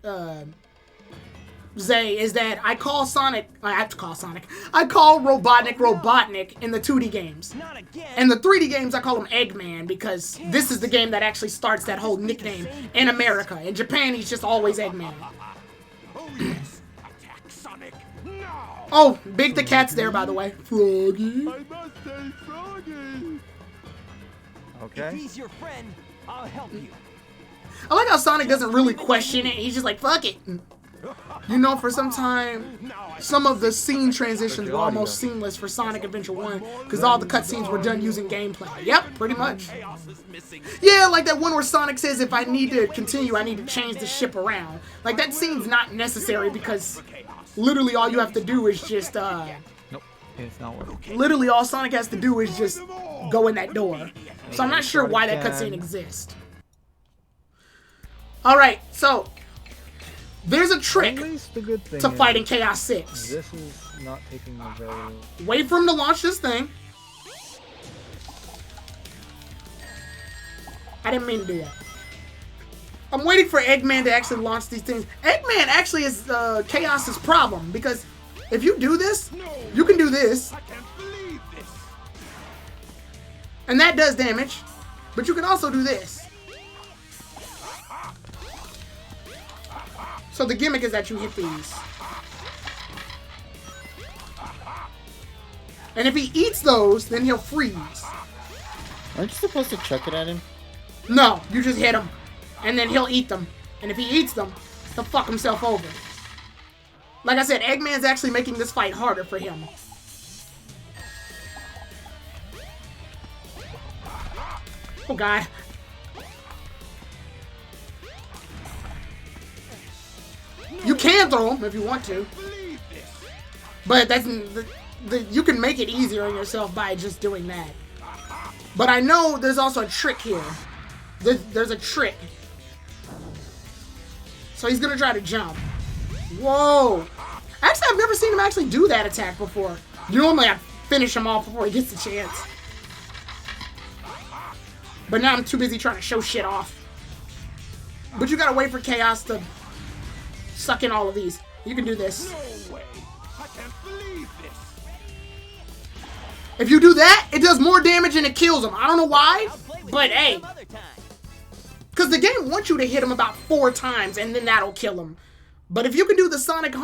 Zay, is that I call Robotnik in the 2D games. In the 3D games, I call him Eggman because this is the game that actually starts that whole nickname in America. In Japan, he's just always Eggman. Oh, Big the Cat's there, by the way. Froggy. I must say Froggy. Okay. If he's your friend, I'll help you. I like how Sonic doesn't really question it. He's just like, fuck it. You know, for some time, some of the scene transitions were almost seamless for Sonic Adventure 1 because all the cutscenes were done using gameplay. Yep, pretty much. Yeah, like that one where Sonic says, if I need to continue, I need to change the ship around. Like, that scene's not necessary because literally all you have to do is just, Nope, it's not working. literally all Sonic has to do is just go in that door. So I'm not sure why that cutscene exists. Alright, so there's a trick At least the good thing to is fighting Chaos 6. This is not taking a very... Wait for him to launch this thing. I didn't mean to do that. I'm waiting for Eggman to actually launch these things. Eggman actually is Chaos's problem because if you do this, you can do this. I can't believe this. And that does damage. But you can also do this. So the gimmick is that you hit these. And if he eats those, then he'll freeze. Aren't you supposed to chuck it at him? No, you just hit him. And then he'll eat them. And if he eats them, he'll fuck himself over. Like I said, Eggman's actually making this fight harder for him. Oh, God. You can throw him if you want to. But that's... you can make it easier on yourself by just doing that. But I know there's also a trick here. There's a trick. So he's gonna try to jump. Whoa! Actually, I've never seen him actually do that attack before. Normally, I finish him off before he gets the chance. But now I'm too busy trying to show shit off. But you gotta wait for Chaos to suck in all of these. You can do this. No way. I can't believe this. If you do that, it does more damage and it kills him. I don't know why, but hey. Because the game wants you to hit him about 4 times and then that'll kill him. But if you can do the Sonic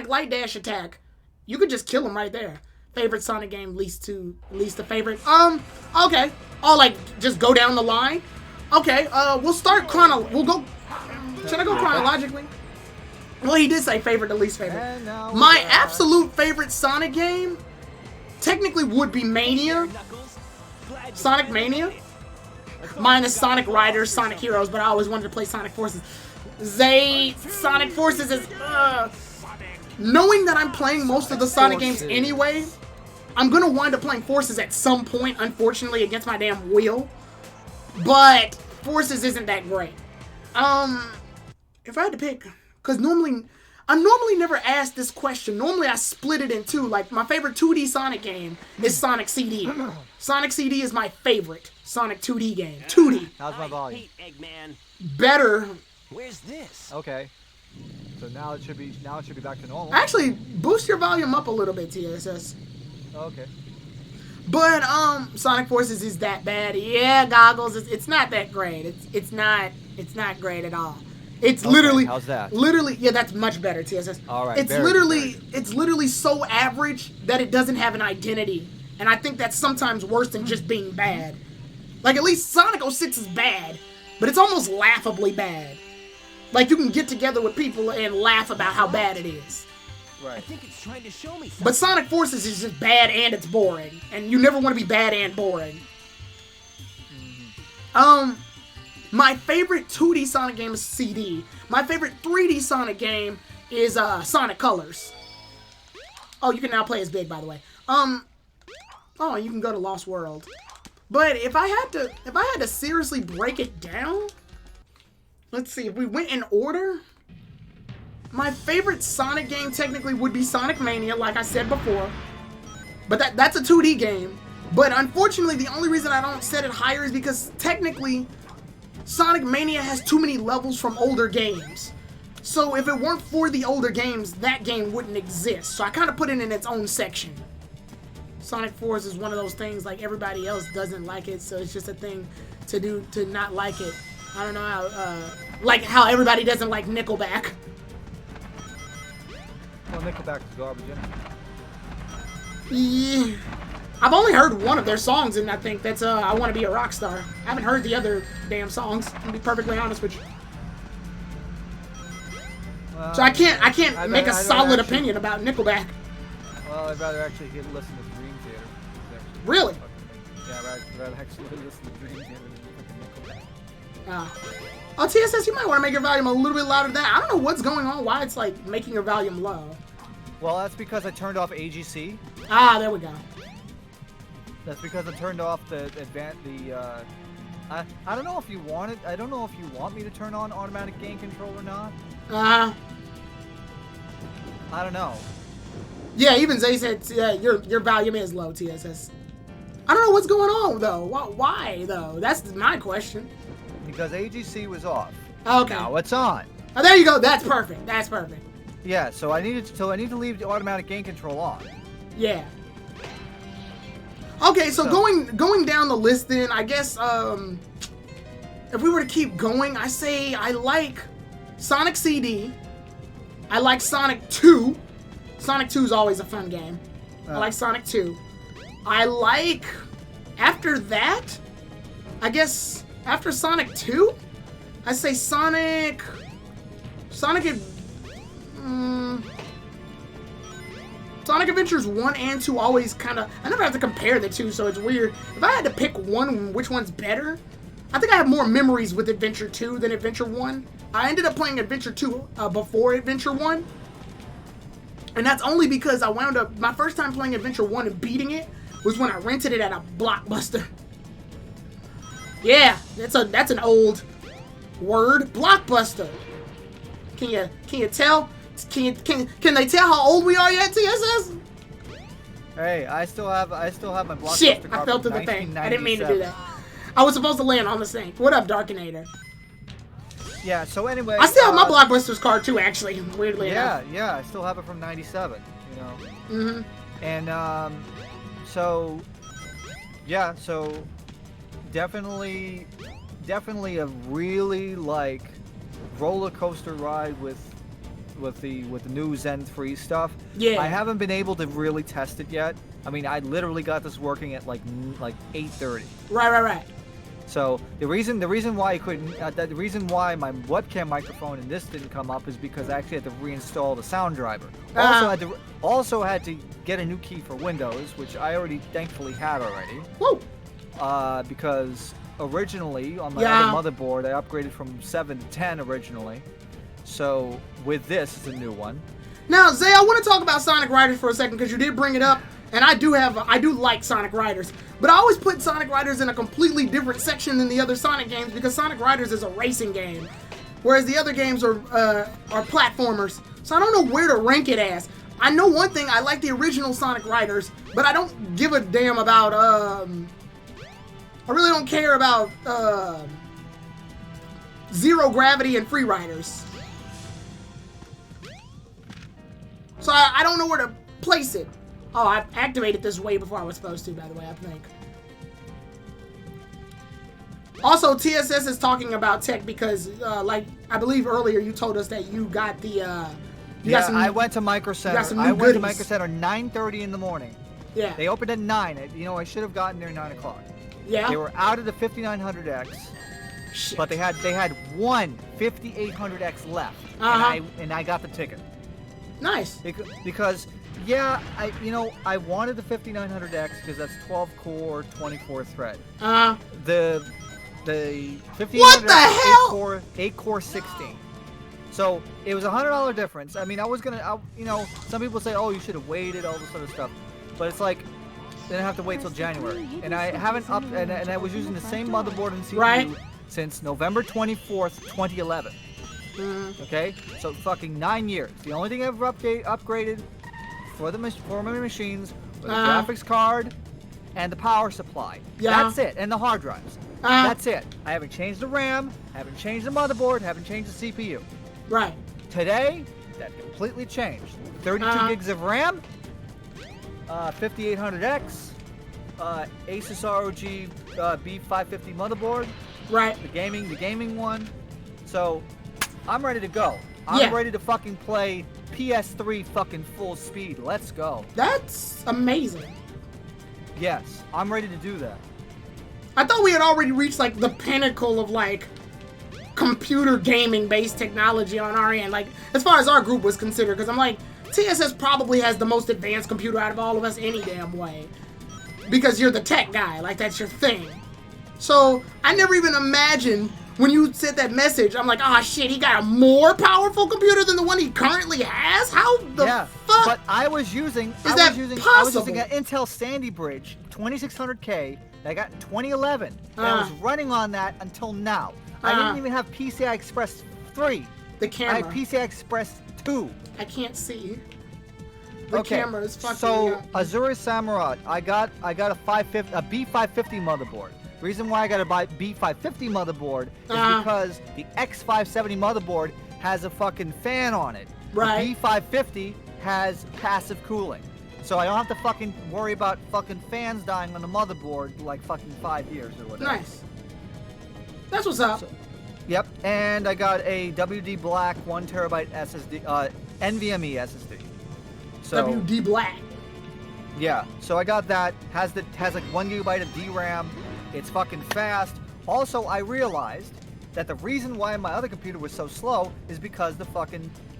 Light Dash attack, you could just kill him right there. Favorite Sonic game, least to favorite. Okay. Oh, like just go down the line. Okay. We'll start We'll go. Should I go chronologically? Well, he did say favorite to least favorite. My absolute favorite Sonic game technically would be Mania. Sonic Mania. Minus Sonic Riders, Sonic Heroes, but I always wanted to play Sonic Forces. Sonic Forces is... knowing that I'm playing most of the Sonic games anyway, I'm going to wind up playing Forces at some point, unfortunately, against my damn will. But Forces isn't that great. If I had to pick... Because I'm normally never asked this question. Normally I split it in two. Like, my favorite 2D Sonic game is Sonic CD. Sonic CD is my favorite Sonic 2D game. 2D. How's my volume? Better. Where's this? Okay. So now it should be back to normal. Actually, boost your volume up a little bit, TSS. Okay. But Sonic Forces is that bad. Yeah, Goggles, it's not that great. It's not great at all. It's Okay, literally, how's that? Literally, yeah, that's much better, TSS. All right, it's very literally, good. it's literally so average that it doesn't have an identity, and I think that's sometimes worse than just being bad. Like, at least Sonic 06 is bad, but it's almost laughably bad. Like, you can get together with people and laugh about how bad it is. I think it's trying to show me something. But Sonic Forces is just bad and it's boring, and you never want to be bad and boring. My favorite 2D Sonic game is CD. My favorite 3D Sonic game is Sonic Colors. Oh, you can now play as Big, by the way. Oh, you can go to Lost World. But if I had to seriously break it down, let's see, if we went in order, my favorite Sonic game technically would be Sonic Mania, like I said before. But that's a 2D game. But unfortunately, the only reason I don't set it higher is because technically, Sonic Mania has too many levels from older games. So if it weren't for the older games, that game wouldn't exist. So I kind of put it in its own section. Sonic Force is one of those things, like, everybody else doesn't like it, so it's just a thing to do to not like it. I don't know how, like how everybody doesn't like Nickelback. Well, Nickelback is garbage, Yeah. I've only heard one of their songs, and I think that's I Want to Be a Rock Star. I haven't heard the other damn songs, to be perfectly honest with you. So I can't make a solid opinion about Nickelback. Well, I'd rather actually listen to Dream Theater. Really? Yeah, I'd rather actually listen to Dream Theater than Nickelback. Oh, TSS, you might want to make your volume a little bit louder than that. I don't know what's going on, why it's like making your volume low. Well, that's because I turned off AGC. Ah, there we go. That's because I turned off the I don't know if you want it. I don't know if you want me to turn on automatic gain control or not. I don't know. Yeah, even Zay said your volume is low, TSS. I don't know what's going on though. Why though? That's my question. Because AGC was off. Okay. Now it's on. Oh, there you go. That's perfect. That's perfect. Yeah. So I need to leave the automatic gain control on. Yeah. Okay, so going down the list then, I guess if we were to keep going, I say I like Sonic CD. I like Sonic 2. Sonic 2 is always a fun game. I like Sonic 2. I like, after that, I guess after Sonic 2, I say Sonic Adventures 1 and 2 always kind of... I never have to compare the two, so it's weird. If I had to pick one, which one's better, I think I have more memories with Adventure 2 than Adventure 1. I ended up playing Adventure 2 before Adventure 1. And that's only because I wound up... My first time playing Adventure 1 and beating it was when I rented it at a Blockbuster. Yeah, that's an old word. Blockbuster. Can you tell? Can they tell how old we are yet, TSS? Hey, I still have my Blockbuster Shit, card I fell from through the thing. I didn't mean to do that. 1997. I was supposed to land on the sink. What up, Darkinator? Yeah, so anyway... I still have my Blockbusters card too, actually, weirdly enough. Yeah, I still have it from 97, you know? Mm-hmm. And, so... Yeah, so... Definitely a really, like, roller coaster ride with the new Zen 3 stuff. Yeah. I haven't been able to really test it yet. I mean, I literally got this working at like 8:30. Right. So the reason why I couldn't, the reason why my webcam microphone and this didn't come up is because I actually had to reinstall the sound driver. Also had to get a new key for Windows, which I already thankfully had already. Woo! Because originally on my other motherboard I upgraded from 7 to 10 originally. So with this, it's a new one. Now, Zay, I want to talk about Sonic Riders for a second because you did bring it up, and I do like Sonic Riders, but I always put Sonic Riders in a completely different section than the other Sonic games because Sonic Riders is a racing game, whereas the other games are platformers. So I don't know where to rank it as. I know one thing: I like the original Sonic Riders, but I don't give a damn about. I really don't care about Zero Gravity and Free Riders. So I don't know where to place it. Oh, I activated this way before I was supposed to, by the way, I think. Also, TSS is talking about tech because, like, I believe earlier you told us that you got the, I went to Micro Center. I went to Micro Center 9:30 in the morning. Yeah. They opened at 9. You know, I should have gotten there 9 o'clock. Yeah. They were out of the 5900X. Shit. But they had one 5800X left, and I got the ticket. Nice. Because yeah, I wanted the 5900X because that's 12 core, 24 thread. The 5800X what the hell? 8 core 16. So it was $100 difference. I mean, I was gonna, some people say, oh, you should have waited, all this other stuff, but it's like. Then I have to wait till January, and I haven't and I was using the same motherboard and CPU since November 24th, 2011. Okay, so fucking 9 years. The only thing I've upgraded for my machines was the graphics card and the power supply. Yeah. That's it, and the hard drives. That's it. I haven't changed the RAM, haven't changed the motherboard, haven't changed the CPU. Right. Today, that completely changed. 32 gigs of RAM. 5800X, Asus ROG B550 motherboard. Right. The gaming one. So, I'm ready to go. I'm ready to fucking play PS3 fucking full speed. Let's go. That's amazing. Yes, I'm ready to do that. I thought we had already reached like the pinnacle of like computer gaming based technology on our end, like as far as our group was considered, because I'm like, TSS probably has the most advanced computer out of all of us any damn way. Because you're the tech guy, like that's your thing. So I never even imagined when you said that message, I'm like, oh shit, he got a more powerful computer than the one he currently has? How the fuck? But I was using possible? I was using an Intel Sandy Bridge 2600K that I got in 2011. And I was running on that until now. I didn't even have PCI Express 3. The camera. I had PCI Express 2. I can't see. The camera is fucking. So Azure Samurai, I got a B550 motherboard. Reason why I got a B550 motherboard is because the X570 motherboard has a fucking fan on it. Right. The B550 has passive cooling, so I don't have to fucking worry about fucking fans dying on the motherboard like fucking 5 years or whatever. Nice. That's what's up. Yep, and I got a WD Black 1TB SSD, NVMe SSD. So, WD Black. Yeah, so I got that. Has like 1 GB of DRAM. It's fucking fast. Also, I realized that the reason why my other computer was so slow is because the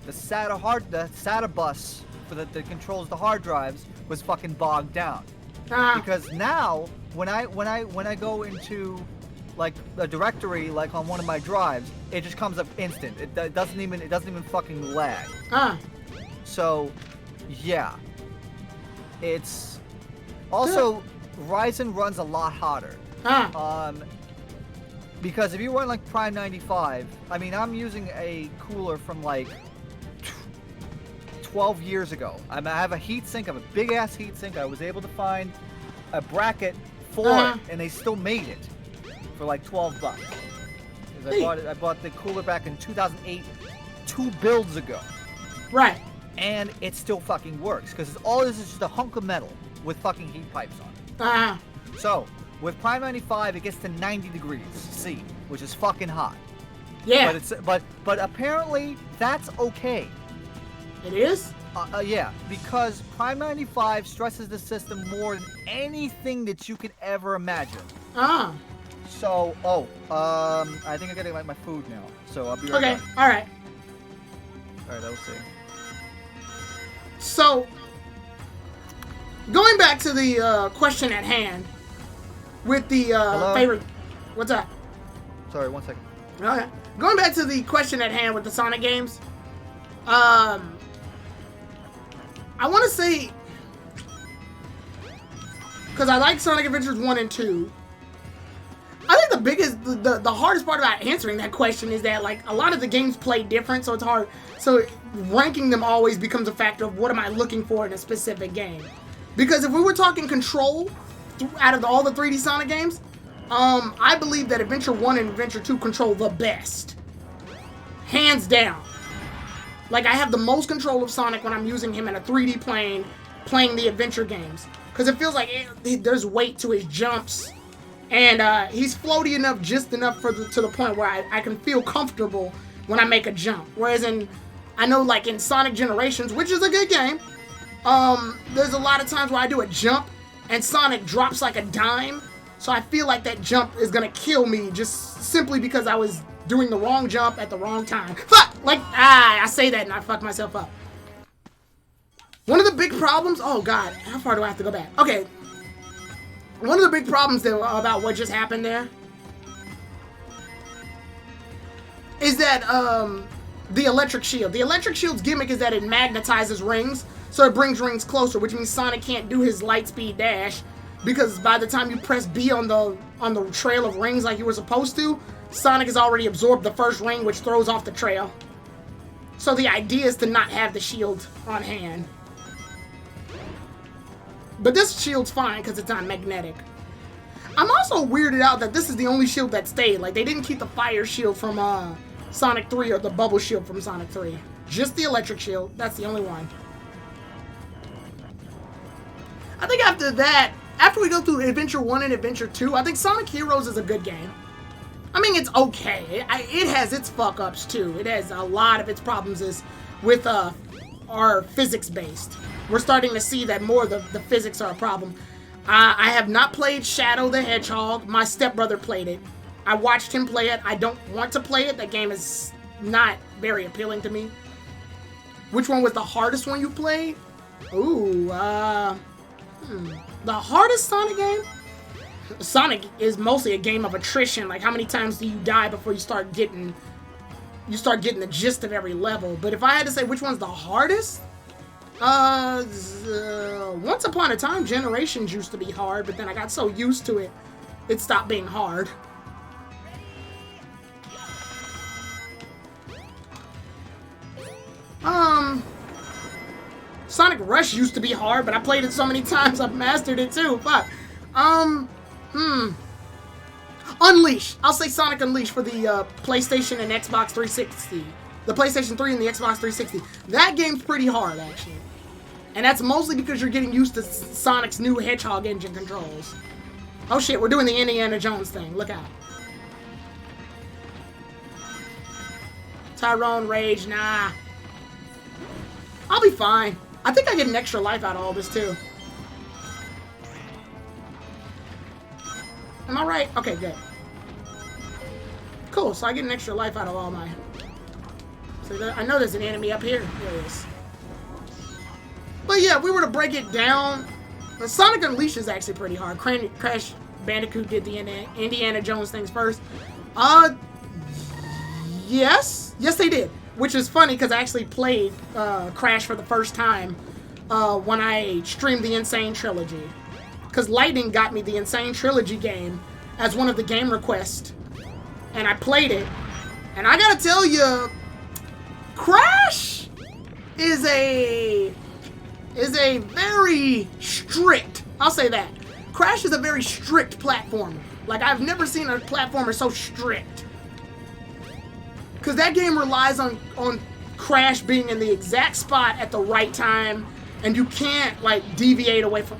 SATA bus for that controls the hard drives was fucking bogged down. Because now when I go into like a directory like on one of my drives, it just comes up instant. It doesn't even fucking lag. So yeah, it's also Ryzen runs a lot hotter. Because if you run like Prime 95, I mean, I'm using a cooler from like 12 years ago. I have a heatsink, I have a big ass heatsink. I was able to find a bracket for it, and they still made it for like $12. I bought the cooler back in 2008, 2 builds ago. Right. And it still fucking works because all this is just a hunk of metal with fucking heat pipes on it. So with Prime 95, it gets to 90 degrees C, which is fucking hot. Yeah. But apparently that's okay. It is? Yeah, because Prime 95 stresses the system more than anything that you could ever imagine. So, I think I gotta get my food now. So I'll be right back. Okay, alright. Alright, I'll see. So, going back to the question at hand, with the favorite... What's up? Sorry, 1 second. Okay. Going back to the question at hand with the Sonic games, I want to say, because I like Sonic Adventures 1 and 2, I think the biggest, the hardest part about answering that question is that, like, a lot of the games play different, so it's hard. So ranking them always becomes a factor of what am I looking for in a specific game. Because if we were talking control, out of all the 3D Sonic games, I believe that Adventure 1 and Adventure 2 control the best. Hands down. Like, I have the most control of Sonic when I'm using him in a 3D plane, playing the adventure games. Because it feels like there's weight to his jumps And he's floaty enough, just enough to the point where I can feel comfortable when I make a jump. Whereas I know like in Sonic Generations, which is a good game, there's a lot of times where I do a jump and Sonic drops like a dime. So I feel like that jump is gonna kill me just simply because I was doing the wrong jump at the wrong time. Fuck! Like, I say that and I fuck myself up. One of the big problems, oh god, how far do I have to go back? Okay. One of the big problems about what just happened there is that, the electric shield. The electric shield's gimmick is that it magnetizes rings, so it brings rings closer, which means Sonic can't do his light speed dash, because by the time you press B on the trail of rings like you were supposed to, Sonic has already absorbed the first ring, which throws off the trail. So the idea is to not have the shield on hand. But this shield's fine because it's not magnetic. I'm also weirded out that this is the only shield that stayed. Like, they didn't keep the fire shield from Sonic 3 or the bubble shield from Sonic 3. Just the electric shield. That's the only one. I think after that, after we go through Adventure 1 and Adventure 2, I think Sonic Heroes is a good game. I mean, it's okay. It has its fuck-ups, too. It has a lot of its problems is with are physics-based. We're starting to see that more of the physics are a problem. I have not played Shadow the Hedgehog. My stepbrother played it. I watched him play it. I don't want to play it. That game is not very appealing to me. Which one was the hardest one you played? Ooh, the hardest Sonic game? Sonic is mostly a game of attrition. Like, how many times do you die before you start getting the gist of every level? But if I had to say which one's the hardest, Once Upon a Time Generations used to be hard, but then I got so used to it, it stopped being hard. Sonic Rush used to be hard, but I played it so many times I've mastered it too. Fuck. Unleash. I'll say Sonic Unleash for the PlayStation and Xbox 360. The PlayStation 3 and the Xbox 360. That game's pretty hard, actually. And that's mostly because you're getting used to Sonic's new Hedgehog engine controls. Oh shit, we're doing the Indiana Jones thing. Look out. Tyrone Rage, nah. I'll be fine. I think I get an extra life out of all this, too. Am I right? Okay, good. Cool, so I get an extra life out of all my... So I know there's an enemy up here. There it is. But yeah, if we were to break it down, Sonic Unleashed is actually pretty hard. Crash Bandicoot did the Indiana Jones things first. Yes. Yes, they did. Which is funny because I actually played Crash for the first time when I streamed the Insane Trilogy. Because Lightning got me the Insane Trilogy game as one of the game requests. And I played it. And I gotta tell you, Crash is a very strict, I'll say that. Crash is a very strict platformer. Like, I've never seen a platformer so strict. Because that game relies on Crash being in the exact spot at the right time, and you can't, like, deviate away from...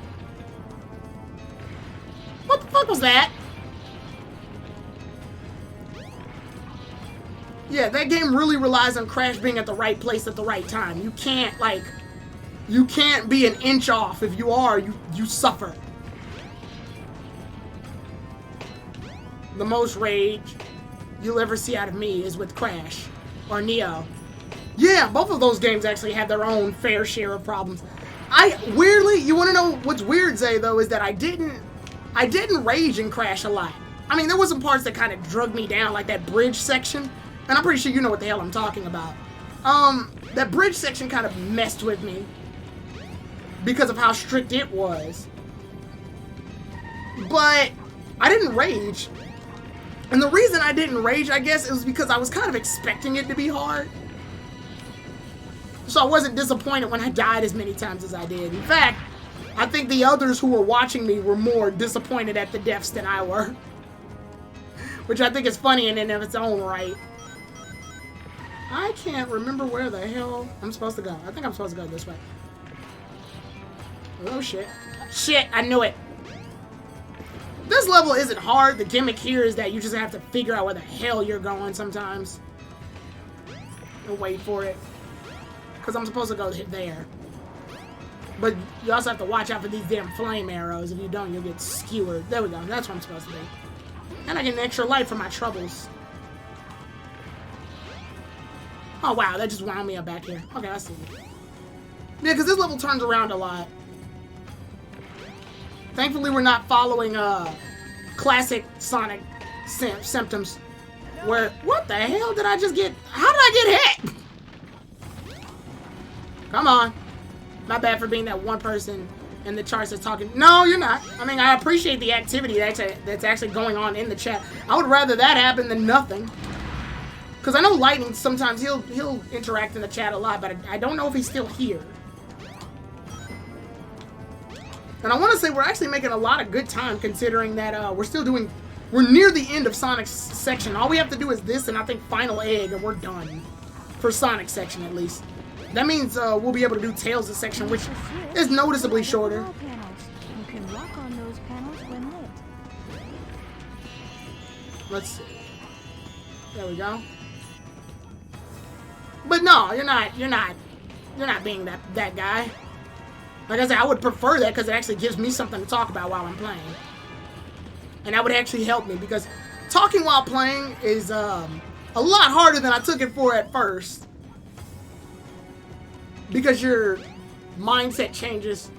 What the fuck was that? Yeah, that game really relies on Crash being at the right place at the right time. You can't, like... You can't be an inch off. If you are, you suffer. The most rage you'll ever see out of me is with Crash or Neo. Yeah, both of those games actually have their own fair share of problems. Weirdly, you want to know what's weird, Zay, though, is that I didn't rage in Crash a lot. I mean, there was some parts that kind of drug me down, like that bridge section, and I'm pretty sure you know what the hell I'm talking about. That bridge section kind of messed with me because of how strict it was. But I didn't rage. And the reason I didn't rage, I guess, it was because I was kind of expecting it to be hard. So I wasn't disappointed when I died as many times as I did. In fact, I think the others who were watching me were more disappointed at the deaths than I were. Which I think is funny in and of its own right. I can't remember where the hell I'm supposed to go. I think I'm supposed to go this way. Oh, shit. Shit, I knew it. This level isn't hard. The gimmick here is that you just have to figure out where the hell you're going sometimes. And wait for it. Because I'm supposed to go there. But you also have to watch out for these damn flame arrows. If you don't, you'll get skewered. There we go. That's what I'm supposed to do. And I get an extra life for my troubles. Oh, wow. That just wound me up back here. Okay, I see. Yeah, because this level turns around a lot. Thankfully, we're not following classic Sonic symptoms. Where, what the hell did I just get? How did I get hit? Come on. My bad for being that one person in the charts that's talking. No, you're not. I mean, I appreciate the activity that's actually going on in the chat. I would rather that happen than nothing. Because I know Lightning, sometimes he'll interact in the chat a lot, but I don't know if he's still here. And I want to say we're actually making a lot of good time considering that we're near the end of Sonic's section. All we have to do is this and I think Final Egg and we're done. For Sonic's section at least. That means we'll be able to do Tails' section, which is noticeably shorter. You can walk on those panels when lit. Let's see. There we go. But no, you're not being that guy. Like I said, I would prefer that because it actually gives me something to talk about while I'm playing. And that would actually help me because talking while playing is a lot harder than I took it for at first. Because your mindset changes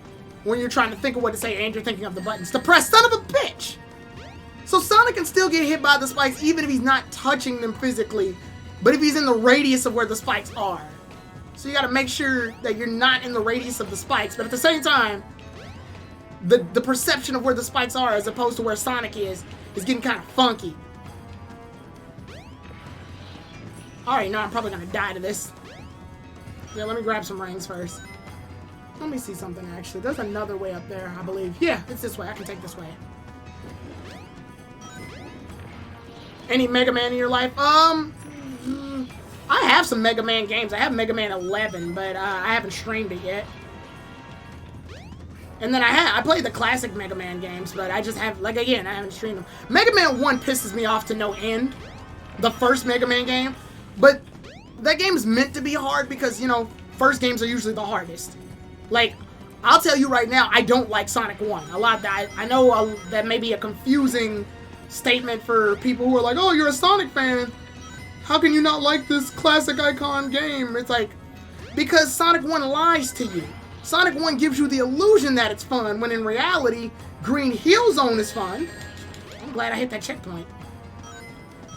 when you're trying to think of what to say and you're thinking of the buttons to press. Son of a bitch! So Sonic can still get hit by the spikes even if he's not touching them physically, but if he's in the radius of where the spikes are. So you gotta make sure that you're not in the radius of the spikes, but at the same time, the perception of where the spikes are as opposed to where Sonic is getting kind of funky. Alright, no, I'm probably gonna die to this. Yeah, let me grab some rings first. Let me see something actually. There's another way up there, I believe. Yeah, it's this way. I can take this way. Any Mega Man in your life? I have some Mega Man games. I have Mega Man 11, but I haven't streamed it yet. And then I played the classic Mega Man games, but I just have, like, again, I haven't streamed them. Mega Man 1 pisses me off to no end. The first Mega Man game. But that game is meant to be hard because, you know, first games are usually the hardest. Like, I'll tell you right now, I don't like Sonic 1. A lot that I know that may be a confusing statement for people who are like, oh, you're a Sonic fan. How can you not like this classic icon game? It's like, because Sonic 1 lies to you. Sonic 1 gives you the illusion that it's fun, when in reality, Green Hill Zone is fun. I'm glad I hit that checkpoint.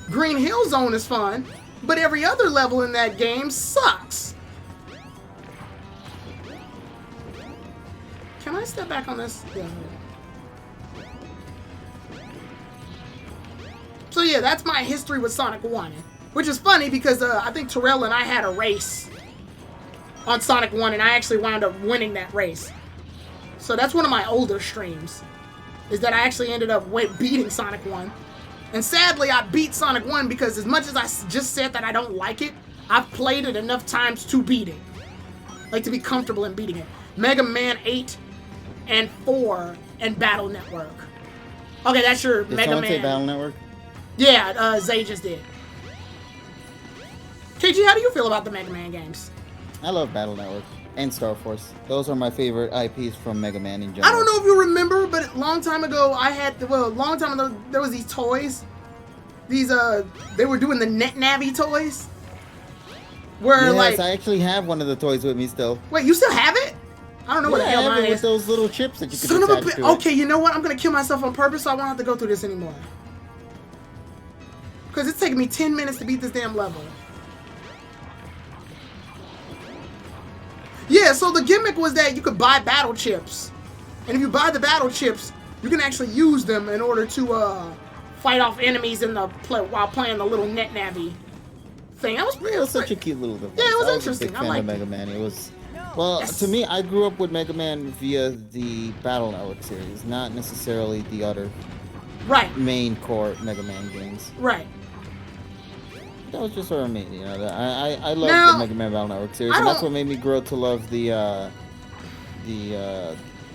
Green Hill Zone is fun, but every other level in that game sucks. Can I step back on this? Yeah. So yeah, that's my history with Sonic 1. Which is funny because I think Terrell and I had a race on Sonic 1 and I actually wound up winning that race. So that's one of my older streams. Is that I actually ended up beating Sonic 1. And sadly I beat Sonic 1 because as much as I just said that I don't like it, I've played it enough times to beat it. Like to be comfortable in beating it. Mega Man 8 and 4 and Battle Network. Okay, that's your Did Mega someone Man. say Battle Network? Yeah, Zay just did. KG, how do you feel about the Mega Man games? I love Battle Network and Star Force. Those are my favorite IPs from Mega Man in general. I don't know if you remember, but a long time ago, there was these toys. These, they were doing the NetNavi toys. Where, yes, like... I actually have one of the toys with me still. Wait, you still have it? I don't know what the hell mine with is. those little chips that you can Son of a attach to bitch. Okay, you know what? I'm gonna kill myself on purpose so I won't have to go through this anymore. Because it's taking me 10 minutes to beat this damn level. Yeah, so the gimmick was that you could buy battle chips. And if you buy the battle chips, you can actually use them in order to fight off enemies in the while playing the little NetNavi thing. That was It was such a cute little device. Yeah, it was I interesting. Was a I big fan liked of Mega Man. It was well Yes. to me. I grew up with Mega Man via the Battle Network series, not necessarily the other Right. main core Mega Man games. Right. That was just sort of me, you know. I love Now, the Mega Man Battle Network series, I and that's don't- what made me grow to love the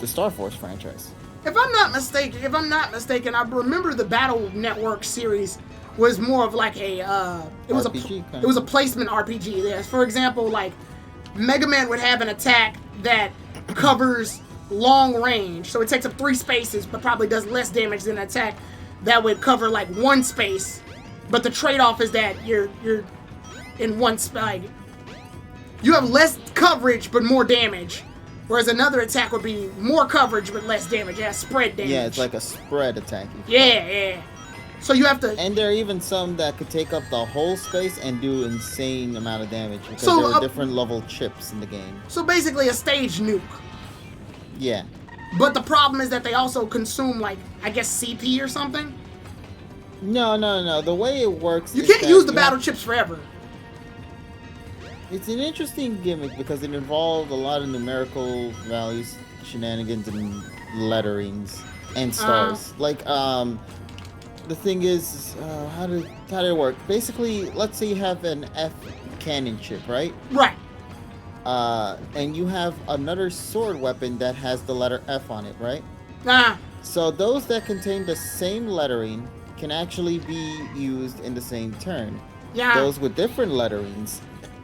Star Force franchise. If I'm not mistaken, I remember the Battle Network series was more of like a it was a placement RPG. Yes, for example, like Mega Man would have an attack that covers long range, so it takes up 3 spaces, but probably does less damage than an attack that would cover like 1 space. But the trade-off is that you're in one like you have less coverage but more damage. Whereas another attack would be more coverage but less damage. Yeah, spread damage. Yeah, it's like a spread attack. Yeah. So you have to... And there are even some that could take up the whole space and do insane amount of damage. Because there are different level chips in the game. So basically a stage nuke. Yeah. But the problem is that they also consume, like, I guess CP or something? No. The way it works you can't use the battle chips forever. It's an interesting gimmick because it involved a lot of numerical values, shenanigans, and letterings, and stars. Like, the thing is, how did it work? Basically, let's say you have an F cannon chip, right? Right. And you have another sword weapon that has the letter F on it, right? So those that contain the same lettering can actually be used in the same turn. Yeah. Those with different letterings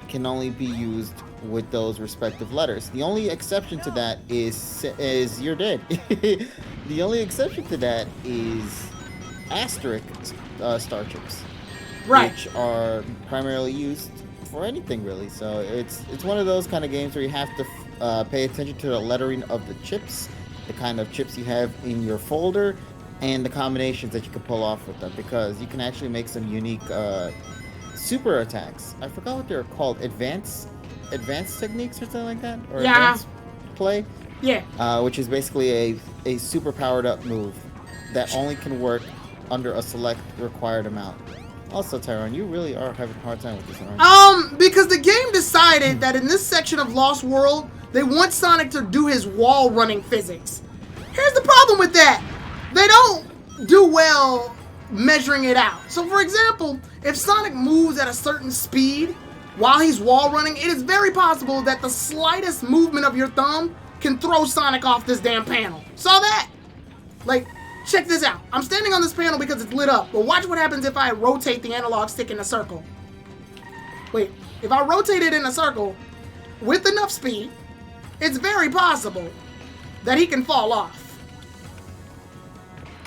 can only be used with those respective letters. The only exception to that is you're dead. The only exception to that is asterisk star chips, right, which are primarily used for anything really. So it's one of those kind of games where you have to pay attention to the lettering of the chips, the kind of chips you have in your folder, and the combinations that you can pull off with them, because you can actually make some unique super attacks. I forgot what they're called. Advanced techniques or something like that, or advanced play. Yeah. Which is basically a super powered up move that only can work under a select required amount. Also, Tyrone, you really are having a hard time with this one, aren't you? Because the game decided that in this section of Lost World, they want Sonic to do his wall running physics. Here's the problem with that. They don't do well measuring it out. So, for example, if Sonic moves at a certain speed while he's wall running, it is very possible that the slightest movement of your thumb can throw Sonic off this damn panel. Saw that? Like, check this out. I'm standing on this panel because it's lit up, but watch what happens if I rotate the analog stick in a circle. Wait, if I rotate it in a circle with enough speed, it's very possible that he can fall off.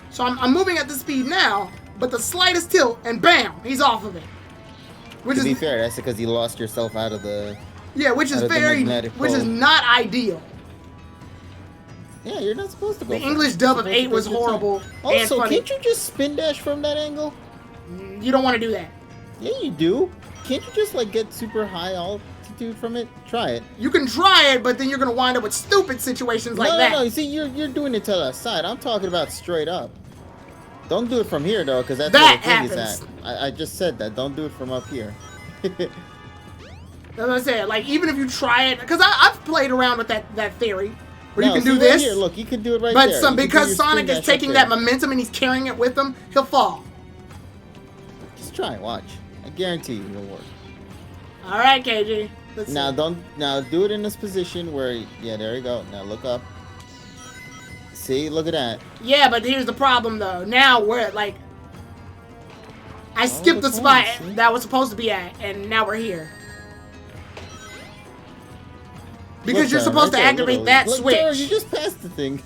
So I'm moving at this speed now, but the slightest tilt, and bam, he's off of it. To be fair, that's because you lost yourself out of the... Yeah, which is not ideal. Yeah, you're not supposed to go. The English dub of 8 was horrible. Also, can't you just spin dash from that angle? You don't want to do that. Yeah, you do. Can't you just like get super high altitude from it? Try it. You can try it, but then you're gonna wind up with stupid situations like that. No. You see, you're doing it to the side. I'm talking about straight up. Don't do it from here though, because that's where the thing is at. I just said that. Don't do it from up here. That's what I said. Like, even if you try it, because I've played around with that theory. Where you can do this. Here, look, you can do it right there. But because Sonic is taking that momentum and he's carrying it with him, he'll fall. Just try, watch. I guarantee you it'll work. All right, KG. Now do it in this position where, yeah, there you go. Now look up. See, look at that. Yeah, but here's the problem though. Now we're like, I skipped the spot that was supposed to be at, and now we're here. Because you're supposed to activate that switch. You just passed the thing.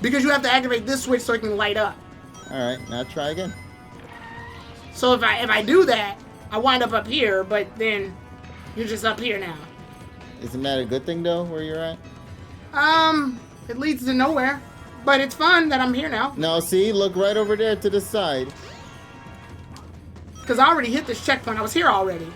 Because you have to activate this switch so it can light up. Alright, now try again. So if I do that, I wind up here, but then you're just up here now. Isn't that a good thing though, where you're at? It leads to nowhere. But it's fun that I'm here now. No, see, look right over there to the side. Because I already hit this checkpoint. I was here already.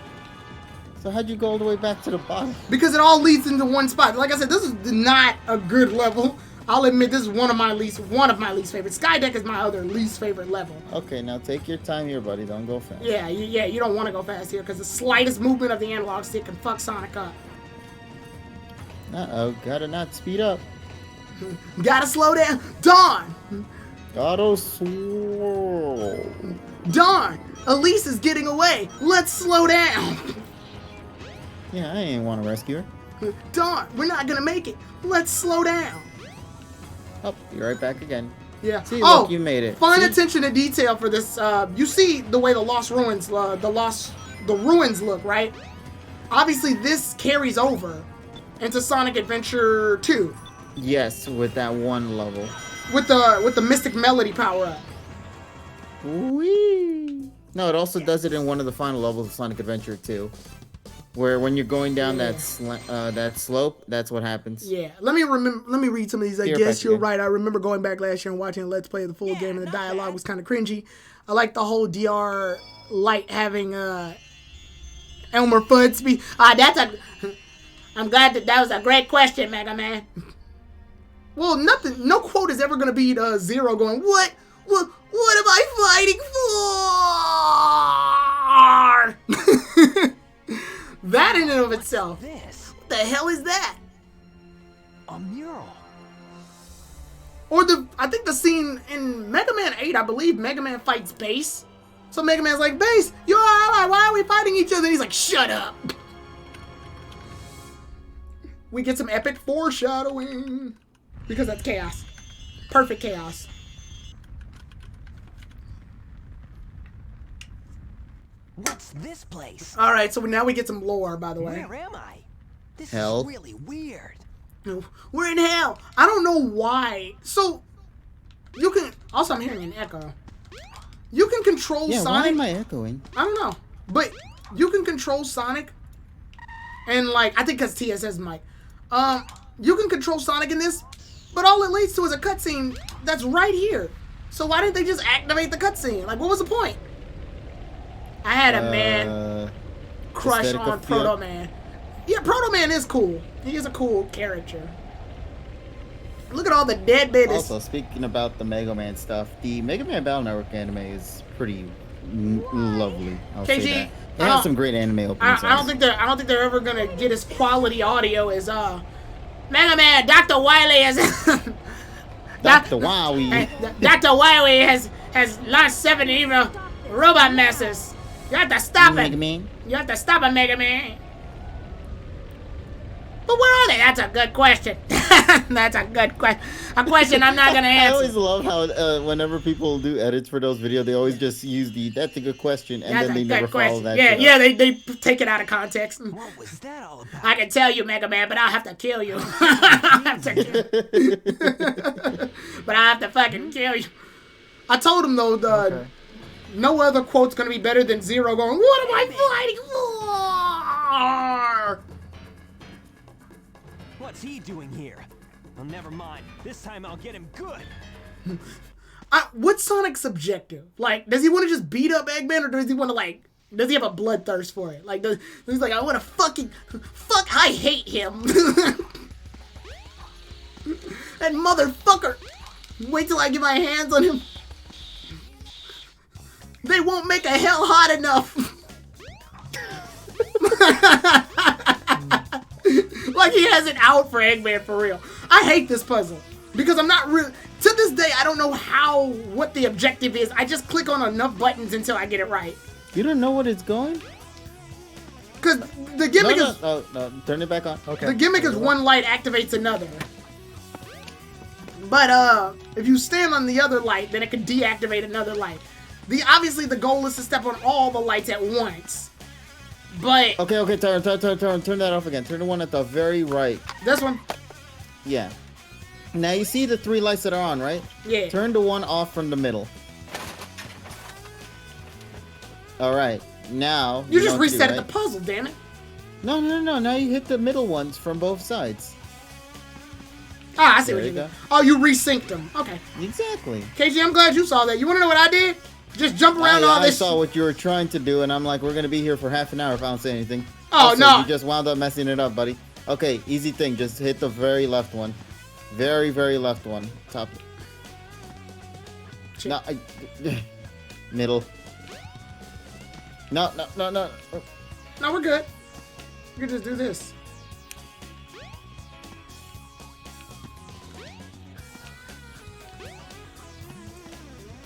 So how'd you go all the way back to the bottom? Because it all leads into one spot. Like I said, this is not a good level. I'll admit this is one of my least favorites. Skydeck is my other least favorite level. Okay, now take your time here, buddy. Don't go fast. Yeah, you don't want to go fast here because the slightest movement of the analog stick can fuck Sonic up. Uh-oh, gotta not speed up. Gotta slow down. Darn! Gotta slow. Darn! Elise is getting away. Let's slow down. Yeah, I ain't want to rescue her. Darn, we're not gonna make it. Let's slow down. Oh, you're right back again. Yeah. See, oh, look, you made it. Fine See? attention to detail for this. You see the way the Lost Ruins, the ruins look, right? Obviously, this carries over into Sonic Adventure 2. Yes, with that one level. With the Mystic Melody power-up. Whee! No, it also does it in one of the final levels of Sonic Adventure 2. Where when you're going down that slope, that's what happens. Yeah. Let me read some of these. I guess you're right. I remember going back last year and watching a Let's Play of the full game, and the dialogue was kind of cringy. I like the whole DR Light having Elmer Fudd speak. I'm glad that was a great question, Mega Man. Well, no quote is ever gonna beat Zero going, What am I fighting for? That in and of itself. What the hell is that? A mural. Or I think the scene in Mega Man 8, I believe Mega Man fights Bass. So Mega Man's like, Bass, you're our ally, why are we fighting each other? And he's like, shut up. We get some epic foreshadowing. Because that's chaos. Perfect chaos. What's this place? Alright, so now we get some lore, by the way. Where am I? This Hell. is really weird. We're in hell. I don't know why. So, you can... Also, I'm hearing an echo. You can control Yeah, Sonic... why am I echoing? I don't know. But you can control Sonic. And, like, I think because TS has mic. You can control Sonic in this. But all it leads to is a cutscene that's right here. So why didn't they just activate the cutscene? Like, what was the point? I had a man crush on Proto Man. Yeah, Proto Man is cool. He is a cool character. Look at all the dead babies. Also, speaking about the Mega Man stuff, the Mega Man Battle Network anime is pretty lovely. I'll say that. It has some great anime openings. I don't think they're ever gonna get as quality audio as Mega Man. Dr. Wily is Dr. Wily. Dr. Wily has launched 7 evil robot masters. You have to stop it. Mega Man. You have to stop it, Mega Man. But where are they? That's a good question. That's a good question. A question I'm not gonna answer. I always love how whenever people do edits for those videos, they always just use that's a good question, and then they never follow that. Yeah, they take it out of context. What was that all about? I can tell you, Mega Man, but I'll have to kill you. I'll have to kill you. But I have to fucking kill you. I told him though, no other quote's gonna be better than Zero going, what am I fighting for? What's he doing here? Well, never mind. This time I'll get him good. What's Sonic's objective? Like, does he want to just beat up Eggman, or does he want to, does he have a bloodthirst for it? Like, he's like, I want to I hate him. That motherfucker. Wait till I get my hands on him. They won't make a hell hot enough. Like he has it out for Eggman for real. I hate this puzzle because I'm not really. To this day, I don't know what the objective is. I just click on enough buttons until I get it right. You don't know what it's going? Because the gimmick is. No, turn it back on. Okay. The gimmick is one light activates another. But if you stand on the other light, then it can deactivate another light. Obviously the goal is to step on all the lights at once. But okay, turn that off again. Turn the one at the very right. This one? Yeah. Now you see the 3 lights that are on, right? Yeah. Turn the one off from the middle. Alright. Now you just reset the puzzle, damn it. No. Now you hit the middle ones from both sides. Ah, I see what you mean. Oh, you resynced them. Okay. Exactly. KG, I'm glad you saw that. You want to know what I did? Just jump around all this. I saw what you were trying to do, and I'm like, we're going to be here for half an hour if I don't say anything. Oh, also, no. You just wound up messing it up, buddy. Okay, easy thing. Just hit the very left one. Very, very left one. Top. No, middle. No. No, we're good. We can just do this.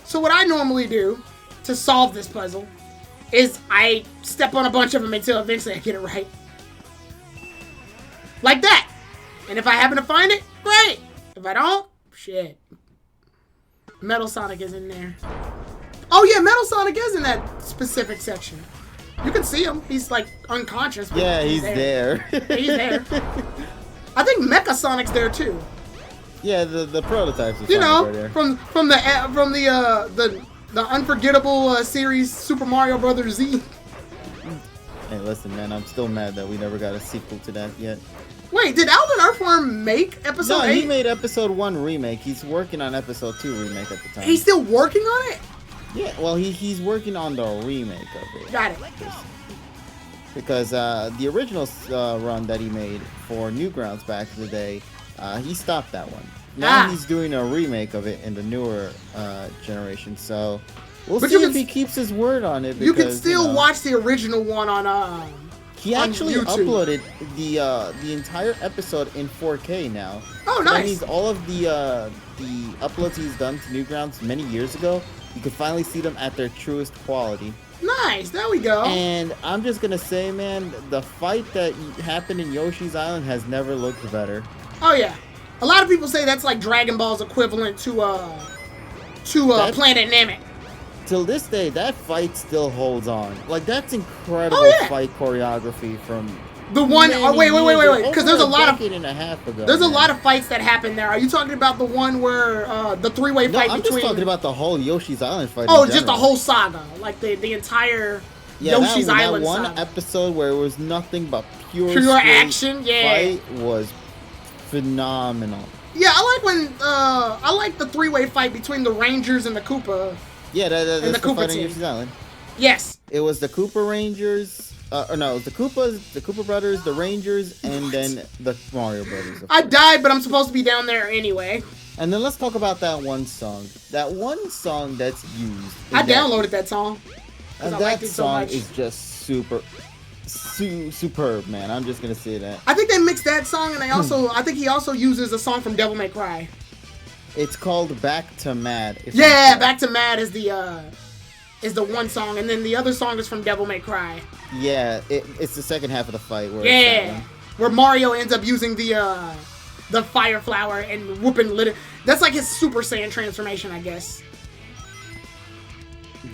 So what I normally do to solve this puzzle is I step on a bunch of them until eventually I get it right. Like that. And if I happen to find it, great. If I don't, shit. Metal Sonic is in there. Oh yeah, Metal Sonic is in that specific section. You can see him. He's like unconscious. But Yeah, he's there. Yeah, he's there. I think Mecha Sonic's there too. Yeah, the prototypes. Of You Sonic know, right there. from the unforgettable series Super Mario Brothers Z. Hey, listen, man, I'm still mad that we never got a sequel to that yet. Wait, did Alvin Earthworm make episode 8? No, he made episode 1 remake. He's working on episode 2 remake at the time. He's still working on it? Yeah, well, he's working on the remake of it. Got it. Because the original run that he made for Newgrounds back in the day, he stopped that one. Now he's doing a remake of it in the newer generation, so we'll see if he keeps his word on it. Because, you can still watch the original one on he actually on YouTube. uploaded the entire episode in 4K now. Oh, So nice. that means all of the uploads he's done to Newgrounds many years ago, you can finally see them at their truest quality. Nice, there we go. And I'm just gonna say, man, the fight that happened in Yoshi's Island has never looked better. Oh yeah, a lot of people say that's like Dragon Ball's equivalent to Planet Namek. Till this day, that fight still holds on. Like, that's incredible fight choreography from the one. many Oh, wait, years because ago. there's a Over lot of decade and a half ago. there's a man. lot of fights that happen there. Are you talking about the one where the three-way No, fight I'm between? just talking about the whole Yoshi's Island fight. Oh, in just the general. whole saga, like the entire Yeah, Yoshi's Island that one saga. episode where it was nothing but pure Pure straight action, yeah. fight was phenomenal. Yeah, I like when I like the three-way fight between the Rangers and the Koopa. Yeah, that's the the Koopa fight on team. Yoshi's Island. Yes. It was the Koopa Rangers, or no, it was the Koopa Brothers, the Rangers, and then the Mario Brothers. I died, but I'm supposed to be down there anyway. And then let's talk about that one song. That one song that's used. I downloaded that song. And I that liked it so song much. is just superb, man. I'm just gonna say that. I think they mixed that song, and I think he also uses a song from Devil May Cry. It's called Back to Mad. Yeah, Back to Mad is the one song, and then the other song is from Devil May Cry. Yeah, it's the second half of the fight where Yeah, where Mario ends up using the fire flower and whooping litter. That's like his Super Saiyan transformation, I guess.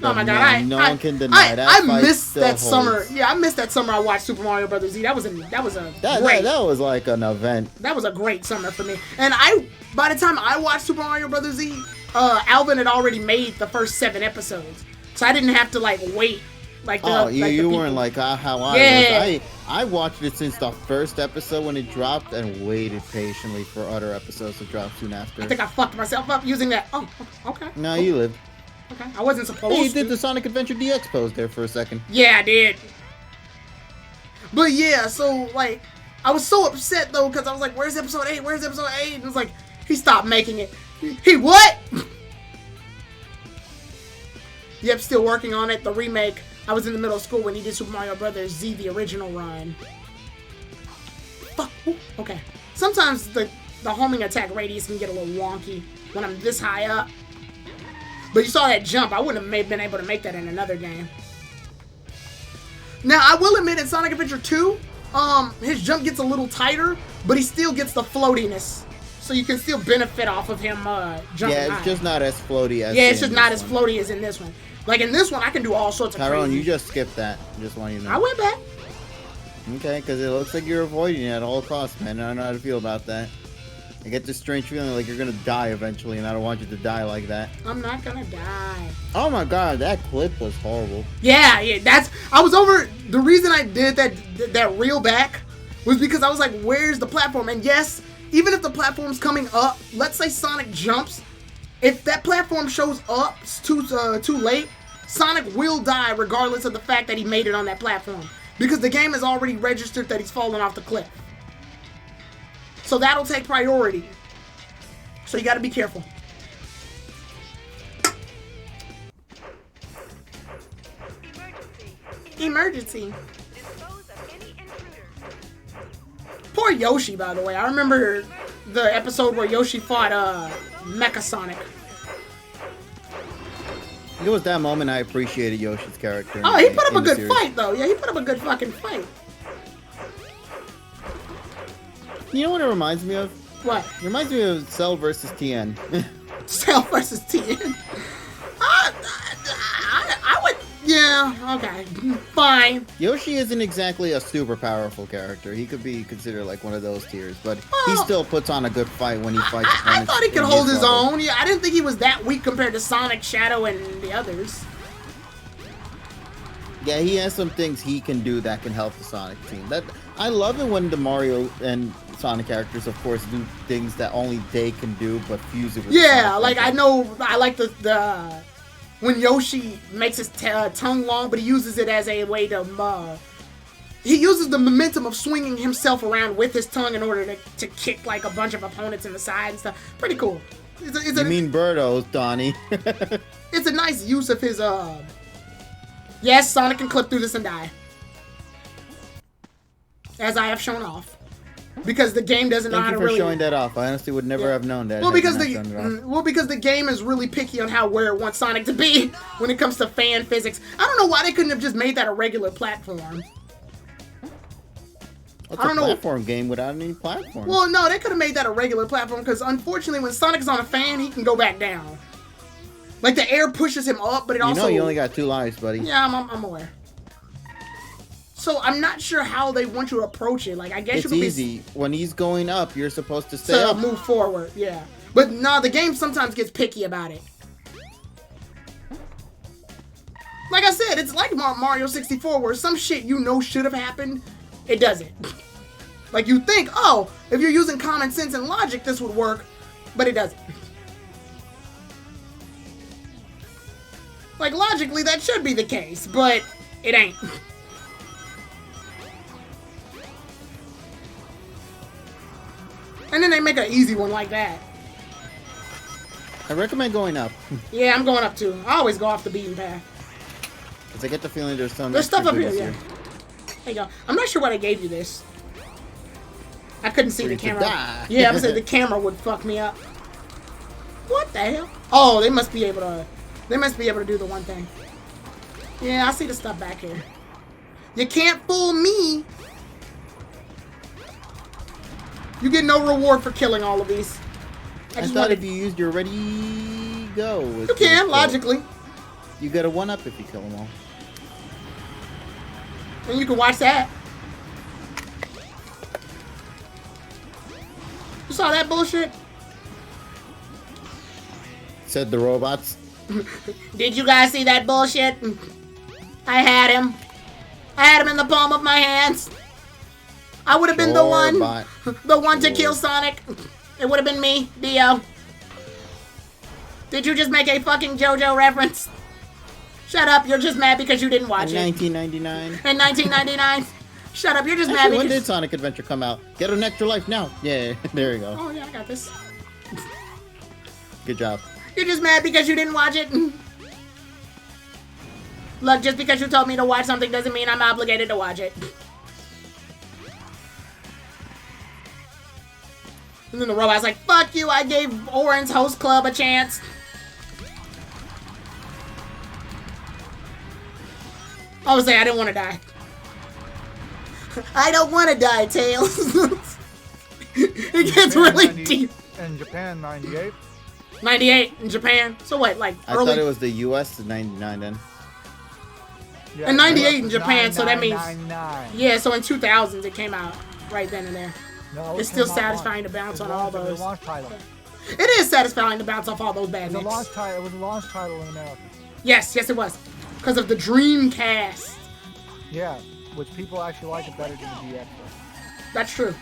Oh my god! No one can deny that. I fight missed still that holds. summer. Yeah, I missed that summer. I watched Super Mario Brothers Z. That was a That was like an event. That was a great summer for me. And by the time I watched Super Mario Brothers Z, Alvin had already made the first 7 episodes, so I didn't have to like wait. Like you weren't like how I was. I watched it since the first episode when it dropped and waited patiently for other episodes to drop soon after. I think I fucked myself up using that. Oh, okay. No, you lived. Okay, I wasn't supposed Hey, to. you did the Sonic Adventure DX pose there for a second. Yeah, I did. But yeah, so like, I was so upset though because I was like, "Where's episode 8? Where's episode 8?" And it was like, he stopped making it. He what? Yep, still working on it. The remake. I was in the middle of school when he did Super Mario Brothers Z, the original run. Fuck. Ooh, okay. Sometimes the homing attack radius can get a little wonky when I'm this high up. But you saw that jump. I wouldn't have been able to make that in another game. Now, I will admit in Sonic Adventure 2, his jump gets a little tighter, but he still gets the floatiness. So you can still benefit off of him jumping Yeah, it's high. just not as floaty as. Yeah, it's in just not this as one. floaty as in this one. Like in this one, I can do all sorts of Tyrone, crazy. you just skipped that. Just want you to know. I went back. Okay, because it looks like you're avoiding it at all costs, man. I don't know how to feel about that. I get this strange feeling like you're gonna die eventually, and I don't want you to die like that. I'm not gonna die. Oh my god, that clip was horrible. Yeah, I was over. The reason I did that reel back was because I was like, where's the platform? And yes, even if the platform's coming up, let's say Sonic jumps, if that platform shows up too late, Sonic will die regardless of the fact that he made it on that platform. Because the game has already registered that he's fallen off the cliff. So that'll take priority. So you gotta be careful. Emergency. Poor Yoshi, by the way. I remember the episode where Yoshi fought Mecha Sonic. It was that moment I appreciated Yoshi's character. Oh, he put up a in the good series. fight, though. Yeah, he put up a good fucking fight. You know what it reminds me of? What? It reminds me of Cell versus TN. Cell versus TN. I would. Yeah. Okay. Fine. Yoshi isn't exactly a super powerful character. He could be considered like one of those tiers, but he still puts on a good fight when he fights. I thought he could hold his own. Yeah, I didn't think he was that weak compared to Sonic, Shadow, and the others. Yeah, he has some things he can do that can help the Sonic team. That I love it when the Mario and Sonic characters, of course, do things that only they can do, but fuse it with. Yeah, like I know, I like the when Yoshi makes his tongue long, but he uses it as a way to. He uses the momentum of swinging himself around with his tongue in order to kick like a bunch of opponents in the side and stuff. Pretty cool. You mean Birdos, Donnie? It's a nice use of his. Yes, Sonic can clip through this and die, as I have shown off. Because the game doesn't know how to really. Thank you for showing that off. I honestly would never have known that. Well, because the game is really picky on where it wants Sonic to be when it comes to fan physics. I don't know why they couldn't have just made that a regular platform. What's a platform game without any platform? Well, no, they could have made that a regular platform because unfortunately, when Sonic's on a fan, he can go back down. Like the air pushes him up, but it also. You only got 2 lives, buddy. Yeah, I'm aware. So I'm not sure how they want you to approach it. Like I guess it's easy. When he's going up, you're supposed to stay up. Move forward, yeah. But no, the game sometimes gets picky about it. Like I said, it's like Mario 64, where some shit should have happened, it doesn't. Like you think, oh, if you're using common sense and logic, this would work, but it doesn't. Like logically, that should be the case, but it ain't. And then they make an easy one like that. I recommend going up. Yeah, I'm going up too. I always go off the beaten path. Because I get the feeling there's some. There's stuff up here, yeah. There you go. I'm not sure why they gave you this. I couldn't see the camera. Yeah, I was saying the camera would fuck me up. What the hell? Oh, they must be able to. They must be able to do the one thing. Yeah, I see the stuff back here. You can't fool me. You get no reward for killing all of these. I thought if you used your ready go. You can, logically. You get a 1-up if you kill them all. And you can watch that. You saw that bullshit? Said the robots. Did you guys see that bullshit? I had him. I had him in the palm of my hands. I would have been the one to kill Sonic. It would have been me, Dio. Did you just make a fucking JoJo reference? Shut up, you're just mad because you didn't watch it. In 1999. In 1999. Shut up, you're just mad Actually, because... when did Sonic Adventure come out? Get an extra life now. Yeah, there you go. Oh yeah, I got this. Good job. You're just mad because you didn't watch it. Look, just because you told me to watch something doesn't mean I'm obligated to watch it. And then the robot's like, fuck you, I gave Orange Host Club a chance. I was saying I didn't want to die. I don't want to die, Tails. It gets really deep. In Japan, 98. 98 in Japan. So what, like I thought it was the US in 99 then. Yeah, and 98 in Japan, so that means... 99. Yeah, so in 2000s it came out right then and there. No, It's still satisfying to bounce on all those. It was a launch title. It is satisfying to bounce off all those bad It was nicks. it was a launch title in America. Yes, it was. Because of the Dreamcast. Yeah, which people actually like it better than the DX. That's true.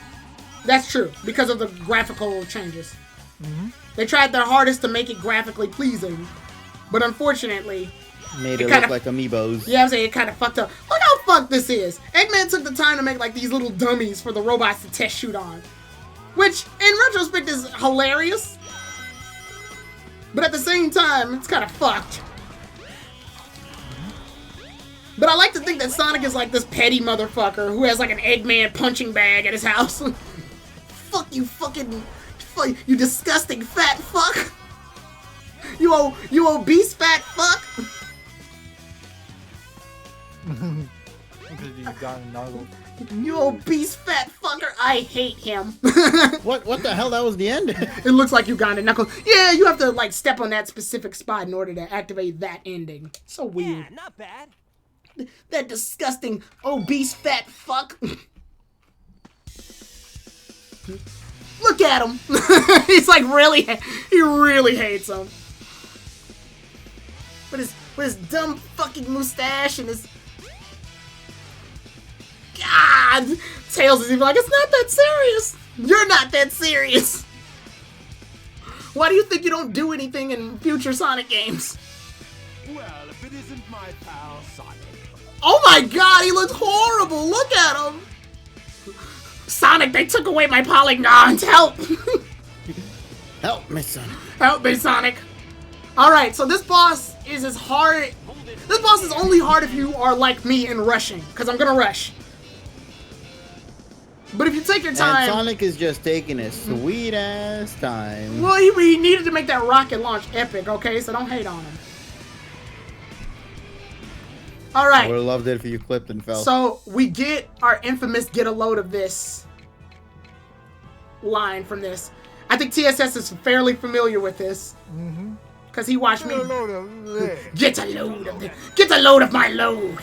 That's true. Because of the graphical changes. Mm-hmm. They tried their hardest to make it graphically pleasing. But unfortunately... Made it look like amiibos. Yeah, I'm saying it kind of fucked up. Look how fucked this is. Eggman took the time to make like these little dummies for the robots to test shoot on. Which, in retrospect, is hilarious. But at the same time, it's kind of fucked. But I like to think that Sonic is like this petty motherfucker who has like an Eggman punching bag at his house. Fuck you you disgusting fat fuck. You obese fat fuck. Because you've gotten nuzzled. You obese fat fuck. motherfucker. I hate him. What the hell? That was the end. It looks like Uganda Knuckles. Yeah, you have to like step on that specific spot in order to activate that ending. So weird. Yeah, not bad. That disgusting obese fat fuck. Look at him. He's like he really hates him. With his dumb fucking mustache and his... God! Tails is even like, it's not that serious. You're not that serious. Why do you think you don't do anything in future Sonic games? Well, if it isn't my pal Sonic. Oh my god, he looks horrible. Look at him. Sonic, they took away my polygons. Help. Help me, Sonic. Help me, Sonic. Alright, so this boss is as hard... This boss is only hard if you are like me and rushing. Because I'm going to rush. But if you take your time... And Sonic is just taking his sweet-ass time. Well, he needed to make that rocket launch epic, okay? So don't hate on him. Alright. I would have loved it if you clipped and fell. So, we get our infamous get a load of this line from this. I think TSS is fairly familiar with this. Because he watched me. Get a load of this. Get a load of my load.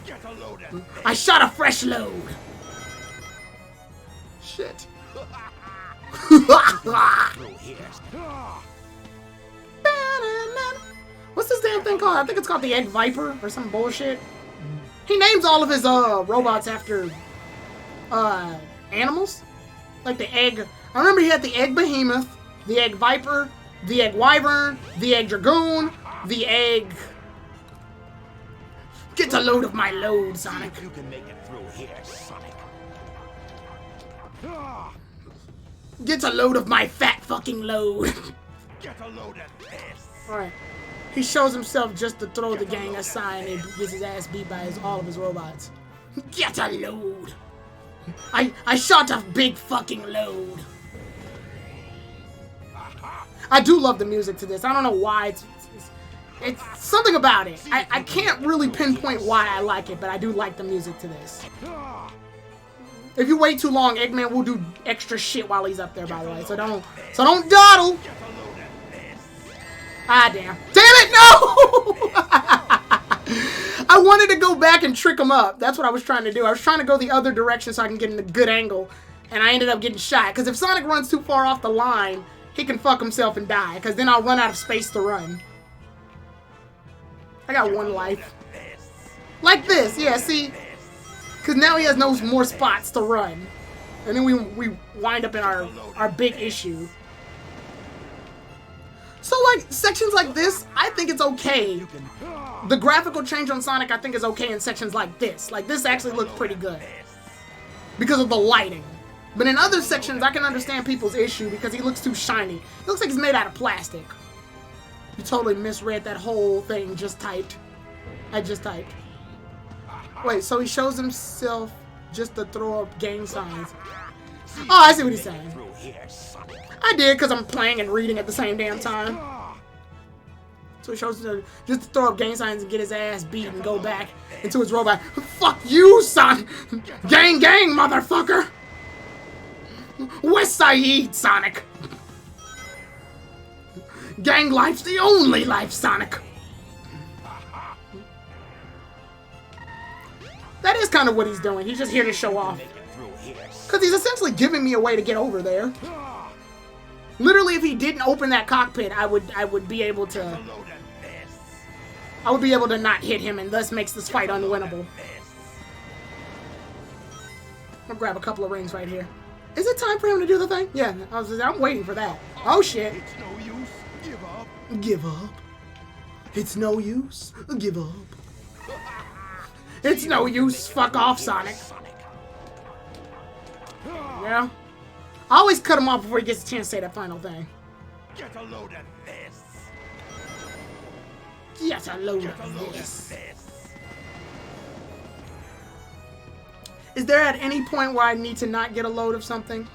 Get a load of I shot a fresh load. Shit. What's this damn thing called? I think it's called the Egg Viper or some bullshit. He names all of his robots after animals. Like the egg. I remember he had the Egg Behemoth, the Egg Viper, the Egg Wyvern, the Egg Dragoon, the Egg... Get a load of my load, Sonic. You can make it through here, Sonic. Get a load of my fat fucking load. Get a load of this. Alright. He shows himself just to throw the gang aside and gets his ass beat by all of his robots. Get a load. I shot a big fucking load. I do love the music to this. I don't know why. It's something about it. I can't really pinpoint why I like it, but I do like the music to this. If you wait too long, Eggman will do extra shit while he's up there, by the way. So don't dawdle. Ah, damn. Damn it, no! I wanted to go back and trick him up. That's what I was trying to do. I was trying to go the other direction so I can get in a good angle. And I ended up getting shot. Because if Sonic runs too far off the line, he can fuck himself and die. Because then I'll run out of space to run. I got one life. Like this, yeah, see? Because now he has no more spots to run. And then we wind up in our big issue. So, like, sections like this, I think it's okay. The graphical change on Sonic, I think, is okay in sections like this. Like, this actually looks pretty good. Because of the lighting. But in other sections, I can understand people's issue because he looks too shiny. It looks like he's made out of plastic. You totally misread that whole thing just typed. I just typed. Wait, so he shows himself just to throw up gang signs. Oh, I see what he's saying. I did because I'm playing and reading at the same damn time. So he shows just to throw up gang signs and get his ass beat and go back into his robot. Fuck you, son! Gang, gang, motherfucker! West Side, Sonic! Gang life's the only life, Sonic! That is kind of what he's doing. He's just here to show off. Because he's essentially giving me a way to get over there. Literally, if he didn't open that cockpit, I would be able to... I would be able to not hit him, and thus makes this fight unwinnable. I'm gonna grab a couple of rings right here. Is it time for him to do the thing? Yeah, I'm waiting for that. Oh, shit. It's no use. Give up. Give up. It's no use. Give up. It's no use. Fuck off, Sonic. Yeah. I always cut him off before he gets a chance to say that final thing. Get a load of this. Get a load of this. Is there at any point where I need to not get a load of something?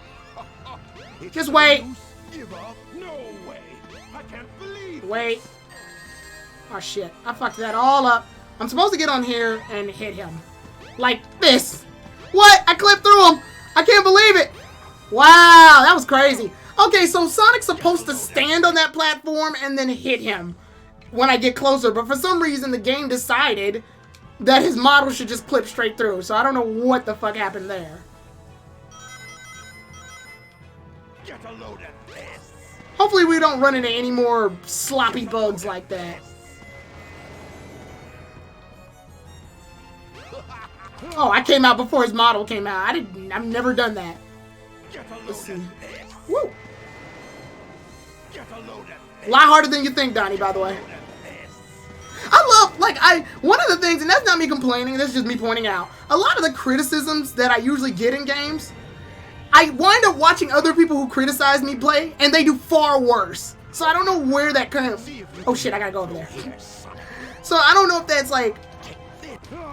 Just wait. Give up? No way. I can't believe. Wait. Oh shit. I fucked that all up. I'm supposed to get on here and hit him. Like this. What? I clipped through him. I can't believe it. Wow, that was crazy. Okay, so Sonic's supposed to stand on that platform and then hit him when I get closer. But for some reason, the game decided that his model should just clip straight through. So I don't know what the fuck happened there. Get a load of this. Hopefully we don't run into any more sloppy bugs like that. Oh, I came out before his model came out. I've never done that. Let's see. Woo! A lot harder than you think, Donnie, by the way. I love, like, one of the things, and that's not me complaining, that's just me pointing out, a lot of the criticisms that I usually get in games, I wind up watching other people who criticize me play, and they do far worse. So I don't know where that kind of, oh shit, I gotta go over there. So I don't know if that's like,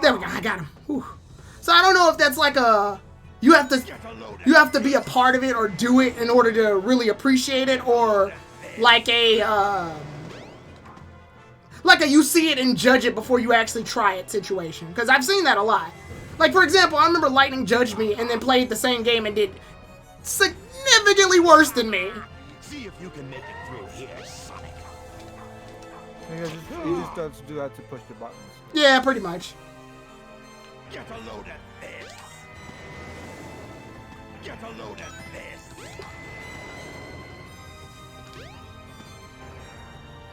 there we go, I got him. Whew. So I don't know if that's like a, you have to be a part of it or do it in order to really appreciate it, or like a you see it and judge it before you actually try it situation. Because I've seen that a lot. Like, for example, I remember Lightning judged me and then played the same game and did significantly worse than me. See if you can make it through here, Sonic. He just does do that to push the buttons. Yeah, pretty much. Get a load of this. Get a load of this.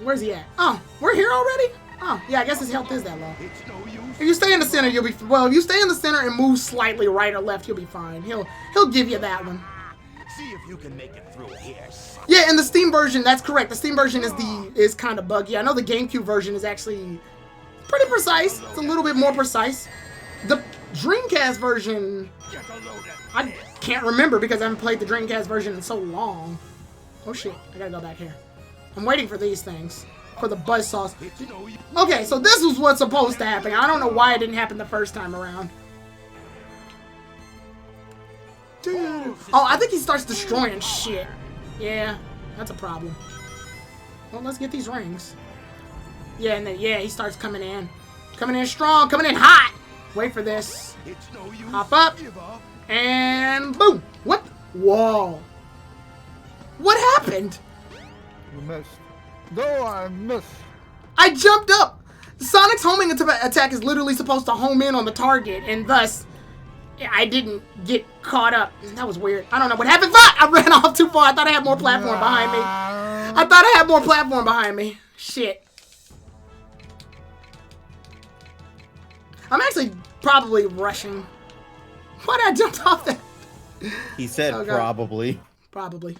Where's he at? Oh, we're here already? Oh, yeah, I guess his health is that low. It's no use. If you stay in the center, you'll be, well, if you stay in the center and move slightly right or left, you'll be fine. He'll give you that one. See if you can make it through here, Sonic. Yeah, and the Steam version, that's correct. The Steam version is kind of buggy. I know the GameCube version is actually pretty precise. It's a little bit more precise. The Dreamcast version, I can't remember because I haven't played the Dreamcast version in so long. Oh shit, I gotta go back here. I'm waiting for these things. For the buzzsaws. Okay, so this was what's supposed to happen. I don't know why it didn't happen the first time around. Oh, I think he starts destroying shit. Yeah, that's a problem. Well, let's get these rings. Yeah, and then, yeah, he starts coming in. Coming in strong, coming in hot. Wait for this. Hop up. And boom. What? Whoa. What happened? You missed. No, I missed. I jumped up. Sonic's homing attack is literally supposed to home in on the target, and thus, I didn't get caught up. That was weird. I don't know what happened. Fuck! I ran off too far. I thought I had more platform behind me. I thought I had more platform behind me. Shit. I'm actually probably rushing. Why did I jump off that? He said probably. Probably.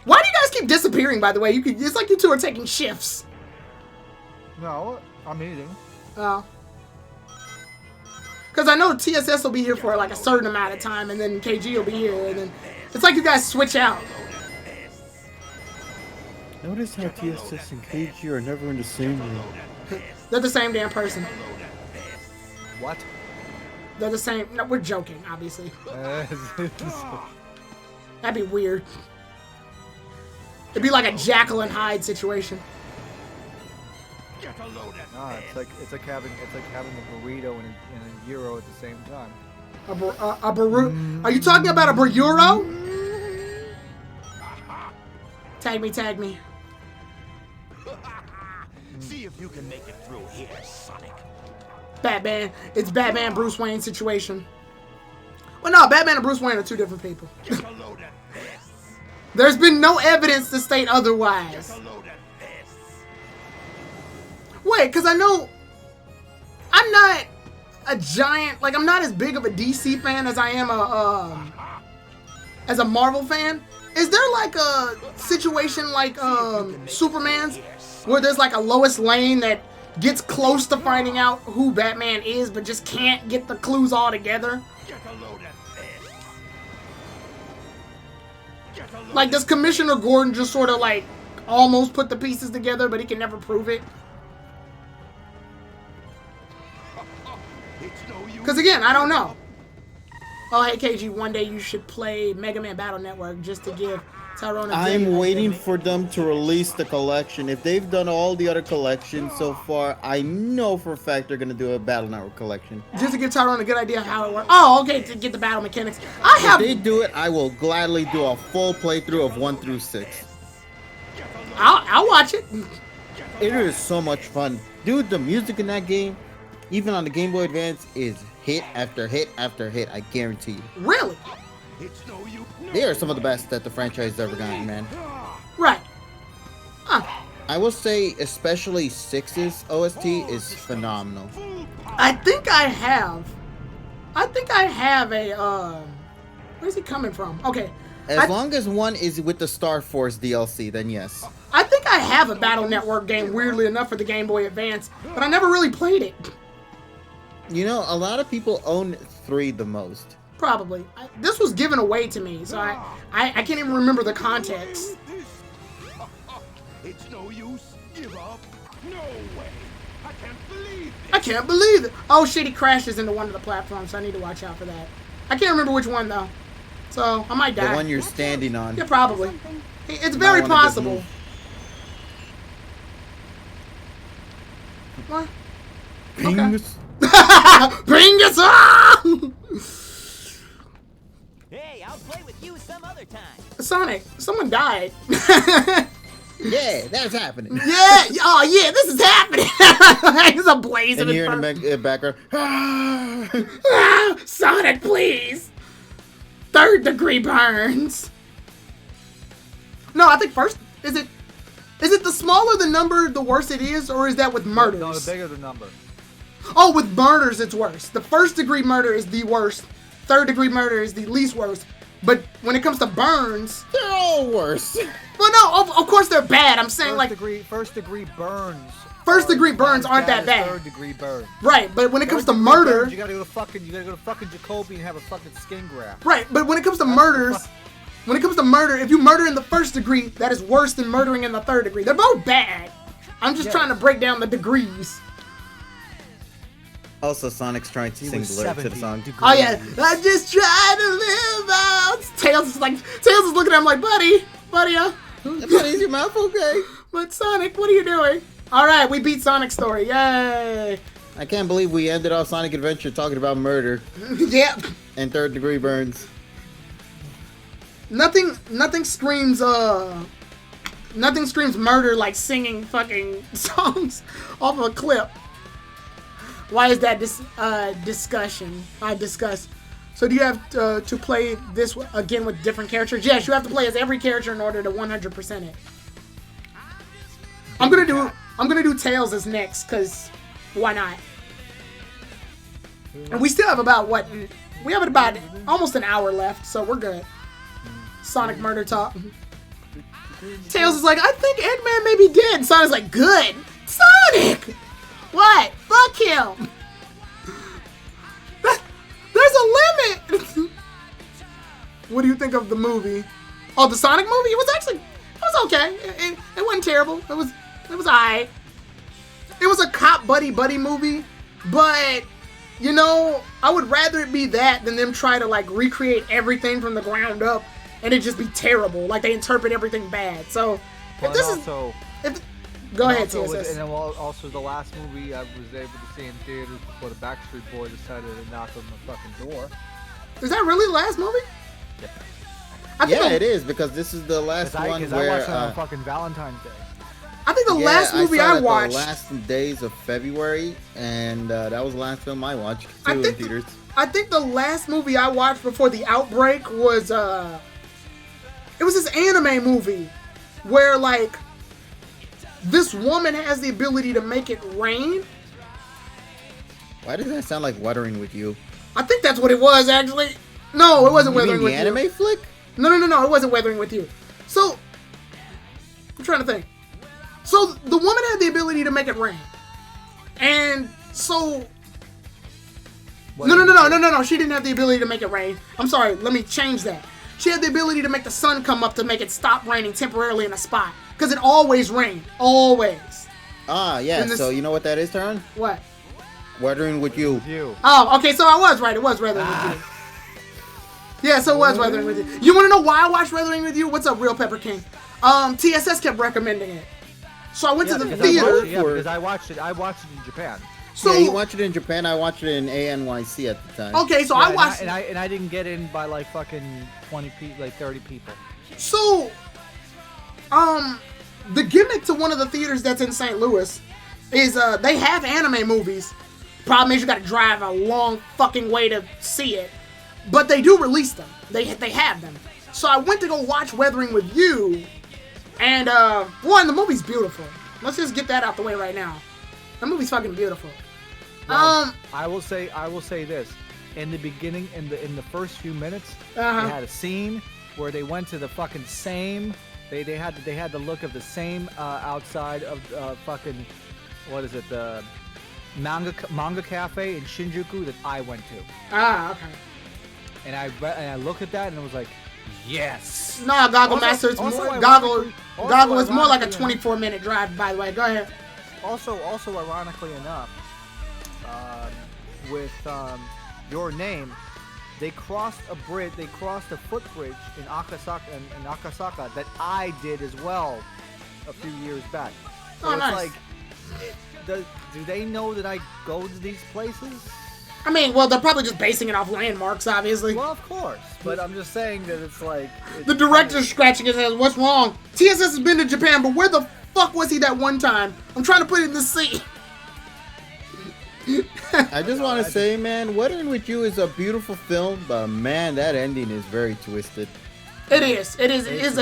Why do you guys keep disappearing, by the way? It's like you two are taking shifts. No, I'm eating. Oh. Because I know TSS will be here for like a certain amount of time, and then KG will be here, and then it's like you guys switch out. Notice how TSS and KG are never in the same room. They're the same damn person. What? They're the same. No, we're joking, obviously. That'd be weird. It'd be like a Jekyll and Hyde situation. No, it's like having a burrito and a gyro at the same time. A burrito? Are you talking about a burrito? Tag me, tag me. See if you can make it through here, Sonic. Batman. It's Batman Bruce Wayne situation. Well, no, Batman and Bruce Wayne are two different people. There's been no evidence to state otherwise. Wait, because I know I'm not a giant, like I'm not as big of a DC fan as I am as a Marvel fan. Is there like a situation like Superman's where there's like a Lois Lane that gets close to finding out who Batman is but just can't get the clues all together? Like, does Commissioner Gordon just sort of like almost put the pieces together but he can never prove it? Because again, I don't know. Oh, hey, KG, one day you should play Mega Man Battle Network just to give Tyrone a I'm waiting for them to release the collection. If they've done all the other collections so far, I know for a fact they're going to do a Battle Network collection. Just to give Tyrone a good idea of how it works. Oh, okay, to get the battle mechanics. If they do it, I will gladly do a full playthrough of 1 through 6. I'll watch it. It is so much fun. Dude, the music in that game, even on the Game Boy Advance, is hit after hit after hit, I guarantee you. Really? They are some of the best that the franchise has ever gotten, man. Right. Huh. I will say, especially 6's OST is phenomenal. I think I have a, where's he coming from? Okay. As long as one is with the Star Force DLC, then yes. I think I have a Battle Network game, weirdly enough, for the Game Boy Advance, but I never really played it. You know, a lot of people own 3 the most. Probably. This was given away to me, so I can't even remember the context. It's no use. Give up. No way. I can't believe it. I can't believe it. Oh shit, he crashes into one of the platforms, so I need to watch out for that. I can't remember which one though, so I might die. The one you're standing on. Yeah, probably. It's very possible. What? Pingus. Bring us on! Hey, I'll play with you some other time. Sonic, someone died. Yeah, that's happening. Yeah, oh yeah, this is happening. It's a blaze and in you're in the background. Sonic, please. 3rd degree burns. No, I think first is it the smaller the number, the worse it is, or is that with murders? No, the bigger the number. Oh, with murders, it's worse. The 1st degree murder is the worst. 3rd degree murder is the least worst. But when it comes to burns, they're all worse. Well, no, of course they're bad. I'm saying first degree burns. First degree burns aren't that bad. 3rd degree burns. Right, but when it comes to murder, burns, you gotta go to fucking Jacoby and have a fucking skin graft. Right, but when it comes to murders, if you murder in the 1st degree, that is worse than murdering in the 3rd degree. They're both bad. I'm just trying to break down the degrees. Also, Sonic's trying to sing the lyrics to the song. Oh yeah, I just try to live out. Tails is looking at him like, buddy, is your mouth okay? But Sonic, what are you doing? All right, we beat Sonic's story. Yay! I can't believe we ended off Sonic Adventure talking about murder. Yep. And 3rd degree burns. Nothing screams murder like singing fucking songs off of a clip. Why is that discussion? I discuss. So do you have to play this again with different characters? Yes, you have to play as every character in order to 100% it. I'm gonna do Tails as next, cause why not? And we still have about almost an hour left, so we're good. Sonic murder talk. Tails is like, I think Eggman may be dead. Sonic's like, good. Sonic! What? Fuck him! There's a limit! What do you think of the movie? Oh, the Sonic movie? It was okay. It wasn't terrible. It was alright. It was a cop buddy movie, but, you know, I would rather it be that than them try to, like, recreate everything from the ground up and it just be terrible. Like, they interpret everything bad. So, if this is... Go ahead, TSS. And then also the last movie I was able to see in theaters before the Backstreet Boy decided to knock on the fucking door. Is that really the last movie? Yeah, it is, because this is the last one where... I watched it on fucking Valentine's Day. I think the last movie I watched... the last days of February, and that was the last film I watched, too, in theaters. I think the last movie I watched before the outbreak was, it was this anime movie where, like, this woman has the ability to make it rain. Why does that sound like Wuthering With You? I think that's what it was, actually. No, it wasn't Wuthering With You. The anime flick? No, it wasn't Wuthering With You. So, I'm trying to think. So, the woman had the ability to make it rain. And so... No, she didn't have the ability to make it rain. I'm sorry, let me change that. She had the ability to make the sun come up to make it stop raining temporarily in a spot. Because it always rained. Always. Ah, yeah. So you know what that is, Taron? What? Wuthering With You. Oh, okay. So I was right. It was Wuthering With You. Yeah, so it was Weathering with You. You want to know why I watched Weathering with You? What's up, Real Pepper King? TSS kept recommending it. So I went to the theater. Because I watched it in Japan. So yeah, you watched it in Japan. I watched it in ANYC at the time. Okay, so I watched and I didn't get in by like fucking 20 people, like 30 people. So, the gimmick to one of the theaters that's in St. Louis is they have anime movies. Problem is you got to drive a long fucking way to see it, but they do release them. They have them. So I went to go watch Weathering with You, and one, the movie's beautiful. Let's just get that out the way right now. The movie's fucking beautiful. Well, I will say this: in the beginning, in the first few minutes, they had a scene where they went to the fucking same. They had the look of the same outside of fucking, what is it, the manga cafe in Shinjuku that I went to. Okay. And I looked at that and it was like, yes. No, Goggle Master. It's more Goggle is more like a 24-minute drive. By the way, go ahead. Also, ironically enough, with Your Name, they crossed a bridge. They crossed a footbridge in Akasaka that I did as well a few years back. So it's nice. like, do they know that I go to these places? I mean, well, they're probably just basing it off landmarks, obviously. Well, of course, but I'm just saying that it's like the director's scratching his head. What's wrong? TSS has been to Japan, but where the fuck was he that one time? I'm trying to put it in the sea. I just want to say, man, Weathering with You is a beautiful film, but man, that ending is very twisted. It is. It is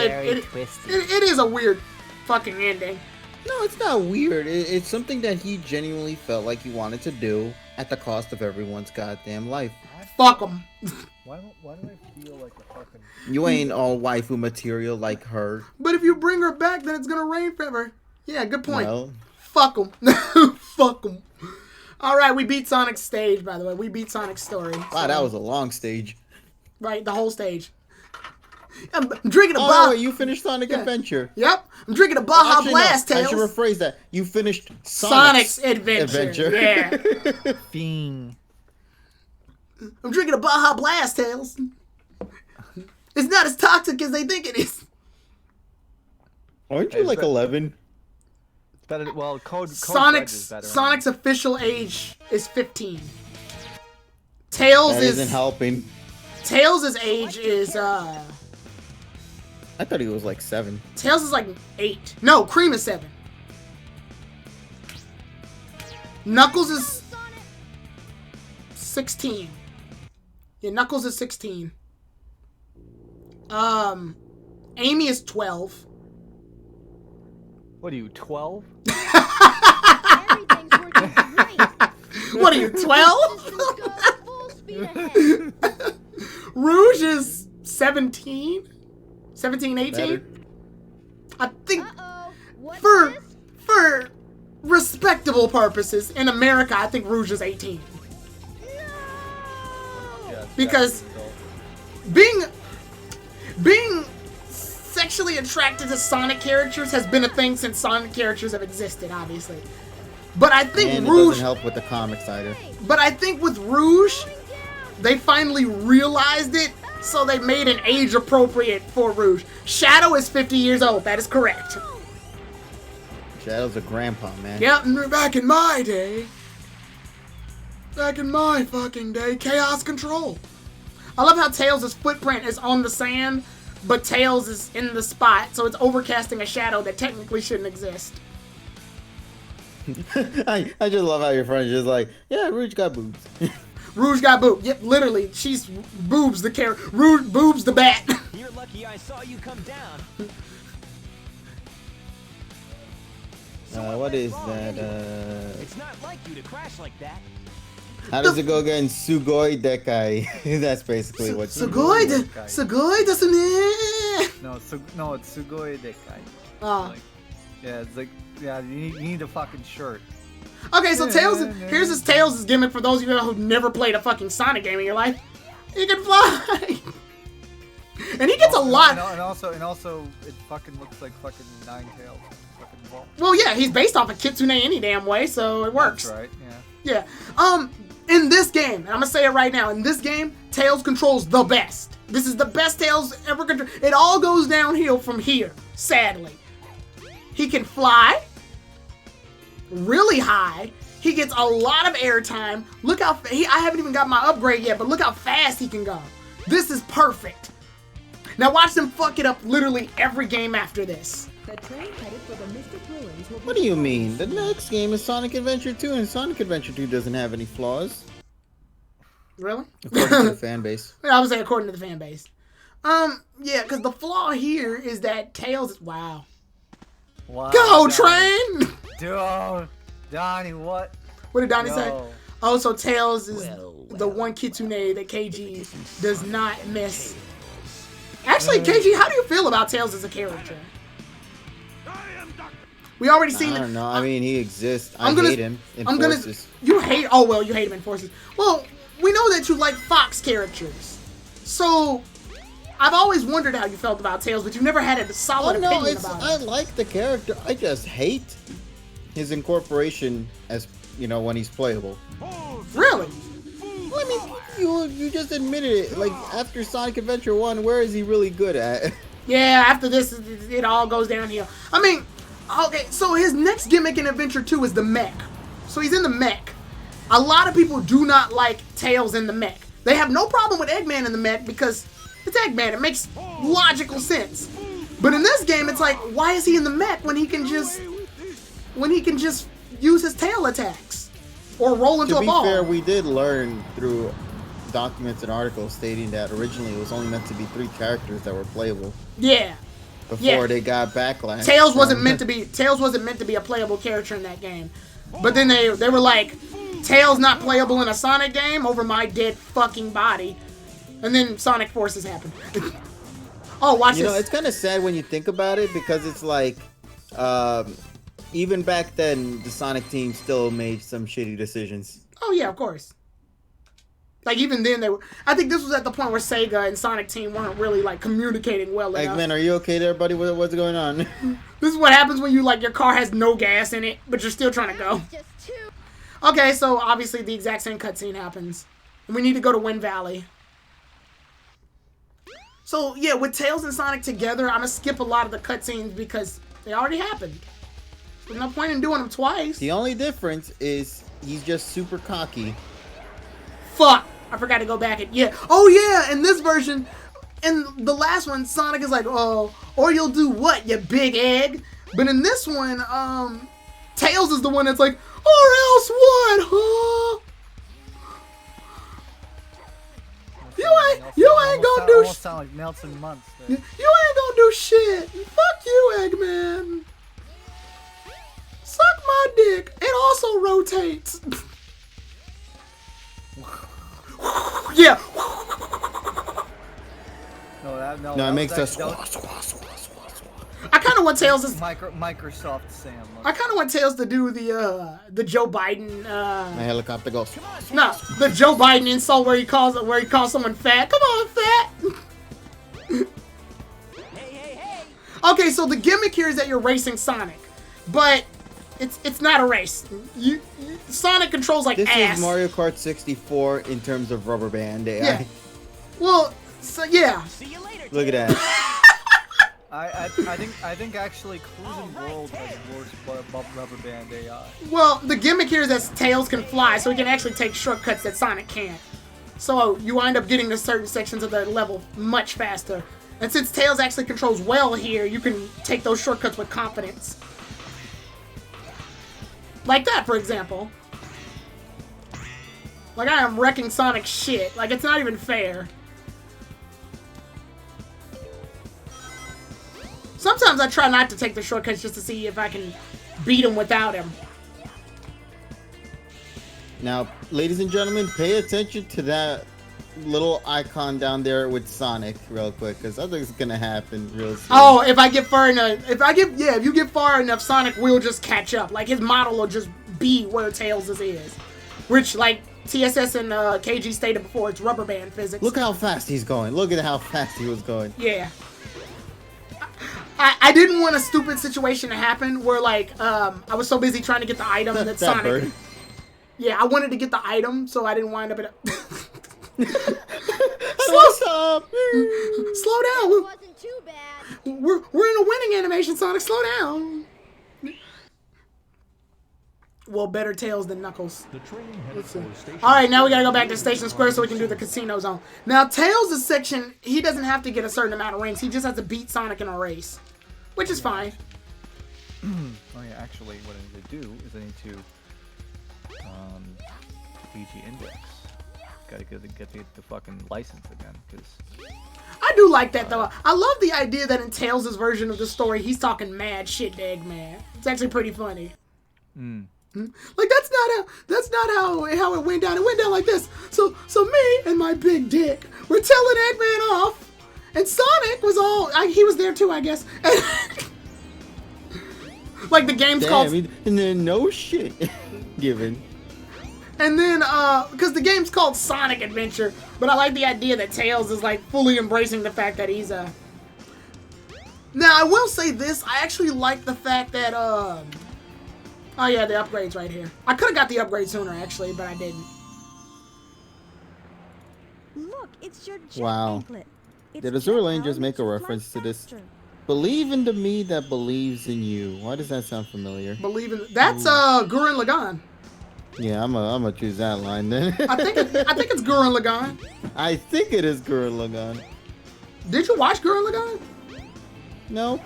a weird fucking ending. No, it's not weird. It's something that he genuinely felt like he wanted to do at the cost of everyone's goddamn life. Fuck him. Why do I feel like a fucking... You ain't all waifu material like her. But if you bring her back, then it's gonna rain forever. Yeah, good point. Well, fuck him. Fuck him. All right, we beat Sonic's stage, by the way. We beat Sonic's story. Wow, that was a long stage. Right, the whole stage. I'm drinking a Baja. Oh, wait, you finished Sonic Adventure. Yep, I'm drinking a Baja Blast, Tails. I should rephrase that. You finished Sonic's Adventure. Yeah. Fiend. I'm drinking a Baja Blast, Tails. It's not as toxic as they think it is. Aren't you like 11? Better, well, Sonic's official age is 15. Tails that isn't helping. Tails' age is I thought he was like 7. Tails is like 8. No, Cream is 7. Knuckles is 16. Yeah, Knuckles is 16. Amy is 12. What are you, 12? Everything's working great. What are you, 12? Just go full speed ahead. Rouge is 17? 17, 18? Better. I think Uh-oh. What's for this? for respectable purposes in America, I think Rouge is 18. No! Because being sexually attracted to Sonic characters has been a thing since Sonic characters have existed, obviously. But I think And Rouge it doesn't help with the comics either. But I think with Rouge, they finally realized it, so they made an age appropriate for Rouge. Shadow is 50 years old. That is correct. Shadow's a grandpa, man. Yep, back in my day. Back in my fucking day, Chaos Control. I love how Tails' footprint is on the sand, but Tails is in the spot, so it's overcasting a shadow that technically shouldn't exist. I just love how your friend is just like, yeah, Rouge got boobs. Rouge got boobs. Yep, literally, she's boobs the character. Rouge boobs the bat. You're lucky I saw you come down. What is that? It's not like you to crash like that. How does it go again? Sugoi Dekai. That's basically what. Sugoi desu ne. No, it's Sugoi Dekai. Oh. Yeah, it's like, yeah, you need a fucking shirt. Okay, so here's his Tails' gimmick for those of you who've never played a fucking Sonic game in your life. He can fly! And he gets a lot. And also, it fucking looks like fucking Ninetales. Fucking ball. Well, yeah, he's based off of Kitsune any damn way, so it works. That's right, yeah. Yeah. In this game, and I'm gonna say it right now, in this game, Tails controls the best. This is the best Tails ever controlled. It all goes downhill from here, sadly. He can fly really high. He gets a lot of airtime. Look how I haven't even got my upgrade yet, but look how fast he can go. This is perfect. Now watch them fuck it up literally every game after this. The train headed for the Mystic Ruins will be What do you mean? The next game is Sonic Adventure 2, and Sonic Adventure 2 doesn't have any flaws. Really? According to the fan base. I would say according to the fan base. Yeah, because the flaw here is that Tails. Wow. Go, Donnie. train! Dude, Donnie, what? What did Donnie say? No. Oh, so Tails is the one Kitsune that KG does not miss. Actually, KG, how do you feel about Tails as a character? We already seen I don't know. I mean, he exists. I I'm gonna- hate him in I'm gonna. Forces. You hate. Oh well, you hate him in Forces. Well, we know that you like Fox characters, so I've always wondered how you felt about Tails, but you never had a solid Oh no, opinion it's about I it. like the character. I just hate his incorporation as when he's playable. Really? Well, I mean, you just admitted it. Like after Sonic Adventure 1, where is he really good at? Yeah. After this, it all goes downhill. I mean, okay. So his next gimmick in Adventure 2 is the mech. So he's in the mech. A lot of people do not like Tails in the mech. They have no problem with Eggman in the mech because it's Eggman. It makes logical sense. But in this game, it's like, why is he in the mech when he can just use his tail attacks or roll into To a be ball? fair, we did learn through documents and articles stating that originally it was only meant to be 3 characters that were playable Yeah. before they got backlash. Tails from- wasn't meant to be a playable character in that game. But then they were like, Tails not playable in a Sonic game over my dead fucking body. And then Sonic Forces happened. Oh, watch You know, this. it's kind of sad when you think about it because it's like, even back then, the Sonic team still made some shitty decisions. Oh yeah, of course. Like even then they were. I think this was at the point where Sega and Sonic Team weren't really like communicating well enough. Eggman, are you okay there, buddy? What's going on? This is what happens when your car has no gas in it, but you're still trying to go. Just 2. Okay, so obviously the exact same cutscene happens. And we need to go to Wind Valley. So yeah, with Tails and Sonic together, I'm gonna skip a lot of the cutscenes because they already happened. There's no point in doing them twice. The only difference is he's just super cocky. Fuck! I forgot to go back and Oh yeah, in this version, in the last one, Sonic is like, oh, or you'll do what, you big egg? But in this one, Tails is the one that's like, or else what, huh? You ain't gonna do Almost sound like Nelson Muntz. You ain't gonna do shit. Fuck you, Eggman. Suck my dick. It also rotates. Yeah. No, it makes us. I kind of want Tails to. Microsoft Sam. I kind of want Tails to do the Joe Biden. My helicopter goes. No, the Joe Biden insult where he calls someone fat. Come on, fat. Okay, so the gimmick here is that you're racing Sonic, but it's not a race. Sonic controls like This ass. is Mario Kart 64 in terms of rubber band AI. Yeah. Well, so yeah. Look at that. I think actually Cruising World has worse rubber band AI. Well, the gimmick here is that Tails can fly, so he can actually take shortcuts that Sonic can't. So you wind up getting to certain sections of the level much faster. And since Tails actually controls well here, you can take those shortcuts with confidence. Like that, for example. Like I am wrecking Sonic's shit. Like it's not even fair. Sometimes I try not to take the shortcuts just to see if I can beat him without him. Now, ladies and gentlemen, pay attention to that little icon down there with Sonic real quick, because I think it's gonna happen real soon. Oh, if I get far enough, if you get far enough, Sonic will just catch up. Like his model will just be where Tails' is, which like TSS and KG stated before, it's rubber band physics. Look how fast he's going. Look at how fast he was going. Yeah. I didn't want a stupid situation to happen where like I was so busy trying to get the item that Sonic. Bird. Yeah, I wanted to get the item, so I didn't wind up at. Slow It down. wasn't too bad. We're in a winning animation, Sonic. Slow down. Well, better Tails than Knuckles. Let's see. All right, now we gotta go back to Station Square so we can do the casino zone. Now, Tails' section, he doesn't have to get a certain amount of rings. He just has to beat Sonic in a race, which is fine. Oh yeah, actually, what I need to do is I need to PG Index. Gotta get the fucking license again, because I do like that though. I love the idea that in Tails' version of the story, he's talking mad shit to Eggman. It's actually pretty funny. Like that's not how it went down. It went down like this. So me and my big dick were telling Eggman off, and Sonic was he was there too, I guess. Like the game's called. And then no shit given. And then, because the game's called Sonic Adventure, but I like the idea that Tails is, like, fully embracing the fact that he's, Now, I will say this. I actually like the fact that, Oh, yeah, the upgrade's right here. I could have got the upgrade sooner, actually, but I didn't. Look, it's your jet Wow. anklet. Did Azure Lane just make a reference to this? Believe in the me that believes in you. Why does that sound familiar? Believe in... That's, Gurren Lagann. Yeah, I'm gonna choose that line then. I think it's Gurren Lagann. I think it is Gurren Lagann. Did you watch Gurren Lagann? No.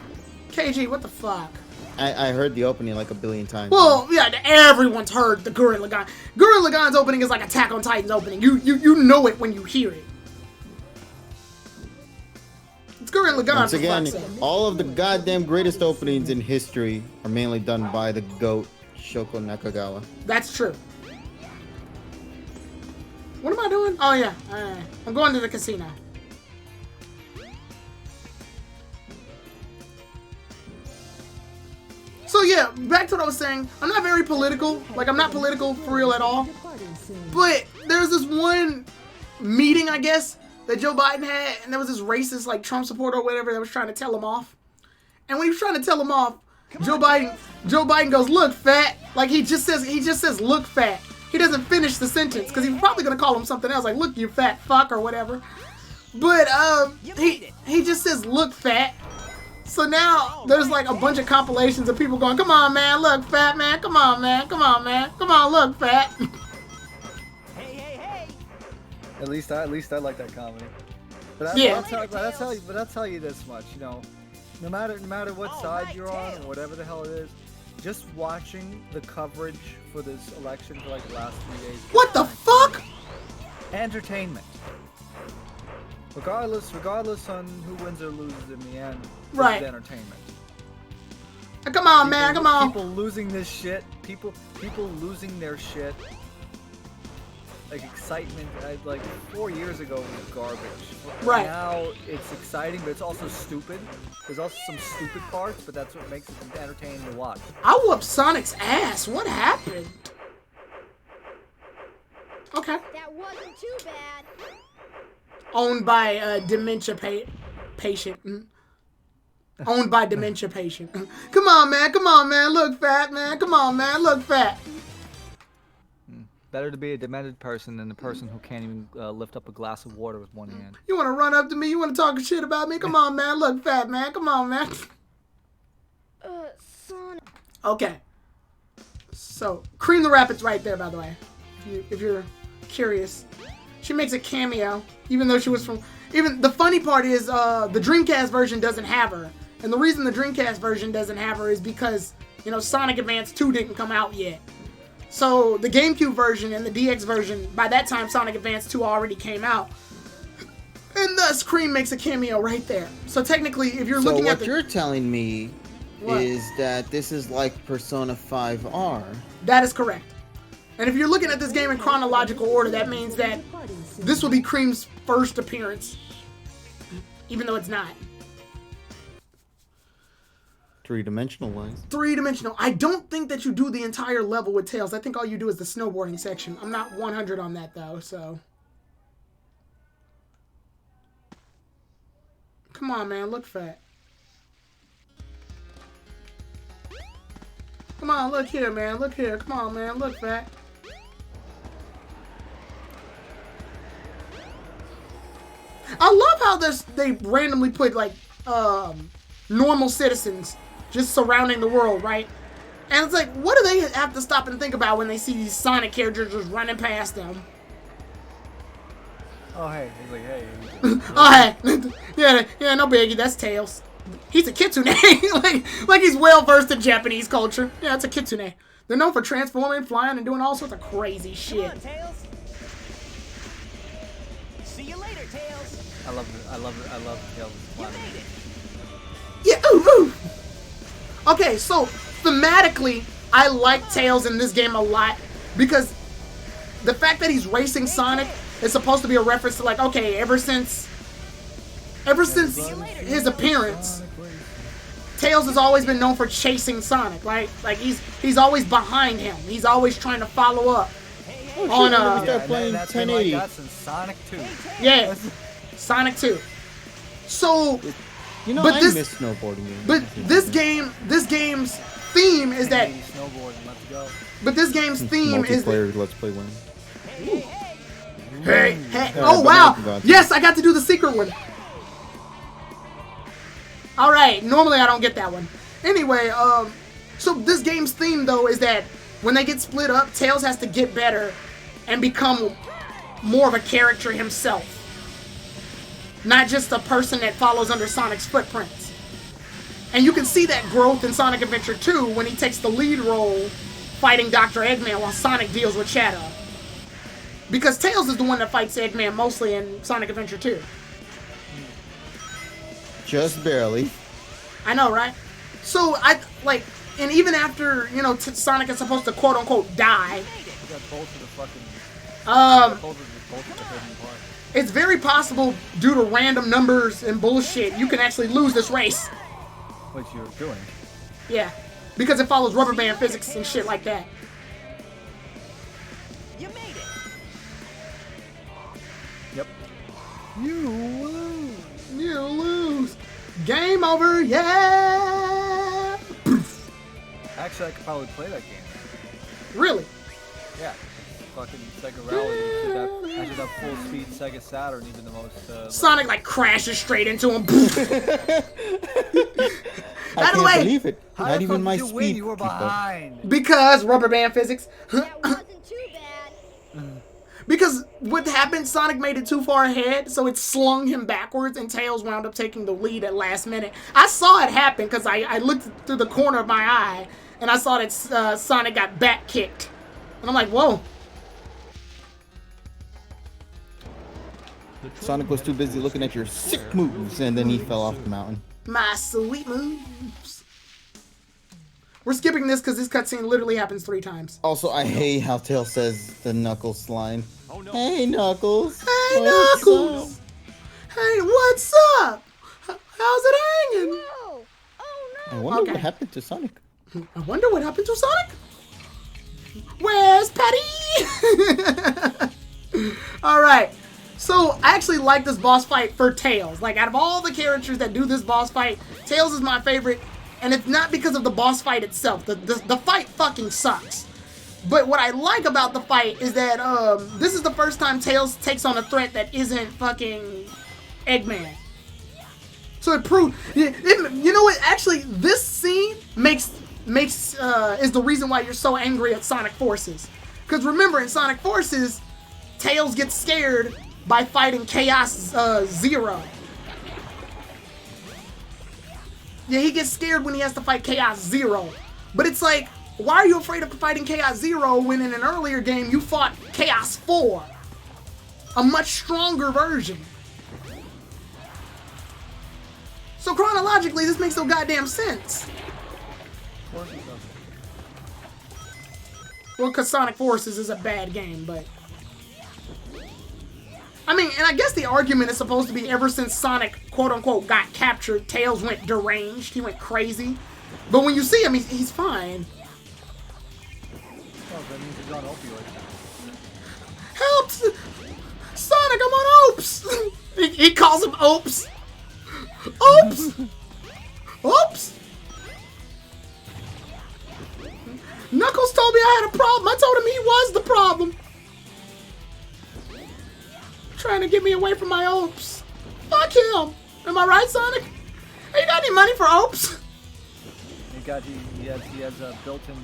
KG, what the fuck? I heard the opening like a billion times. Well, yeah, everyone's heard the Gurren Lagann. Gurren Lagann's opening is like Attack on Titan's opening. You know it when you hear it. It's Gurren Lagann. Once again, all of the goddamn greatest openings in history are mainly done by the GOAT, Shoko Nakagawa. That's true. What am I doing? Oh, yeah. I'm going to the casino. So, yeah, back to what I was saying. I'm not very political. Like, I'm not political for real at all. But there's this one meeting, I guess, that Joe Biden had, and there was this racist, like, Trump supporter or whatever that was trying to tell him off. And when he was trying to tell him off, Joe Biden goes, "Look, fat." Like, he just says, "Look, fat." He doesn't finish the sentence because he's probably gonna call him something else, like, "Look, you fat fuck," or whatever. But he just says, "Look, fat." So now there's like a bunch of compilations of people going, "Come on, man, look, fat man. Come on, man. Come on, man. Come on, look, fat." Hey. at least I like that comedy. But I'll tell you this much, you know, no matter what side you're on or whatever the hell it is, just watching the coverage for this election for like the last 3 days. What the fuck? Entertainment. Regardless on who wins or loses in the end, right? It's entertainment. Come on, man, come on. People losing this shit. People losing their shit. Like excitement, like 4 years ago it was garbage. Right. Now it's exciting, but it's also stupid. There's also some stupid parts, but that's what makes it entertaining to watch. I whooped Sonic's ass. What happened? Okay. That wasn't too bad. Owned by a dementia patient. Owned by dementia patient. Come on, man. Come on, man. Look fat, man. Come on, man. Look fat. Better to be a demented person than the person who can't even lift up a glass of water with one hand. You want to run up to me? You want to talk shit about me? Come on, man. Look fat, man. Come on, man. Sonic. Okay. So, Cream the Rapid's right there, by the way. If you're curious. She makes a cameo, even though she was from... Even the funny part is the Dreamcast version doesn't have her. And the reason the Dreamcast version doesn't have her is because, you know, Sonic Advance 2 didn't come out yet. So the GameCube version and the DX version, by that time Sonic Advance 2 already came out. And thus Cream makes a cameo right there. So technically, if you're looking at what you're telling me is that this is like Persona 5R. That is correct. And if you're looking at this game in chronological order, that means that this will be Cream's first appearance. Even though it's not. Three-dimensional wise. Three-dimensional. I don't think that you do the entire level with Tails. I think all you do is the snowboarding section. I'm not 100 on that, though, so... Come on, man. Look fat. Come on, look here, man. Look here. Come on, man. Look fat. how they randomly put like normal citizens just surrounding the world, right? And it's like, what do they have to stop and think about when they see these Sonic characters just running past them? Oh hey, he's like, hey. Oh hey, yeah, no biggie. That's Tails. He's a kitsune, like he's well versed in Japanese culture. Yeah, it's a kitsune. They're known for transforming, flying, and doing all sorts of crazy shit. Come on, Tails. See you later, Tails. I love Tails. You made it. Yeah, ooh. Okay, so thematically, I like Tails in this game a lot because the fact that he's racing Sonic is supposed to be a reference to like, okay, ever since his appearance, Tails has always been known for chasing Sonic, right? Like he's always behind him. He's always trying to follow up on playing 1080. That's in Sonic 2. Yeah, Sonic 2. So, You know, but I miss snowboarding. But this game's theme is that. Snowboarding, let's go. But this game's theme is multiplayer. Let's play one. Hey. Oh wow! Yes, I got to do the secret one. All right. Normally I don't get that one. Anyway, so this game's theme though is that when they get split up, Tails has to get better and become more of a character himself. Not just a person that follows under Sonic's footprints. And you can see that growth in Sonic Adventure 2 when he takes the lead role fighting Dr. Eggman while Sonic deals with Shadow. Because Tails is the one that fights Eggman mostly in Sonic Adventure 2. Just barely. I know, right? So, and even after, you know, Sonic is supposed to quote-unquote die. You got both of the fucking... It's very possible, due to random numbers and bullshit, you can actually lose this race. What you're doing. Yeah. Because it follows rubber band physics and shit like that. You made it. Yep. You lose. You lose. Game over, yeah! Actually, I could probably play that game. Really? Yeah. Fucking Sega Rally. I should have full speed Sega Saturn, even the most. Sonic like crashes straight into him. I can't believe it. Not even my speed. You were behind. Because rubber band physics. That wasn't too bad. Because what happened, Sonic made it too far ahead, so it slung him backwards, and Tails wound up taking the lead at last minute. I saw it happen because I looked through the corner of my eye, and I saw that Sonic got back kicked. And I'm like, whoa. Sonic was too busy looking at your sick moves, and then he fell off the mountain. My sweet moves. We're skipping this because this cutscene literally happens 3 times. Also, I hate how Tails says the Knuckles line. Oh, no. Hey, Knuckles. Hey, Knuckles. Hey, what's up? How's it hanging? Whoa. Oh no. I wonder what happened to Sonic. I wonder what happened to Sonic. Where's Patty? All right. So, I actually like this boss fight for Tails. Like, out of all the characters that do this boss fight, Tails is my favorite. And it's not because of the boss fight itself. The fight fucking sucks. But what I like about the fight is that this is the first time Tails takes on a threat that isn't fucking Eggman. So it proved... You know what? Actually, this scene is the reason why you're so angry at Sonic Forces. Because remember, in Sonic Forces, Tails gets scared by fighting Chaos Zero. Yeah, he gets scared when he has to fight Chaos Zero. But it's like, why are you afraid of fighting Chaos Zero when in an earlier game you fought Chaos 4? A much stronger version. So chronologically, this makes no goddamn sense. Well, because Sonic Forces is a bad game, but... I mean, and I guess the argument is supposed to be ever since Sonic, quote-unquote, got captured, Tails went deranged, he went crazy. But when you see him, he's fine. Oh, that means he's on opioids. Help! Sonic, I'm on Opes! he calls him Opes. Opes! Opes! Knuckles told me I had a problem. I told him he was the problem. Trying to get me away from my Opes. Fuck him. Am I right, Sonic? Hey, you got any money for Opes? He has a built-in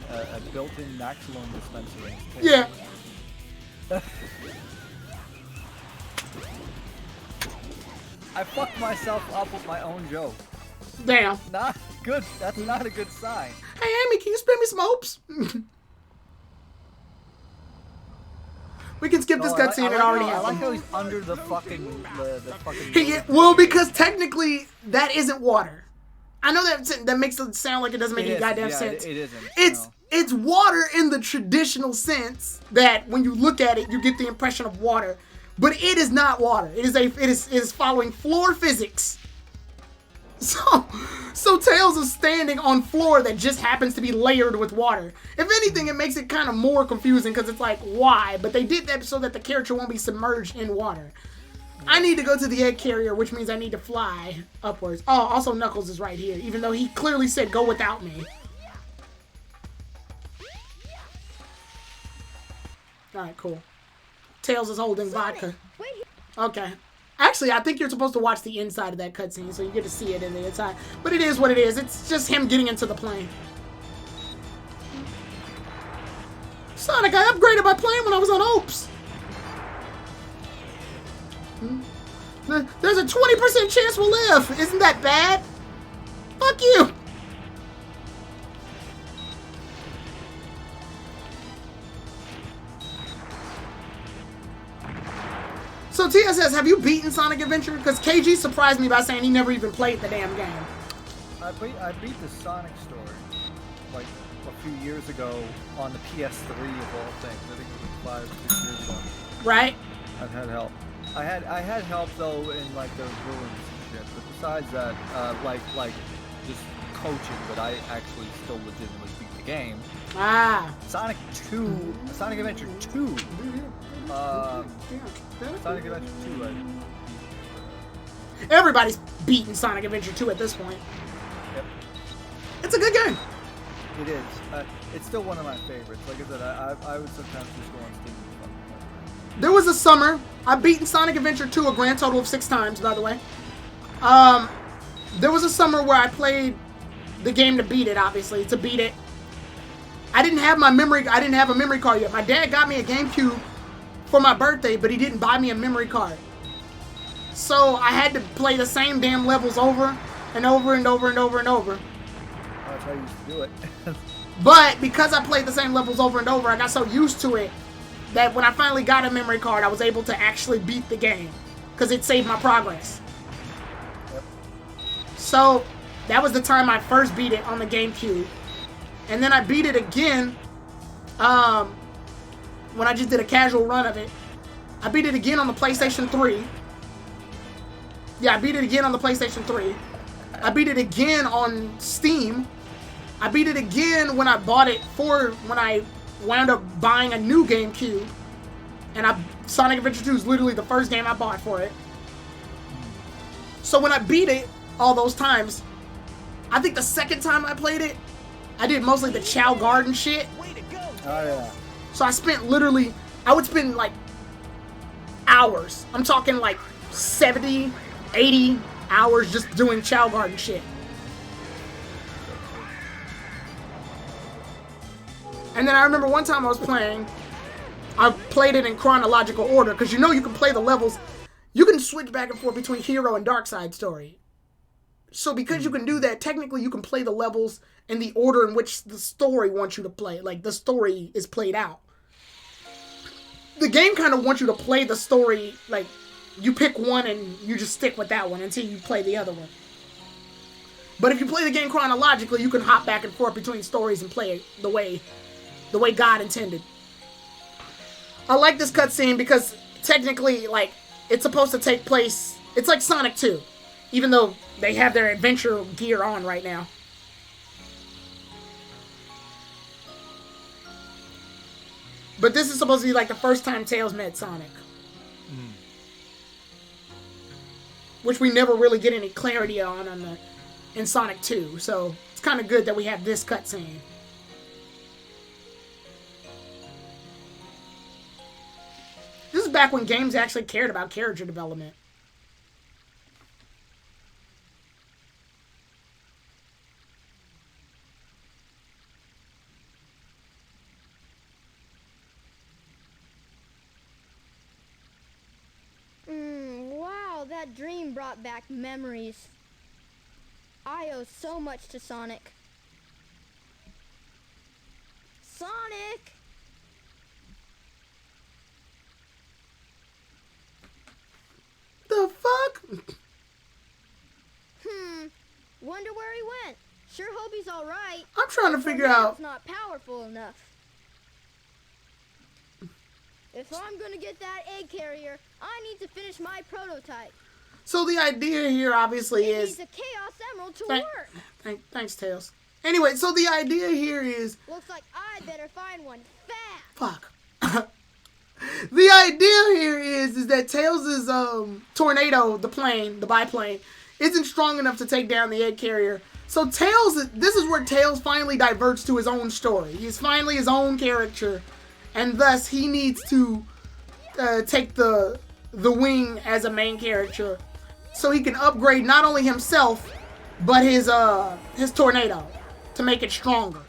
Naxalone dispenser. Yeah. I fucked myself up with my own joke. Damn. Not good. That's not a good sign. Hey, Amy, can you spin me some Opes? We can skip this cutscene. It already happened. I like how he's under the fucking the well, because technically that isn't water. I know that makes it sound like it doesn't make any goddamn sense. It isn't. It's water in the traditional sense that when you look at it, you get the impression of water, but it is not water. It is following floor physics. So Tails is standing on floor that just happens to be layered with water. If anything, it makes it kind of more confusing because it's like, why? But they did that so that the character won't be submerged in water. I need to go to the egg carrier, which means I need to fly upwards. Oh, also Knuckles is right here, even though he clearly said go without me. Alright, cool. Tails is holding vodka. Okay. Actually, I think you're supposed to watch the inside of that cutscene, so you get to see it in the inside. But it is what it is. It's just him getting into the plane. Sonic, I upgraded my plane when I was on Opes. There's a 20% chance we'll live. Isn't that bad? Fuck you. So Tia says, have you beaten Sonic Adventure? Because KG surprised me by saying he never even played the damn game. I beat the Sonic story like a few years ago on the PS3 of all things. I think it was 5 or 6 years ago. Right. I've had help. I had help though in like the ruins and shit. But besides that, like just coaching, but I actually still legitimately beat the game. Ah. Sonic Adventure 2. Sonic Adventure 2. Everybody's beaten Sonic Adventure 2 at this point. Yep. It's a good game. It is. It's still one of my favorites. Like I said, I would sometimes just go on Steam. There was a summer. I've beaten Sonic Adventure 2 a grand total of 6 times, by the way. There was a summer where I played the game to beat it, obviously. To beat it. I didn't have a memory card yet. My dad got me a GameCube for my birthday, but he didn't buy me a memory card. So I had to play the same damn levels over and over and over and over and over. That's how you used to do it. But because I played the same levels over and over, I got so used to it that when I finally got a memory card, I was able to actually beat the game because it saved my progress. Yep. So that was the time I first beat it on the GameCube. And then I beat it again when I just did a casual run of it. I beat it again on the PlayStation 3. Yeah, I beat it again on the PlayStation 3. I beat it again on Steam. I beat it again when I bought it when I wound up buying a new GameCube. And Sonic Adventure 2 is literally the first game I bought for it. So when I beat it all those times, I think the second time I played it, I did mostly the Chow Garden shit. Oh yeah. So I would spend like hours. I'm talking like 70, 80 hours just doing Chow Garden shit. And then I remember one time I was playing, I played it in chronological order, because you can play the levels, you can switch back and forth between Hero and Dark Side Story. So because you can do that, technically you can play the levels in the order in which the story wants you to play. Like, the story is played out. The game kind of wants you to play the story, like, you pick one and you just stick with that one until you play the other one. But if you play the game chronologically, you can hop back and forth between stories and play it the way God intended. I like this cutscene because technically, like, it's supposed to take place, it's like Sonic 2, even though they have their adventure gear on right now. But this is supposed to be like the first time Tails met Sonic. Which we never really get any clarity on in Sonic 2. So it's kind of good that we have this cutscene. This is back when games actually cared about character development. That dream brought back memories. I owe so much to Sonic. Sonic! The fuck? Wonder where he went. Sure hope he's all right. I'm trying to figure It's out. not powerful enough. If I'm gonna get that egg carrier, I need to finish my prototype. So the idea here obviously It is. needs a Chaos Emerald to work. Thanks, Tails. Anyway, so the idea here is. Looks like I better find one fast. Fuck. The idea here is that Tails' tornado, the plane, the biplane, isn't strong enough to take down the egg carrier. So Tails, this is where Tails finally diverts to his own story. He's finally his own character, and thus he needs to take the wing as a main character, so he can upgrade not only himself, but his tornado to make it stronger.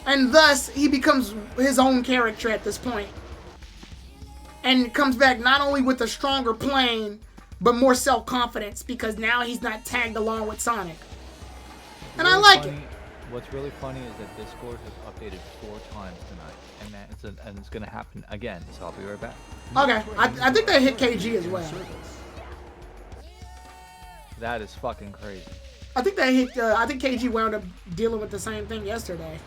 And thus, he becomes his own character at this point. And comes back not only with a stronger plane, but more self-confidence, because now he's not tagged along with Sonic. And I like it. What's really funny is that Discord has updated 4 times tonight, and it's gonna happen again. So I'll be right back. Okay, I think they hit KG as well. That is fucking crazy. I think they hit. I think KG wound up dealing with the same thing yesterday.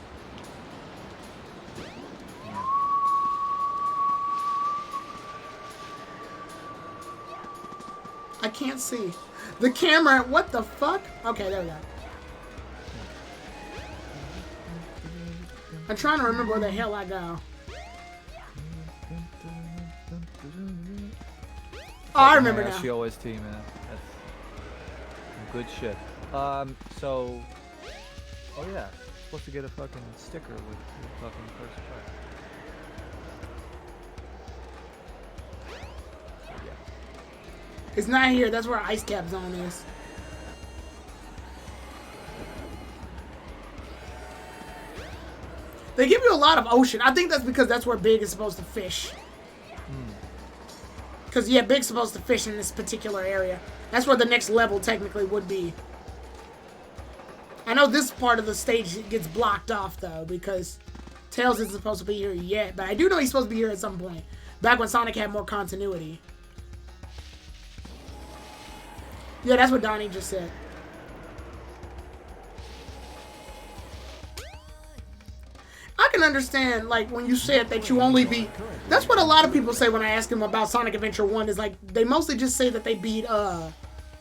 I can't see. The camera, what the fuck? Okay, there we go. I'm trying to remember where the hell I go. Oh, I remember now. That's the OST, man. That's good shit. So, oh yeah, supposed to get a fucking sticker with the fucking first prize. It's not here. That's where Ice Cap Zone is. They give you a lot of ocean. I think that's because that's where Big is supposed to fish. Because, yeah, Big's supposed to fish in this particular area. That's where the next level technically would be. I know this part of the stage gets blocked off, though, because Tails isn't supposed to be here yet. But I do know he's supposed to be here at some point. Back when Sonic had more continuity. Yeah, that's what Donnie just said. I can understand, like, when you said that you only beat... That's what a lot of people say when I ask them about Sonic Adventure 1, is like, they mostly just say that they beat,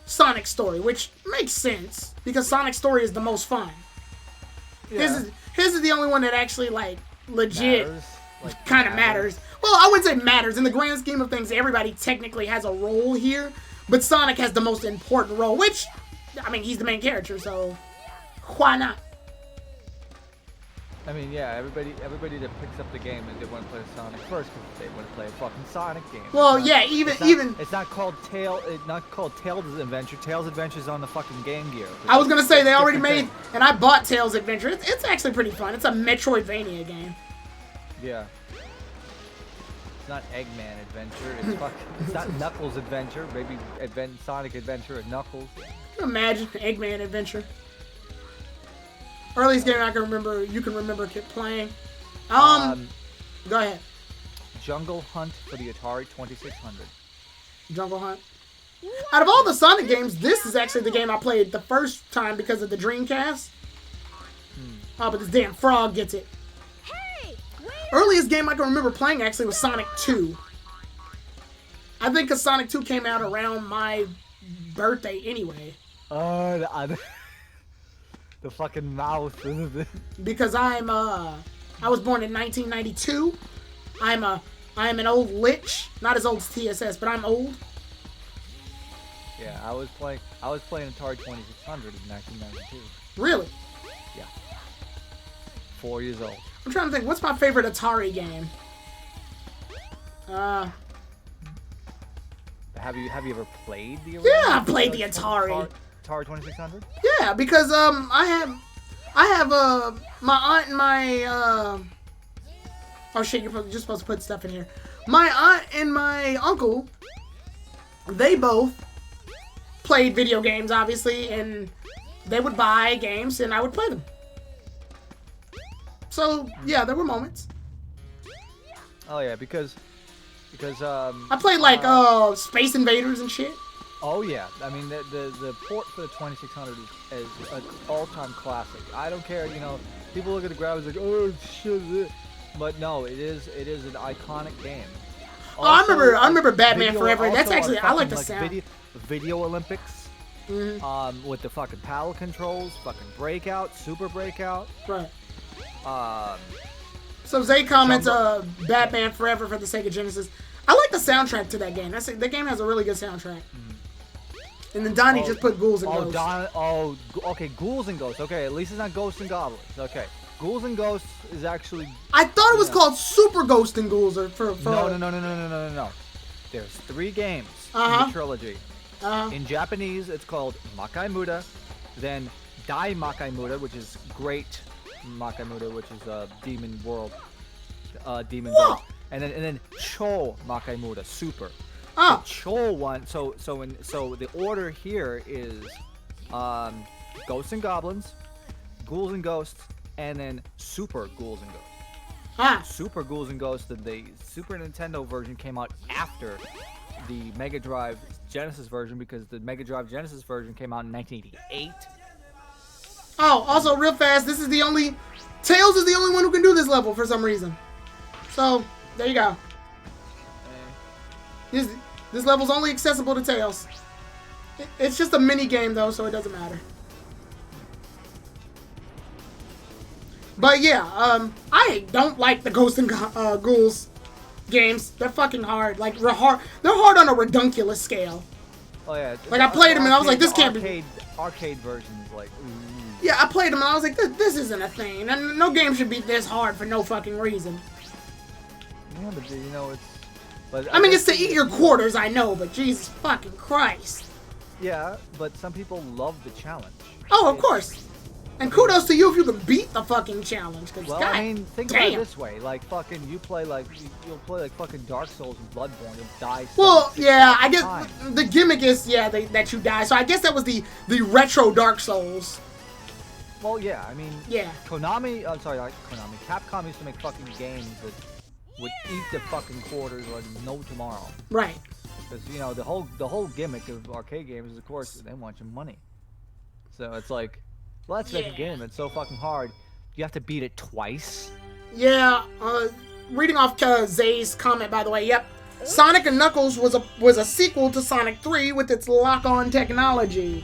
Sonic's story, which makes sense, because Sonic's story is the most fun. Yeah. His is the only one that actually, like, legit kind of matters. Well, I wouldn't say matters. In the grand scheme of things, everybody technically has a role here, but Sonic has the most important role, which, I mean, he's the main character, so why not? I mean, yeah, everybody that picks up the game and they want to play Sonic first because they want to play a fucking Sonic game. Well, yeah, it's not called Tails' Adventure. Tails' Adventure is on the fucking Game Gear. I was gonna say they already made, and I bought Tails' Adventure. It's actually pretty fun. It's a Metroidvania game. Yeah. It's not Eggman Adventure. It's not Knuckles Adventure. Maybe Sonic Adventure and Knuckles. Can you imagine Eggman Adventure? Earliest game I can remember, you can remember playing. Go ahead. Jungle Hunt for the Atari 2600. Jungle Hunt. Out of all the Sonic games, this is actually the game I played the first time because of the Dreamcast. Oh, but this damn frog gets it. Hey, Earliest game I can remember playing actually was Sonic 2. I think because Sonic 2 came out around my birthday anyway. The fucking mouth. Because I was born in 1992. I am an old lich, not as old as TSS, but I'm old. Yeah, I was playing Atari 2600 in 1992. Really? Yeah. 4 years old. I'm trying to think, what's my favorite Atari game? Have you ever played the? Yeah, I played the Atari. Atari 2600? Yeah, because I have my aunt and my oh shit, you're just supposed to put stuff in here. My aunt and my uncle they both played video games, obviously, and they would buy games and I would play them. So yeah, there were moments. Oh yeah, because I played like Space Invaders and shit. Oh yeah, I mean the port for the 2600 is an all-time classic. I don't care, you know, people look at the graphics like, oh shit, but no, it is an iconic game. Also, I remember Batman Forever. That's actually I like the sound. Video Olympics, with the fucking paddle controls, fucking Breakout, Super Breakout. Right. So Zay comments, Jumbo. Batman Forever for the Sega Genesis. I like the soundtrack to that game. That game has a really good soundtrack. And then Donnie just put Ghouls and Ghosts. Okay, Ghouls and Ghosts. Okay, at least it's not Ghosts and Goblins. Okay, Ghouls and Ghosts is actually. I thought it was called Super Ghost and Ghouls, or for. No. There's 3 games in the trilogy. In Japanese, it's called Makai Muda, then Dai Makai Muda, which is Great Makai Muda, which is Demon World, Demon World, and then Cho Makai Muda, Super. The Cho one. So the order here is Ghosts and Goblins, Ghouls and Ghosts, and then Super Ghouls and Ghosts. Super Ghouls and Ghosts. The Super Nintendo version came out after the Mega Drive Genesis version because the Mega Drive Genesis version came out in 1988. Oh, also real fast, Tails is the only one who can do this level for some reason. So there you go. This level's only accessible to Tails. It's just a mini game though, so it doesn't matter. But yeah, I don't like the Ghosts and Ghouls games. They're fucking hard. Like they're hard on a redunculous scale. Oh yeah. Like I played them and I was like, this can't be. Arcade versions, like. Yeah, I played them and I was like, this isn't a thing. And no game should be this hard for no fucking reason. Yeah, but you know it's. But I mean, it's to eat your quarters, I know, but Jesus fucking Christ. Yeah, but some people love the challenge. Oh, of course. And kudos to you if you can beat the fucking challenge. Well, I mean, think about it this way: like fucking, you'll play like fucking Dark Souls and Bloodborne, you'll die. Well, yeah, I guess the gimmick is that you die. So I guess that was the retro Dark Souls. Well, yeah, I mean, yeah. Konami, I'm sorry, not Konami. Capcom used to make fucking games that would eat the fucking quarters like no tomorrow. Right. Because you know the whole gimmick of arcade games is, of course, they want your money. So it's like, let's make a game that's so fucking hard, you have to beat it twice. Yeah. Reading off Zay's comment, by the way. Yep. Sonic and Knuckles was a sequel to Sonic 3 with its lock-on technology.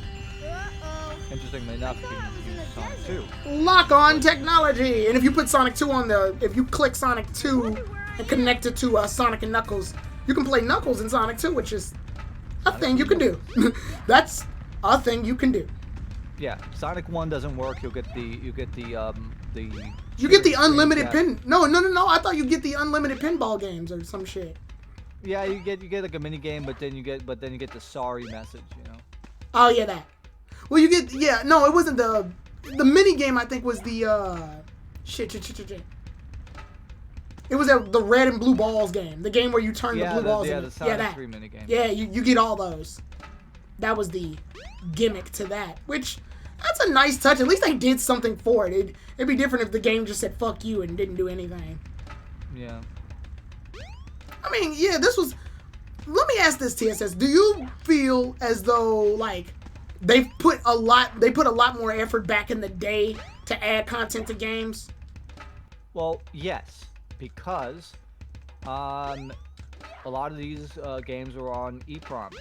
Interestingly enough, you can use Sonic 2. Lock-on technology, and if you put Sonic 2 if you click Sonic 2 and connect it to Sonic and Knuckles, you can play Knuckles in Sonic 2, which is a thing you can do. That's a thing you can do. Yeah, Sonic 1 doesn't work. You get the unlimited pin. No. I thought you get the unlimited pinball games or some shit. Yeah, you get like a mini game, but then you get the sorry message, you know. Oh yeah, that. Well, you get no, it wasn't the mini game. I think was the shit. It was the red and blue balls game, the game where you turn the blue balls. The Sonic 3 mini game. Yeah, you get all those. That was the gimmick to that, which that's a nice touch. At least they did something for it. It'd be different if the game just said "fuck you" and didn't do anything. Yeah. I mean, yeah, this was. Let me ask this, TSS. Do you feel as though like they put a lot more effort back in the day to add content to games? Well, yes, because a lot of these games were on EEPROM.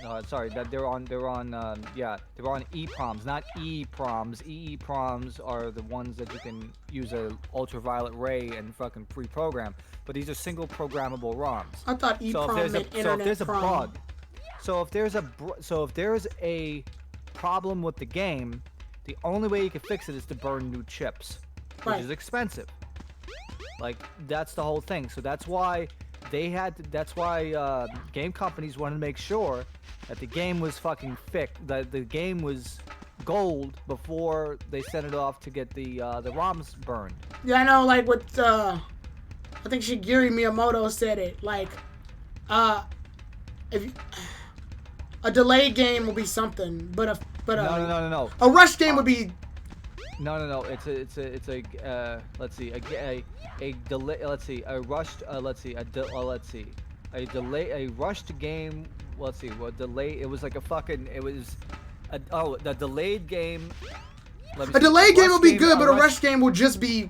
They're on EEPROMs, not EEPROMs. EEPROMs are the ones that you can use a ultraviolet ray and fucking pre-program. But these are single programmable ROMs. I thought EEPROM meant internet prom. So if there's a problem with the game, the only way you can fix it is to burn new chips, which is expensive. Like that's the whole thing. So that's why game companies wanted to make sure that the game was fucking fixed, that the game was gold before they sent it off to get the ROMs burned. Yeah, I know. Like what I think Shigeru Miyamoto said it. Like, if A delayed game will be something, but a No. A rush game would be. No. It's a let's see a delay. Let's see a rushed. Let's see a delay. A rushed game. Let's see what delay. It was like a fucking. It was. The delayed game. A delayed game will be good, but a rush game will just be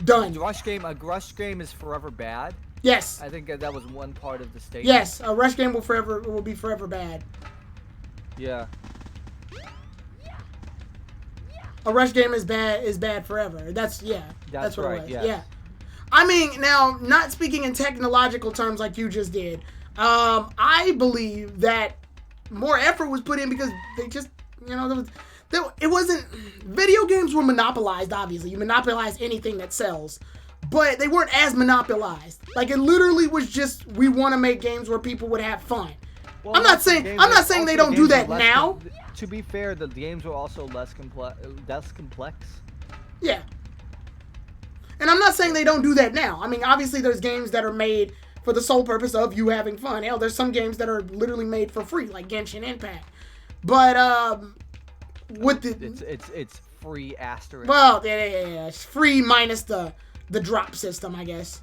done. A rush game is forever bad. Yes. I think that was one part of the statement. Yes, a rush game will be forever bad. Yeah. A rush game is bad forever. That's what right. it was. Yes. Yeah. I mean, now, not speaking in technological terms like you just did, I believe that more effort was put in because they just, it wasn't, video games were monopolized, obviously. You monopolize anything that sells. But they weren't as monopolized. Like, it literally was just, we want to make games where people would have fun. Well, I'm not saying they don't do that now. To be fair, the games were also less complex. Yeah. And I'm not saying they don't do that now. I mean, obviously there's games that are made for the sole purpose of you having fun. Hell, there's some games that are literally made for free, like Genshin Impact. But with the it's free asterisk. Well, yeah, it's free minus the drop system, I guess.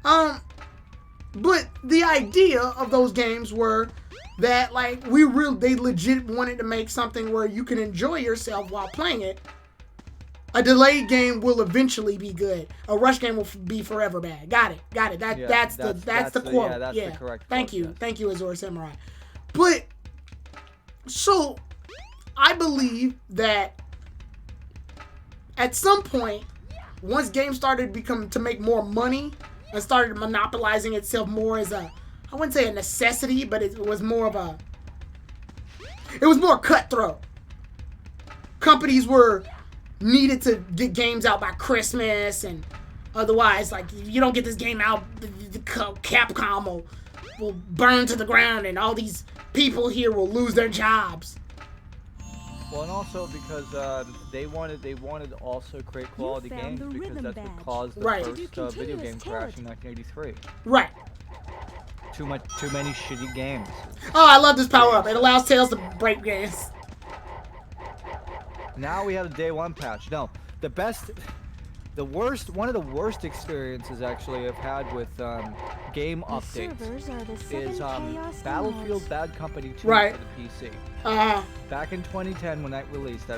But the idea of those games were that, like, they legit wanted to make something where you can enjoy yourself while playing it. A delayed game will eventually be good. A rush game will be forever bad. Got it. That's the quote. Yeah, that's the correct Thank quote, you. yes. Thank you, Azor Samurai. But, so, I believe that at some point, once games started to make more money and started monopolizing itself more as I wouldn't say a necessity, but it was more cutthroat. Companies needed to get games out by Christmas, and otherwise, like, if you don't get this game out, Capcom will burn to the ground, and all these people here will lose their jobs. Well, and also because they wanted to also create quality games because that's what caused the first video game crash in 1983. Right. Too many shitty games. Oh, I love this power-up. It allows Tails to break games. Now we have the day one patch. No, one of the worst experiences actually I've had with game updates is Battlefield Bad Company 2 right. for the PC. Back in 2010 when that released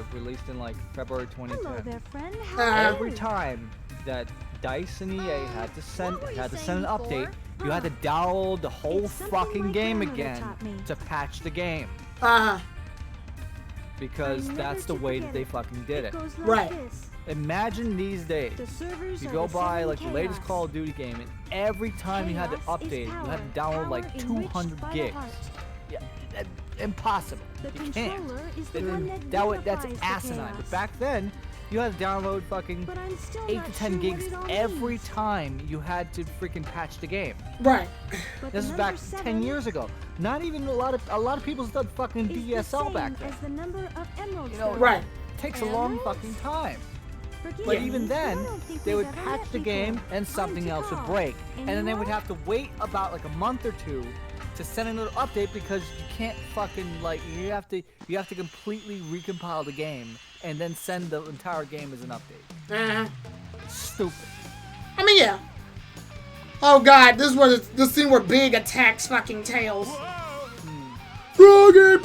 in like February 2010. Hello there, friend. Every time that DICE and EA had to send an update, you had to download the whole fucking game again to patch the game. Because that's the way that they fucking did it. Right. Imagine these days, you go buy like the latest Call of Duty game, and every time you had to update, you had to download like 200 gigs. Yeah, impossible. You can't. That's asinine. But back then, you had to download fucking 8 to 10 gigs every time you had to freaking patch the game. Right. This is back 10 years ago. Not even a lot of people still had fucking DSL back then. Right. It takes a long fucking time. But even then, they would patch the game and something else would break. And then they would have to wait about like a month or two to send another update because you can't fucking, like, you have to completely recompile the game and then send the entire game as an update. Stupid. I mean, yeah. Oh god, this was the scene where Big attacks fucking Tails. Froggy!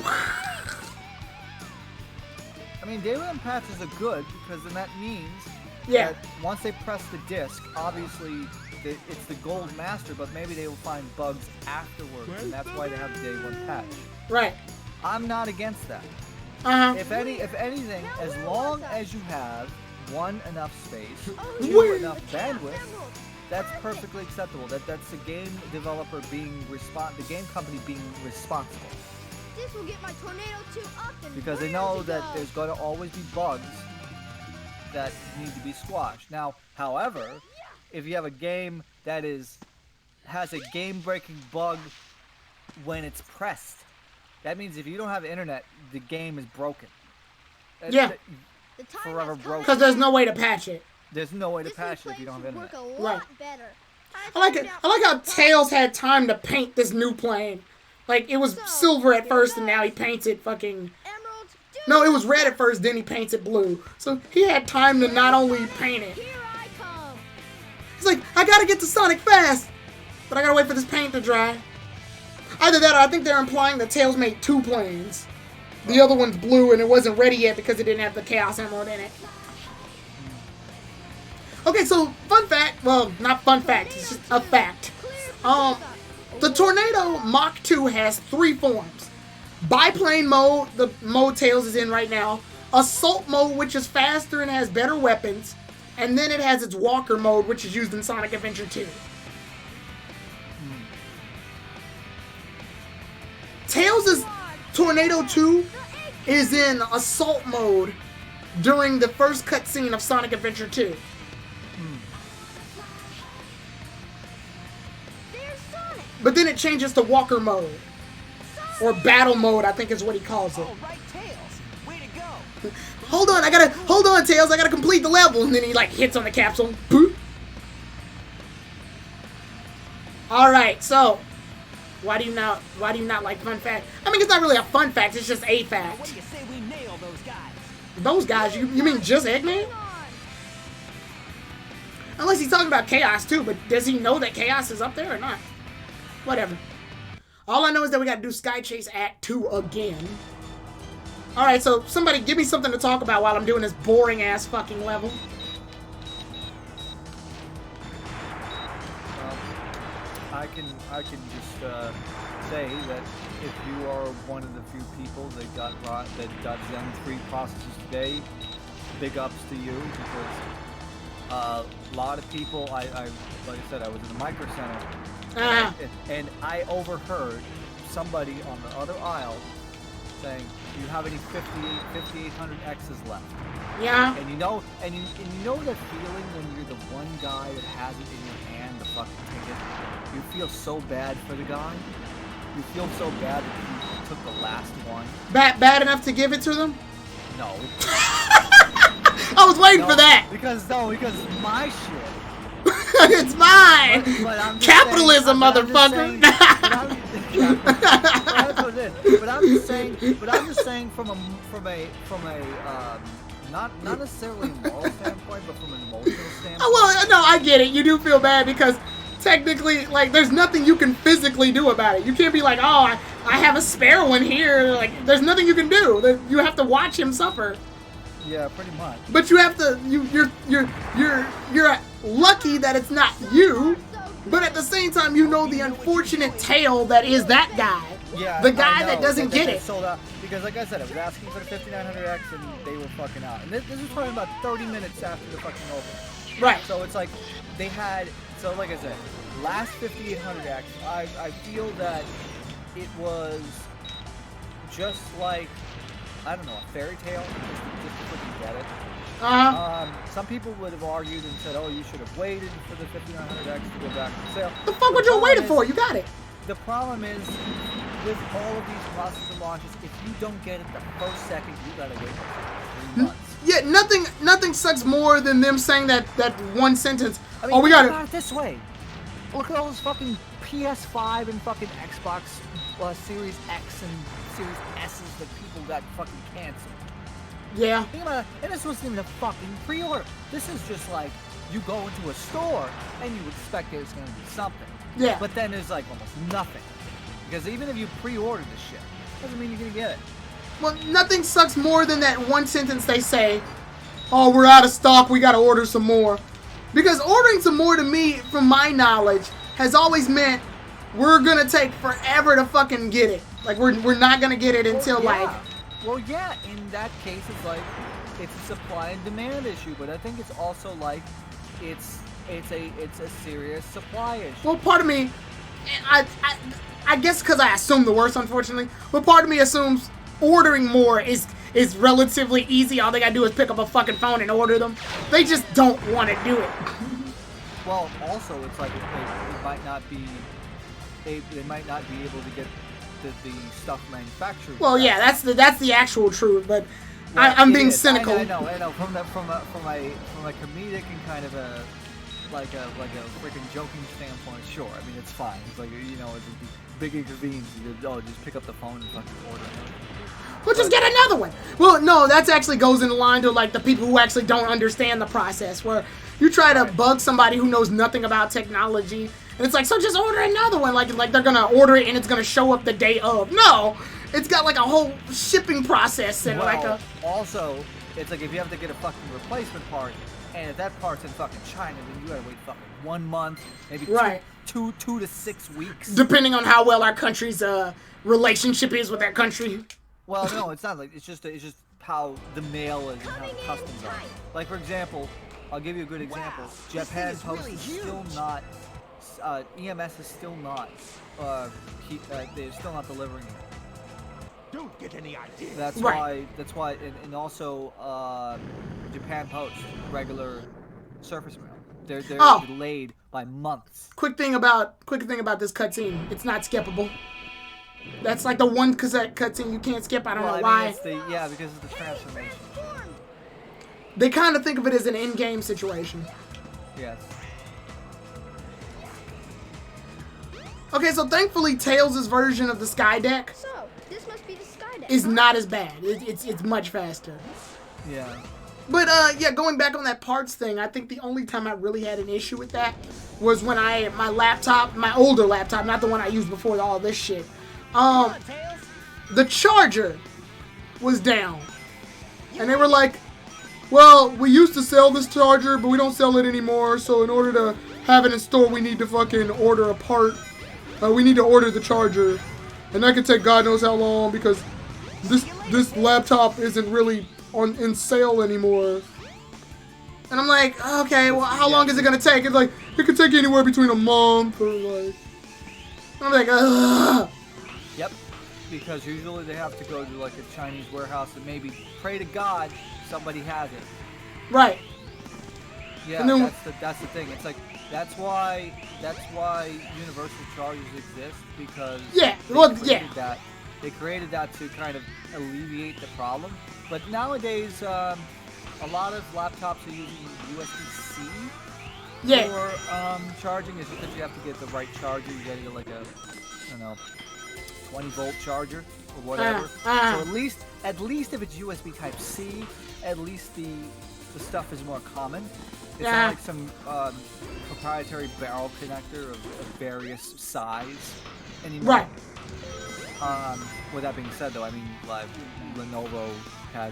I mean, day one patches are good because then that means that once they press the disc, obviously it's the gold master, but maybe they will find bugs afterwards, and that's why they have the day one patch. Right. I'm not against that. If anything, as long as you have enough space, enough bandwidth, that's perfectly acceptable. That's the game developer the game company being responsible. This will get my tornado 2 up and because they know that there's going to always be bugs that need to be squashed. Now, however, if you have a game that has a game-breaking bug when it's pressed, that means if you don't have internet, the game is broken. Yeah. Forever broken. Because there's no way to patch it. There's no way to patch it if you don't have internet. Right. I like how Tails had time to paint this new plane. Like, it was silver at first, and now he paints it fucking... No, it was red at first, then he paints it blue. So he had time to not only paint it. He's like, I gotta get to Sonic fast, but I gotta wait for this paint to dry. Either that or I think they're implying that Tails made 2 planes. The other one's blue and it wasn't ready yet because it didn't have the Chaos Emerald in it. Okay, so fun fact, well, not fun fact, it's just a fact. The Tornado Mach 2 has 3 forms. Biplane mode, the mode Tails is in right now. Assault mode, which is faster and has better weapons. And then it has its Walker mode, which is used in Sonic Adventure 2. Tails' Tornado 2 is in Assault mode during the first cutscene of Sonic Adventure 2. But then it changes to Walker mode. Or battle mode, I think is what he calls it. Hold on, Tails, I gotta complete the level. And then he like hits on the capsule. Boop. Alright, so why do you not like fun fact? I mean, it's not really a fun fact, it's just a fact. What do you say we nail those guys? Those guys? You mean just Eggman? Unless he's talking about Chaos too, but does he know that Chaos is up there or not? Whatever. All I know is that we gotta do Sky Chase Act 2 again. Alright, so somebody give me something to talk about while I'm doing this boring ass fucking level. I can just say that if you are one of the few people that got Zen 3 processors today, big ups to you, because a lot of people, like I said, I was in the Micro Center, and I overheard somebody on the other aisle saying, "Do you have any 5800X's left?" Yeah. And you know that feeling when you're the one guy that has it in your hand, the fucking ticket. You feel so bad for the guy. You feel so bad that you took the last one. Bad enough to give it to them? No. I was waiting for that. Because it's my shit. It's mine. But I'm just Capitalism, motherfucker. But I'm just saying from a not necessarily a moral standpoint, but from an emotional standpoint. Oh, well, no, I get it. You do feel bad because technically, like, there's nothing you can physically do about it. You can't be like, oh, I have a spare one here. Like, there's nothing you can do. You have to watch him suffer. Yeah, pretty much. But you have to. You're lucky that it's not you. But at the same time, you know the unfortunate tale that is that guy. Yeah, the guy that doesn't get it. Sold out. Because, like I said, I was asking for the 5900X and they were fucking out. And this was probably about 30 minutes after the fucking open. Right. So it's like they had. So, like I said, last 5800X, I feel that it was just like, I don't know, a fairy tale, just to fucking get it. Some people would have argued and said, oh, you should have waited for the 5900X to go back on sale. The fuck would you have waited for? You got it. The problem is, with all of these processor launches, if you don't get it the first second, you gotta wait 3 months. Yeah, nothing sucks more than them saying that one sentence. I mean, we got it this way. Look at all those fucking PS5 and fucking Xbox Series X and Series S's that people got fucking canceled. Yeah. Think about it, and this wasn't even a fucking pre-order. This is just like, you go into a store and you expect there's going to be something. Yeah. But then there's like almost nothing. Because even if you pre-ordered this shit, doesn't mean you're going to get it. Well, nothing sucks more than that one sentence they say, oh, we're out of stock, we got to order some more. Because ordering some more to me, from my knowledge, has always meant we're going to take forever to fucking get it. Like, we're not going to get it until, Well, yeah, in that case, it's like, it's a supply and demand issue, but I think it's also like, it's a serious supply issue. Well, part of me, I guess because I assume the worst, unfortunately, but part of me assumes ordering more is relatively easy. All they gotta do is pick up a fucking phone and order them. They just don't want to do it. Well, also, it's like they might not be able to get the stuff manufactured. Well, yeah, that's the actual truth, but I'm being cynical. I know. From a comedic and kind of a like a freaking joking standpoint, sure. I mean, it's fine. It's like, you know, it's a big inconvenience. Just pick up the phone and fucking order it. Well, just get another one. Well, no, that actually goes in line to like the people who actually don't understand the process, where you try to bug somebody who knows nothing about technology, and it's like, so just order another one. Like they're gonna order it and it's gonna show up the day of. No, it's got like a whole shipping process and like a. Also, it's like if you have to get a fucking replacement part, and if that part's in fucking China, then you gotta wait fucking 1 month, maybe two to 6 weeks, depending on how well our country's relationship is with that country. Well, no, it's not like it's just how the mail is and how the customs are. Like for example, I'll give you a good example. Japan Post is still not. EMS is still not. They're still not delivering it. Don't get any ideas. That's why, and also Japan Post, regular surface mail. They're delayed by months. Quick thing about this cutscene. It's not skippable. That's like the one cutscene you can't skip. I don't know why. Because of the transformation. They kind of think of it as an in-game situation. Yes. Okay, so thankfully Tails' version of the Sky Deck So, this must be the Sky Deck, is not as bad. It's much faster. Yeah. But going back on that parts thing, I think the only time I really had an issue with that was when my laptop, my older laptop, not the one I used before all this shit, the charger was down. And they were like, well, we used to sell this charger, but we don't sell it anymore, so in order to have it in store, we need to fucking order a part. We need to order the charger. And that could take God knows how long, because this laptop isn't really in sale anymore. And I'm like, okay, well, how long is it gonna take? It's like, it could take anywhere between a month or like. I'm like, ugh. Yep. Because usually they have to go to like a Chinese warehouse and maybe pray to God somebody has it. Right. Yeah, and then, that's the thing. It's like that's why universal chargers exist, because they created that to kind of alleviate the problem. But nowadays, a lot of laptops are using USB-C for charging. It's just that you have to get the right charger. You got to get like a 20-volt charger or whatever. So at least if it's USB Type C, at least the stuff is more common. It's not like some proprietary barrel connector of various size anymore. Right. With that being said, though, I mean, like Lenovo had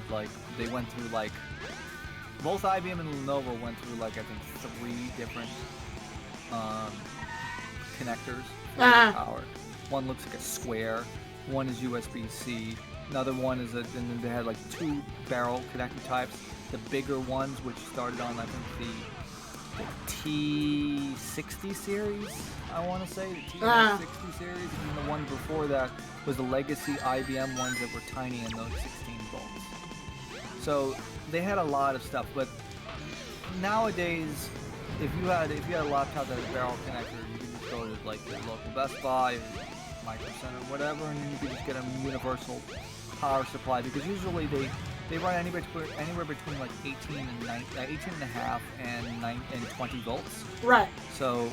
they went through both IBM and Lenovo went through I think 3 different connectors for power. One looks like a square. One is USB-C. Another one is and then they had 2 barrel connector types. The bigger ones, which started on I think the T60 series, I want to say the T60 series, and then the one before that was the legacy IBM ones that were tiny and those 16 volts. So they had a lot of stuff, but nowadays, if you had a laptop that had a barrel connector, you can just go to your local Best Buy, or Micro Center, whatever, and then you can just get a universal power supply, because usually they run anywhere between 18.5 and 20 volts. Right. So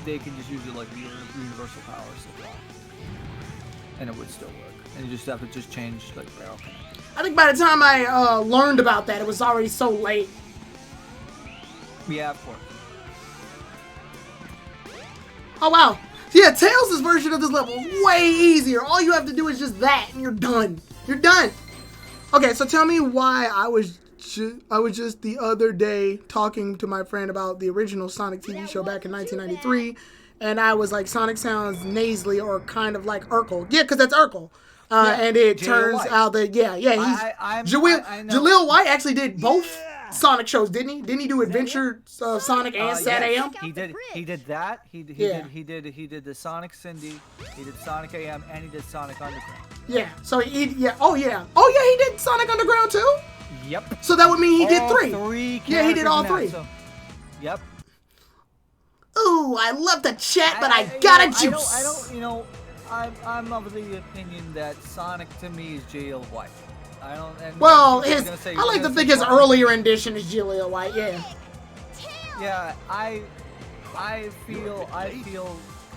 they can just use it like a universal power supply, and it would still work. And you just have to change barrel connector. I think by the time I learned about that, it was already so late. Yeah, of course. Oh wow. Yeah, Tails' version of this level is way easier. All you have to do is just that, and you're done. You're done. Okay, so tell me why I was just the other day talking to my friend about the original Sonic TV show back in 1993, and I was like, Sonic sounds nasally or kind of like Urkel. Yeah, because that's Urkel. And it turns out that Jaleel White actually did both Sonic shows, didn't he? Didn't he do Adventure Sonic and Sat AM? He did that. He did the Sonic Cindy. He did Sonic AM, and he did Sonic Underground. Yeah. So he did Sonic Underground too. Yep. So that would mean he did 3. 3 yeah, he did all 3. So, yep. Ooh, I love the chat, but I gotta juice. I'm of the opinion that Sonic to me is Jaleel White. I like to think his earlier rendition is Jaleel White. Yeah. Yeah, I feel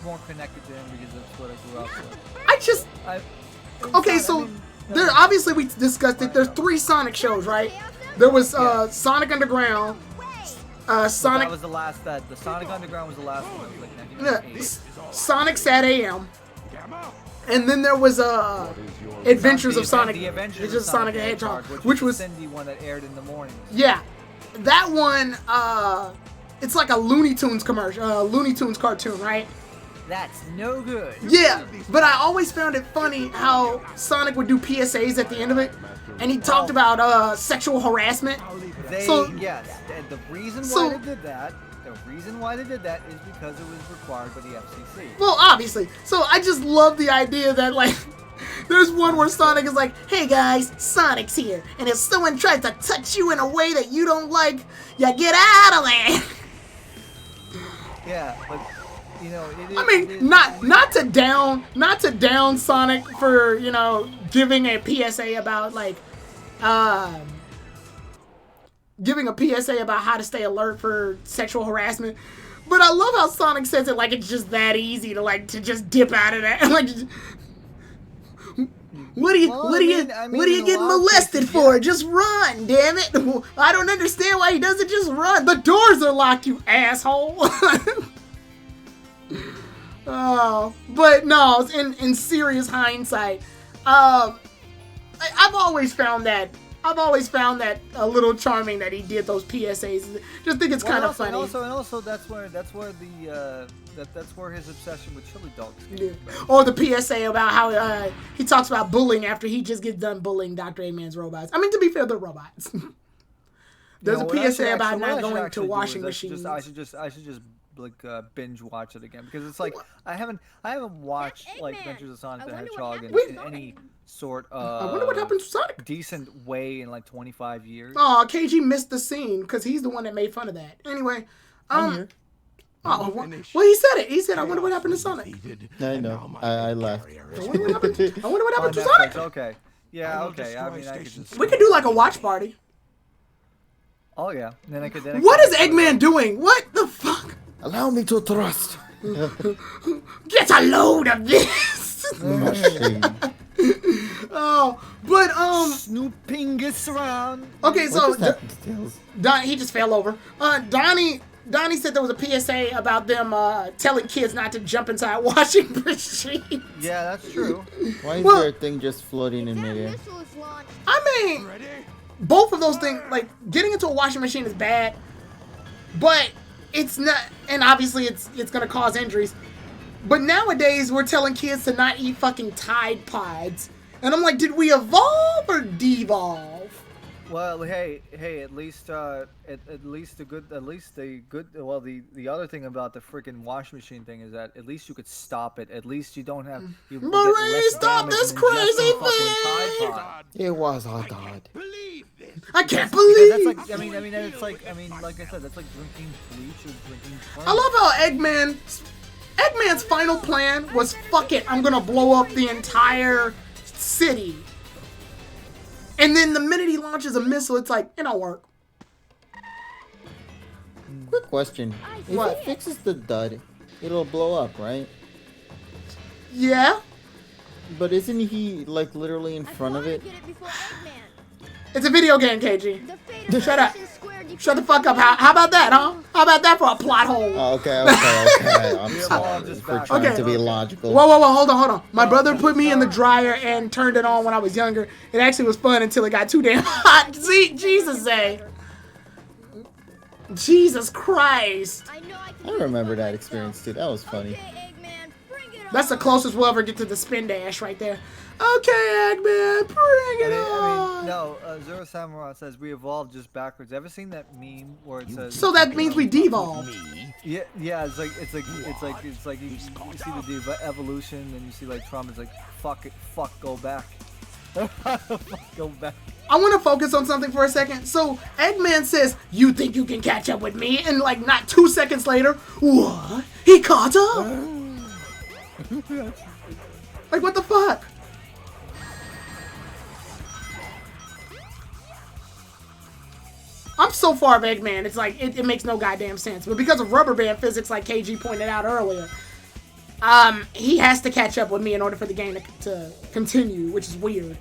more connected to him because that's what I grew up with. Okay, so there obviously we discussed it. There's 3 Sonic shows, right? There was Sonic Underground, Sonic. That was the last. The Sonic Underground was the last one. It was like 1998. Sonic Sat AM, and then there was Adventures of Sonic. The Adventures of Sonic the Hedgehog, which was the Cindy one that aired in the mornings. Yeah, that one. It's like a Looney Tunes commercial, Looney Tunes cartoon, right? That's no good. Yeah, but I always found it funny how Sonic would do PSAs at the end of it, and he talked about sexual harassment. Yes, the reason why they did that. The reason why they did that is because it was required by the FCC. Well, obviously. So I just love the idea that, like, there's one where Sonic is like, hey guys, Sonic's here. And if someone tries to touch you in a way that you don't like, you get out of there. Yeah, but, you know, I mean, not to down Sonic for, you know, giving a PSA about, like, giving a PSA about how to stay alert for sexual harassment, but I love how Sonic says it like it's just that easy to just dip out of that. Like, what are you getting molested for? Yeah. Just run, damn it! I don't understand why he doesn't just run. The doors are locked, you asshole. Oh, but no, in serious hindsight, I've always found that a little charming that he did those PSAs. Just think it's kind of funny. And also that's where his obsession with chili dogs came from. Or the PSA about how he talks about bullying after he just gets done bullying Dr. Eggman's robots. I mean, to be fair, they're robots. There's a PSA about not going to washing machines. I should just like binge watch it again because it's like I haven't watched like Adventures of Sonic the Hedgehog in any sort of I wonder what happened to Sonic decent way in like 25 years. Oh, KG missed the scene because he's the one that made fun of that. Anyway, I'm well, he said it. He said, "I wonder what happened to Sonic." I know. I left. I wonder what happened to Sonic. Okay. Yeah. Okay. I mean, we could do like a watch party. Oh yeah. Then I could. What is Eggman doing? What the fuck? Allow me to thrust. Get a load of this. Oh, but snooping is around. Okay, so he just fell over. Donnie said there was a PSA about them telling kids not to jump inside washing machines. Yeah, that's true. Why is there a thing just floating in midair? I mean, both of those things, like getting into a washing machine is bad, but it's not, and obviously it's gonna cause injuries. But nowadays we're telling kids to not eat fucking Tide Pods, and I'm like, did we evolve or devolve? Well, hey, at least the other thing about the freaking wash machine thing is that at least you could stop it. At least you don't have. Marie, stop this crazy thing! It was a god. I can't believe. That's like, I mean, like I said, that's like drinking bleach or drinking. I love how Eggman's final plan was, fuck it, I'm gonna blow up the entire city. And then the minute he launches a missile, it's like, it don't work. Quick question. If it fixes the dud, it'll blow up, right? Yeah. But isn't he, like, literally in front of it? It's a video game, KG. Shut up. Shut the fuck up. How about that, huh? How about that for a plot hole? Oh, okay. I'm sorry for trying to be logical. Whoa, hold on. My brother put me in the dryer and turned it on when I was younger. It actually was fun until it got too damn hot. See, Jesus Christ. I remember that experience, too. That was funny. That's the closest we'll ever get to the spin dash right there. Okay, Eggman, bring it on. No, Zero Samurai says we evolved just backwards. Ever seen that meme where it says? So that means we devolved. Yeah. It's like you see the evolution, and you see like Trump is like, fuck, go back. Go back. I want to focus on something for a second. So Eggman says, "You think you can catch up with me?" And like not 2 seconds later, what? He caught up. Like what the fuck? so far of Eggman, it's like, it makes no goddamn sense. But because of rubber band physics, like KG pointed out earlier, he has to catch up with me in order for the game to continue, which is weird.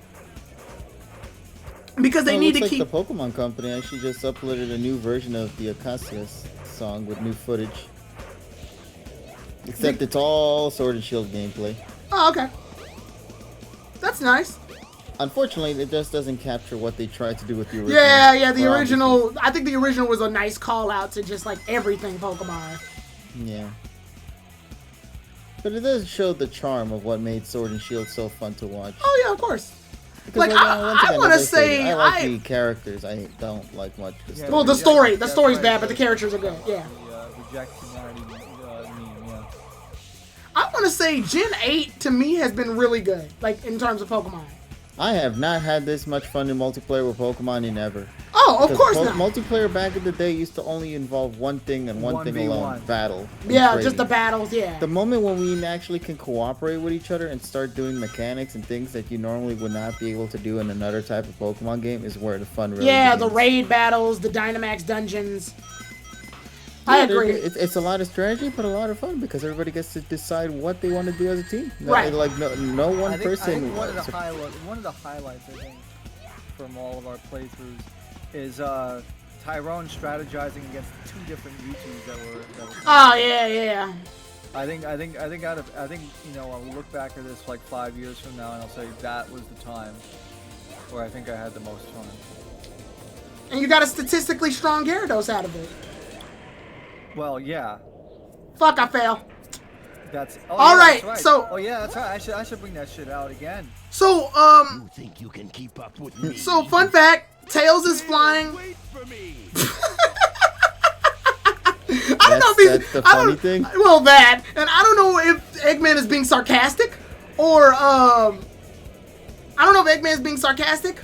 Because they need to keep... the Pokemon Company actually just uploaded a new version of the Acacias song with new footage. Except it's all Sword and Shield gameplay. Oh, okay. That's nice. Unfortunately, it just doesn't capture what they tried to do with the original. Yeah, the original... I think the original was a nice call-out to just, like, everything Pokemon. Yeah. But it does show the charm of what made Sword and Shield so fun to watch. Oh, yeah, of course. Because like, I want to say... I like the characters. I don't like much the story. Well, the story's bad, but the characters are good, yeah. Reject humanity meme, yeah. I want to say Gen 8, to me, has been really good, like, in terms of Pokemon. I have not had this much fun in multiplayer with Pokemon in ever. Oh, of course not. Multiplayer back in the day used to only involve one thing and one thing alone, battle. Yeah, just the battles, yeah. The moment when we actually can cooperate with each other and start doing mechanics and things that you normally would not be able to do in another type of Pokemon game is where the fun really begins. The raid battles, the Dynamax dungeons. I agree. It's a lot of strategy, but a lot of fun because everybody gets to decide what they want to do as a team. Right. Like no one person. I think one of the highlights, I think, from all of our playthroughs is Tyrone strategizing against 2 different Mewtwo's that were. Oh yeah. I think you know, I'll look back at this like 5 years from now and I'll say that was the time where I think I had the most fun. And you got a statistically strong Gyarados out of it. Well, yeah. Fuck, I fail. That's alright. Right. So. Oh yeah, that's right. I should bring that shit out again. So You think you can keep up with me? So fun fact: Tails is flying. Wait for me. I don't know if that's the funny thing. Well, that, and I don't know if Eggman is being sarcastic, or I don't know if Eggman is being sarcastic,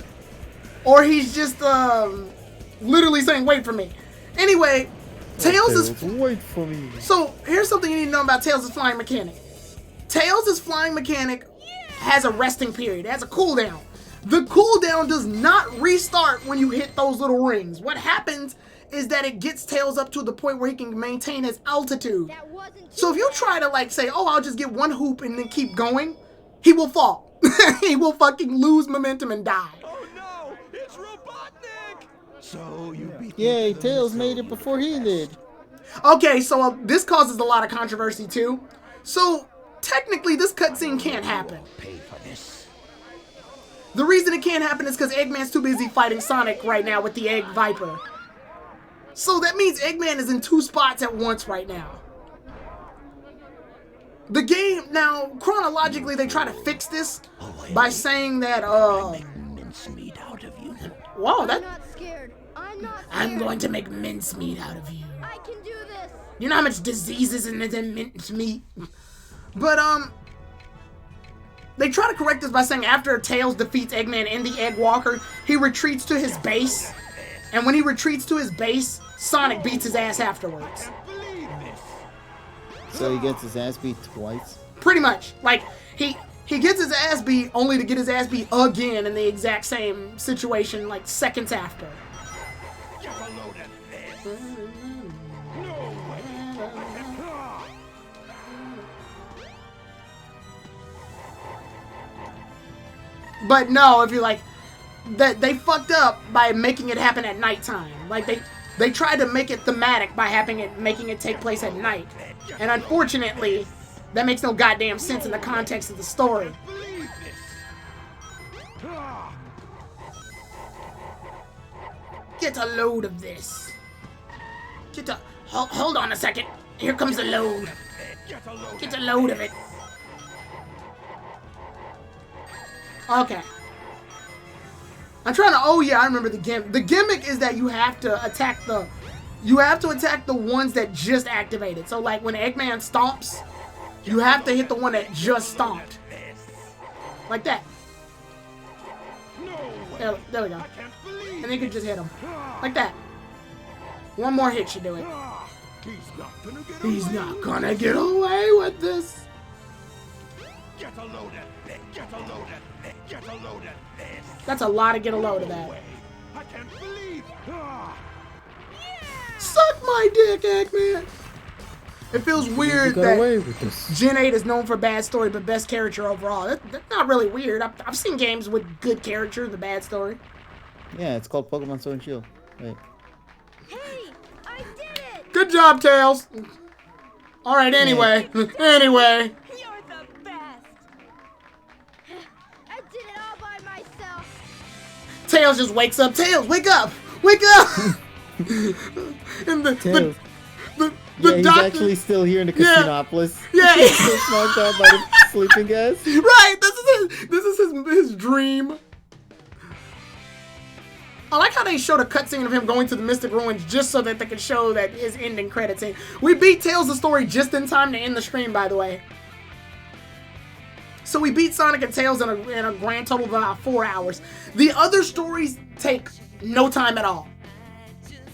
or he's just literally saying, "Wait for me." Anyway. Tails is wait for me. So here's something you need to know about Tails' flying mechanic. Tails' flying mechanic has a resting period. It has a cooldown. The cooldown does not restart when you hit those little rings. What happens is that it gets Tails up to the point where he can maintain his altitude. So if you try to like say, oh, I'll just get one hoop and then keep going, he will fall. He will fucking lose momentum and die. Oh no, it's Robotnik! So you beat Yay, Tails made it before he did. Okay, so this causes a lot of controversy too. So technically this cutscene can't happen. Pay for this. The reason it can't happen is because Eggman's too busy fighting Sonic right now with the Egg Viper. So that means Eggman is in 2 spots at once right now. The game, now, chronologically, they try to fix this by saying that, Mincemeat out of you. Whoa, that... I'm not scared. I'm going to make mincemeat out of you. I can do this. You know how much diseases in mincemeat? But, they try to correct this by saying after Tails defeats Eggman in the Egg Walker, he retreats to his base. And when he retreats to his base, Sonic beats his ass afterwards. So he gets his ass beat twice? Pretty much. Like, he gets his ass beat only to get his ass beat again in the exact same situation, like, seconds after. Get a load of this. No way. But no, if you're like, that they fucked up by making it happen at nighttime. Like, they tried to make it thematic by making it take place at night. And unfortunately, that makes no goddamn sense in the context of the story. Get a load of this. Hold on a second. Here comes the load. Get a load of it. Okay. I'm trying to, oh yeah, I remember the gimmick. The gimmick is that you have to attack the ones that just activated. So like when Eggman stomps, you have to hit the one that just stomped. Like that. There we go. And then you can just hit him. Like that. One more hit should do it. He's not gonna get away with this. Get a load of it. Get a load of it. Get a load of this. That's a lot to get a load of that. I can't believe. my dick, Eggman. It feels weird that Gen 8 is known for bad story, but best character overall. That's not really weird. I've seen games with good character, the bad story. Yeah, it's called Pokemon Sword and Shield. Wait. Hey, I did it! Good job, Tails. All right, anyway. Anyway. You're the best! I did it all by myself. Tails just wakes up. Tails, wake up! Wake up! And the he's doctor, actually still here in the Casinopolis. Yeah. He's still smoked out by the sleeping gas. Right, this is his dream. I like how they showed a cutscene of him going to the Mystic Ruins just so that they could show that his ending credits scene. We beat Tails the story just in time to end the stream, by the way. So we beat Sonic and Tails in a grand total of about 4 hours. The other stories take no time at all.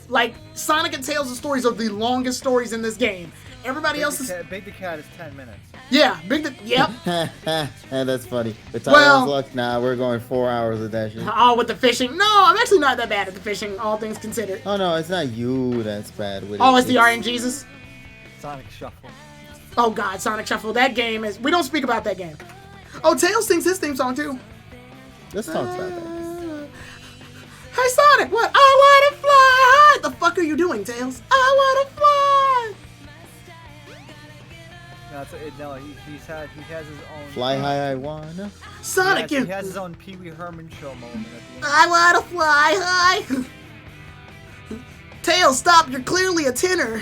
Like, Sonic and Tails' stories are the longest stories in this game. Everybody else is... Big the Cat is 10 minutes. Yeah, yep. That's funny. But Tyler's luck, nah, we're going 4 hours of that shit. Oh, with the fishing. No, I'm actually not that bad at the fishing, all things considered. Oh, no, it's not you that's bad with it. Oh, it's the RNGesus? Sonic Shuffle. Oh, God, Sonic Shuffle. That game is... We don't speak about that game. Oh, Tails sings his theme song, too. Let's talk about that. Hey, Sonic, what? I wanna fly high! The fuck are you doing, Tails? I wanna fly! No, he has his own... Fly high, I wanna. Sonic, he has his own Pee Wee Herman show moment at the end. I wanna fly high! Tails, stop, you're clearly a tenor.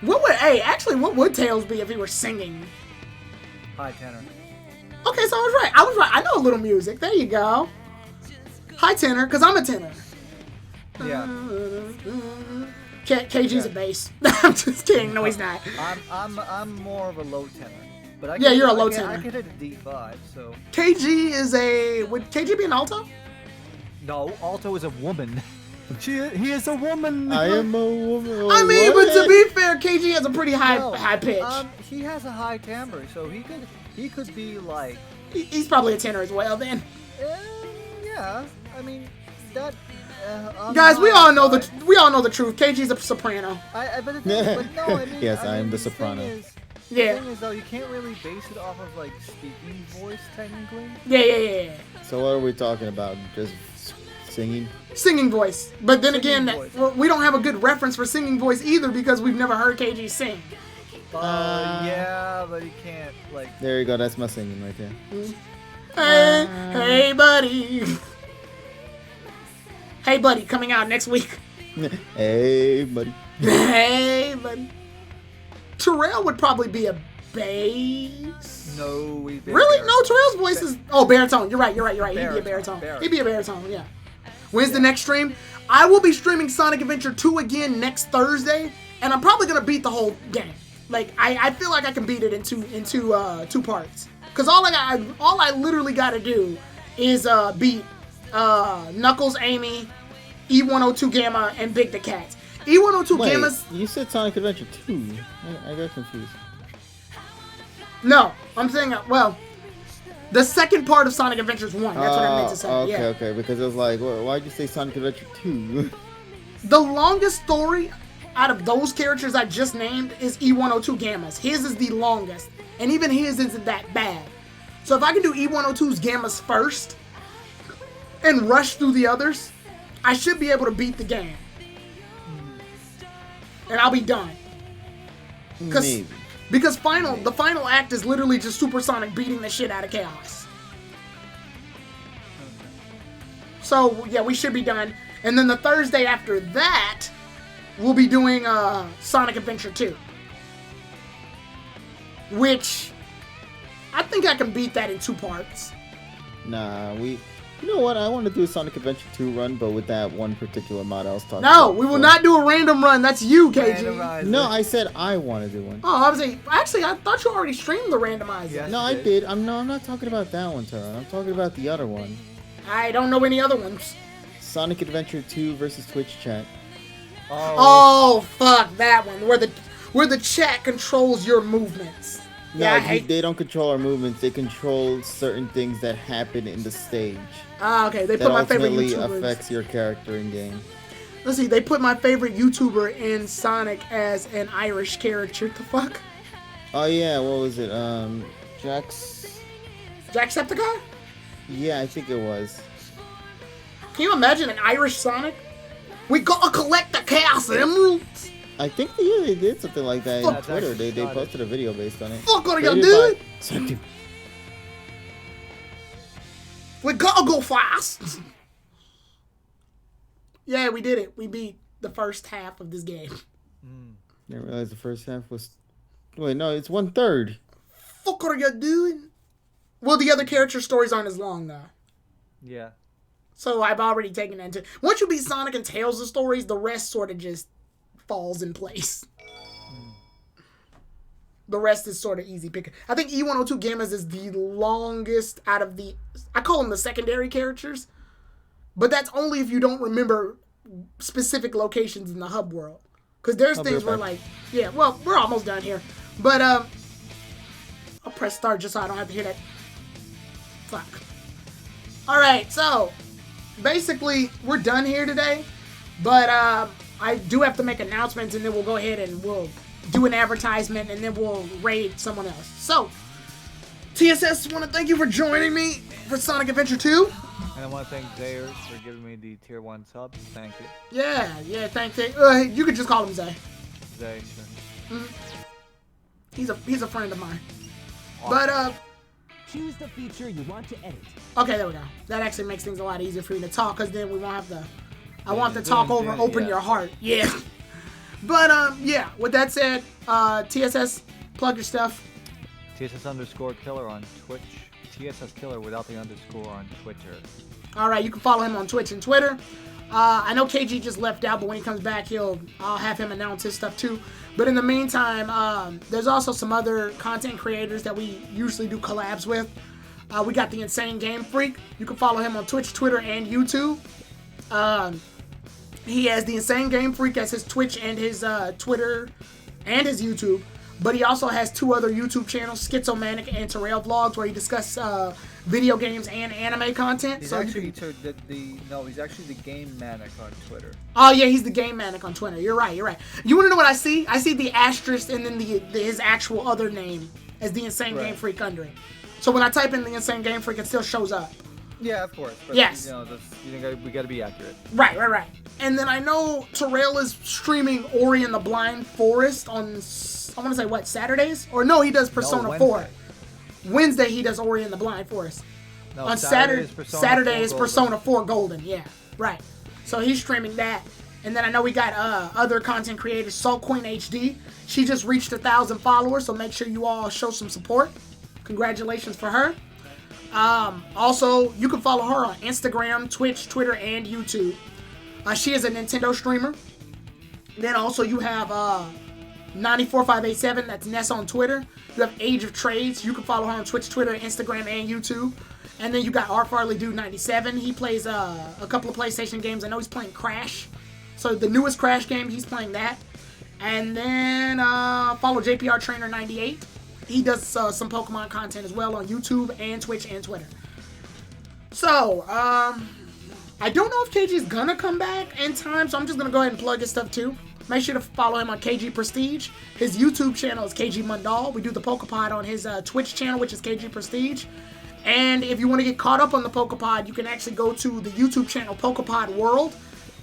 What would Tails be if he were singing? High tenor. Okay, so I was right. I know a little music. There you go. High tenor, because I'm a tenor. Yeah. KG's a bass. I'm just kidding. No, he's not. I'm more of a low tenor. But you're a low tenor. I can hit a D5, so... KG is a... Would KG be an alto? No, alto is a woman. He is a woman. I am a woman. I mean, but to be fair, KG has a pretty high pitch. He has a high timbre, so he could be like... He's probably a tenor as well, then. Yeah, I mean, that... Guys, we all know the truth. KG's a soprano. But no, I mean, yes, I am the soprano. The thing is, though, you can't really base it off of, like, speaking voice, technically. Yeah. So what are we talking about? Just singing? Singing voice. But then again, we don't have a good reference for singing voice either because we've never heard KG sing. Yeah, but he can't, like... There you go, that's my singing right there. Hey, buddy. Hey, buddy, coming out next week. Hey, buddy. Hey, buddy. Terrell would probably be a bass. No, really? Baritone. No, Terrell's voice is... Oh, baritone. You're right. He'd be a baritone. He'd be a baritone, yeah. When's the next stream? I will be streaming Sonic Adventure 2 again next Thursday, and I'm probably gonna beat the whole game. Like, I feel like I can beat it in two parts. Cause all I literally gotta do is beat Knuckles, Amy, E102 Gamma, and Big the Cat. E102 Gamma's... You said Sonic Adventure 2. I got confused. No, I'm saying, the second part of Sonic Adventures 1. That's what I meant to say. Okay. Because it was like, why'd you say Sonic Adventure 2? The longest story out of those characters I just named is E102 Gamma's. His is the longest. And even his isn't that bad. So if I can do E102's Gamma's first and rush through the others, I should be able to beat the game. And I'll be done. Maybe. Because the final act is literally just Super Sonic beating the shit out of Chaos. So, yeah, we should be done. And then the Thursday after that, we'll be doing Sonic Adventure 2. Which, I think I can beat that in 2 parts. Nah, you know what? I want to do a Sonic Adventure 2 run, but with that one particular mod I was talking about. No, we will not do a random run. That's you, KG. No, I said I want to do one. Oh, I was like, actually, I thought you already streamed the randomizer. Yes, no, I did. I'm not talking about that one, Tara. I'm talking about the other one. I don't know any other ones. Sonic Adventure 2 versus Twitch chat. Oh, fuck that one. Where the chat controls your movements. Yeah, they don't control our movements. They control certain things that happen in the stage. Okay. They put my favorite ultimately YouTuber. Affects your character in game. Let's see. They put my favorite YouTuber in Sonic as an Irish character. The fuck? Oh yeah, what was it? Jacksepticeye? Yeah, I think it was. Can you imagine an Irish Sonic? We gotta collect the Chaos Emeralds. I think they did something like that Fuck. on Twitter. They posted a video based on it. Fuck are you doing? Something. We gotta go fast. Yeah, we did it. We beat the first half of this game. Didn't realize the first half was. Wait, no, it's 1/3. Fuck are you doing? Well, the other character stories aren't as long though. Yeah. So I've already taken that into. Once you beat Sonic and Tails' stories, the rest sort of just falls in place. The rest is sort of easy picking. I think E102 Gamers is the longest out of the. I call them the secondary characters, but that's only if you don't remember specific locations in the hub world. Because there's things where like, yeah, well, we're almost done here, but I'll press start just so I don't have to hear that. Fuck. All right, so basically we're done here today, but I do have to make announcements, and then we'll go ahead and we'll do an advertisement, and then we'll raid someone else. So, TSS, want to thank you for joining me for Sonic Adventure 2. And I want to thank Zayer for giving me the tier 1 sub. Thank you. Yeah, thank you. You could just call him Zay. Zay, sure. He's a friend of mine. Awesome. But choose the feature you want to edit. Okay, there we go. That actually makes things a lot easier for you to talk, because then we won't have to. I want to talk over open your heart. Yeah. But yeah. With that said, TSS, plug your stuff. TSS_killer on Twitch. TSS Killer without the underscore on Twitter. All right, you can follow him on Twitch and Twitter. I know KG just left out, but when he comes back, I'll have him announce his stuff too. But in the meantime, there's also some other content creators that we usually do collabs with. We got the Insane Game Freak. You can follow him on Twitch, Twitter, and YouTube. He has the Insane Game Freak as his Twitch and his Twitter and his YouTube. But he also has 2 other YouTube channels, Schizomanic and Terrail Vlogs, where he discusses video games and anime content. He's so actually he's actually the Game Manic on Twitter. Oh yeah, he's the Game Manic on Twitter. You're right. You want to know what I see? I see the asterisk and then his actual other name as the Insane Game Freak under it. So when I type in the Insane Game Freak, it still shows up. Yeah, of course. But, yes. We got to be accurate. Right. And then I know Terrail is streaming Ori and the Blind Forest on, I want to say, what, Saturdays? Or no, he does Persona 4. Wednesday he does Ori and the Blind Forest. No, on Saturday is Persona 4 Golden. Yeah, right. So he's streaming that. And then I know we got other content creators, Salt Queen HD. She just reached 1,000 followers, so make sure you all show some support. Congratulations for her. Also, you can follow her on Instagram, Twitch, Twitter, and YouTube. She is a Nintendo streamer. Then also you have 94587, that's Ness on Twitter. You have Age of Trades. You can follow her on Twitch, Twitter, Instagram, and YouTube. And then you got R Farley Dude 97. He plays a couple of PlayStation games. I know he's playing Crash. So the newest Crash game, he's playing that. And then follow JPR Trainer 98. He does some Pokemon content as well on YouTube and Twitch and Twitter. So, I don't know if KG's gonna come back in time, so I'm just gonna go ahead and plug his stuff too. Make sure to follow him on KG Prestige. His YouTube channel is KG Mundal. We do the Pokepod on his Twitch channel, which is KG Prestige. And if you want to get caught up on the Pokepod, you can actually go to the YouTube channel Pokepod World,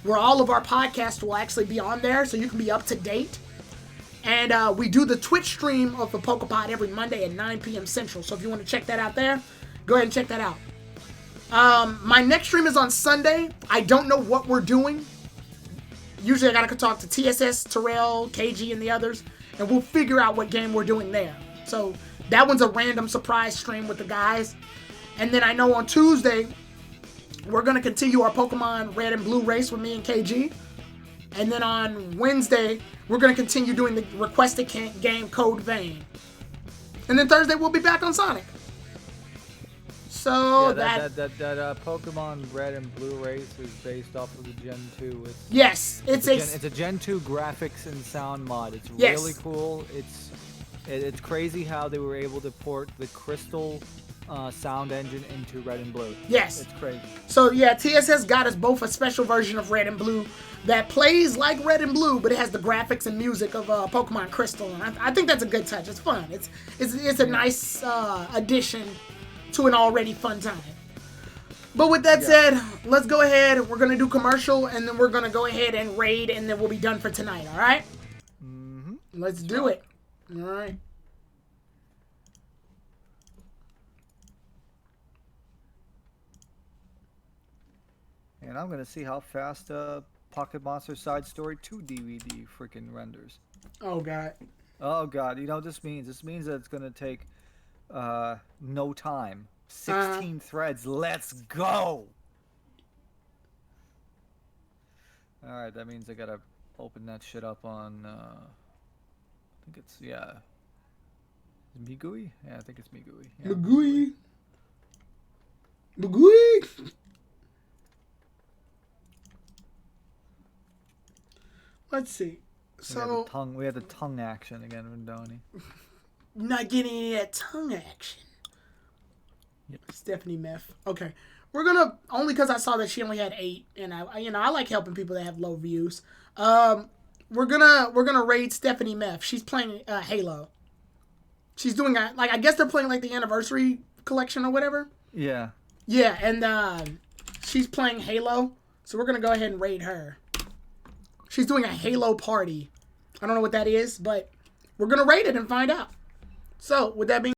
where all of our podcasts will actually be on there, so you can be up to date. And we do the Twitch stream of the Pokepod every Monday at 9 p.m. Central. So if you want to check that out there, go ahead and check that out. My next stream is on Sunday. I don't know what we're doing. Usually I gotta talk to TSS, Terrell, KG, and the others, and we'll figure out what game we're doing there. So that one's a random surprise stream with the guys. And then I know on Tuesday, we're gonna continue our Pokemon Red and Blue race with me and KG. And then on Wednesday, we're going to continue doing the requested game Code Vein. And then Thursday, we'll be back on Sonic. So that Pokemon Red and Blue race is based off of the Gen 2. Yes. It's a Gen 2 graphics and sound mod. It's really cool. It's crazy how they were able to port the Crystal sound engine into Red and Blue. Yes. It's crazy. So yeah, TSS got us both a special version of Red and Blue that plays like Red and Blue, but it has the graphics and music of Pokemon Crystal, and I think that's a good touch. It's fun. It's a nice addition to an already fun time. But with that said, let's go ahead. We're gonna do commercial, and then we're gonna go ahead and raid, and then we'll be done for tonight. All right? Mm-hmm. Let's do it. All right. And I'm gonna see how fast Pocket Monster Side Story 2 DVD freaking renders. Oh god. Oh god, you know what this means? This means that it's gonna take no time. 16 threads. Let's go! Alright, that means I gotta open that shit up on I think it's Migui? Yeah, I think it's Migui. Yeah. Migui. Let's see. So we had the tongue action again from Donnie. Not getting any of that tongue action. Yep. Stephanie Meth. Okay. We're gonna, only because I saw that she only had 8, and I like helping people that have low views. We're gonna raid Stephanie Meth. She's playing Halo. She's doing I guess they're playing like the anniversary collection or whatever. Yeah. Yeah, and she's playing Halo, so we're gonna go ahead and raid her. She's doing a Halo party. I don't know what that is, but we're gonna raid it and find out. So with that being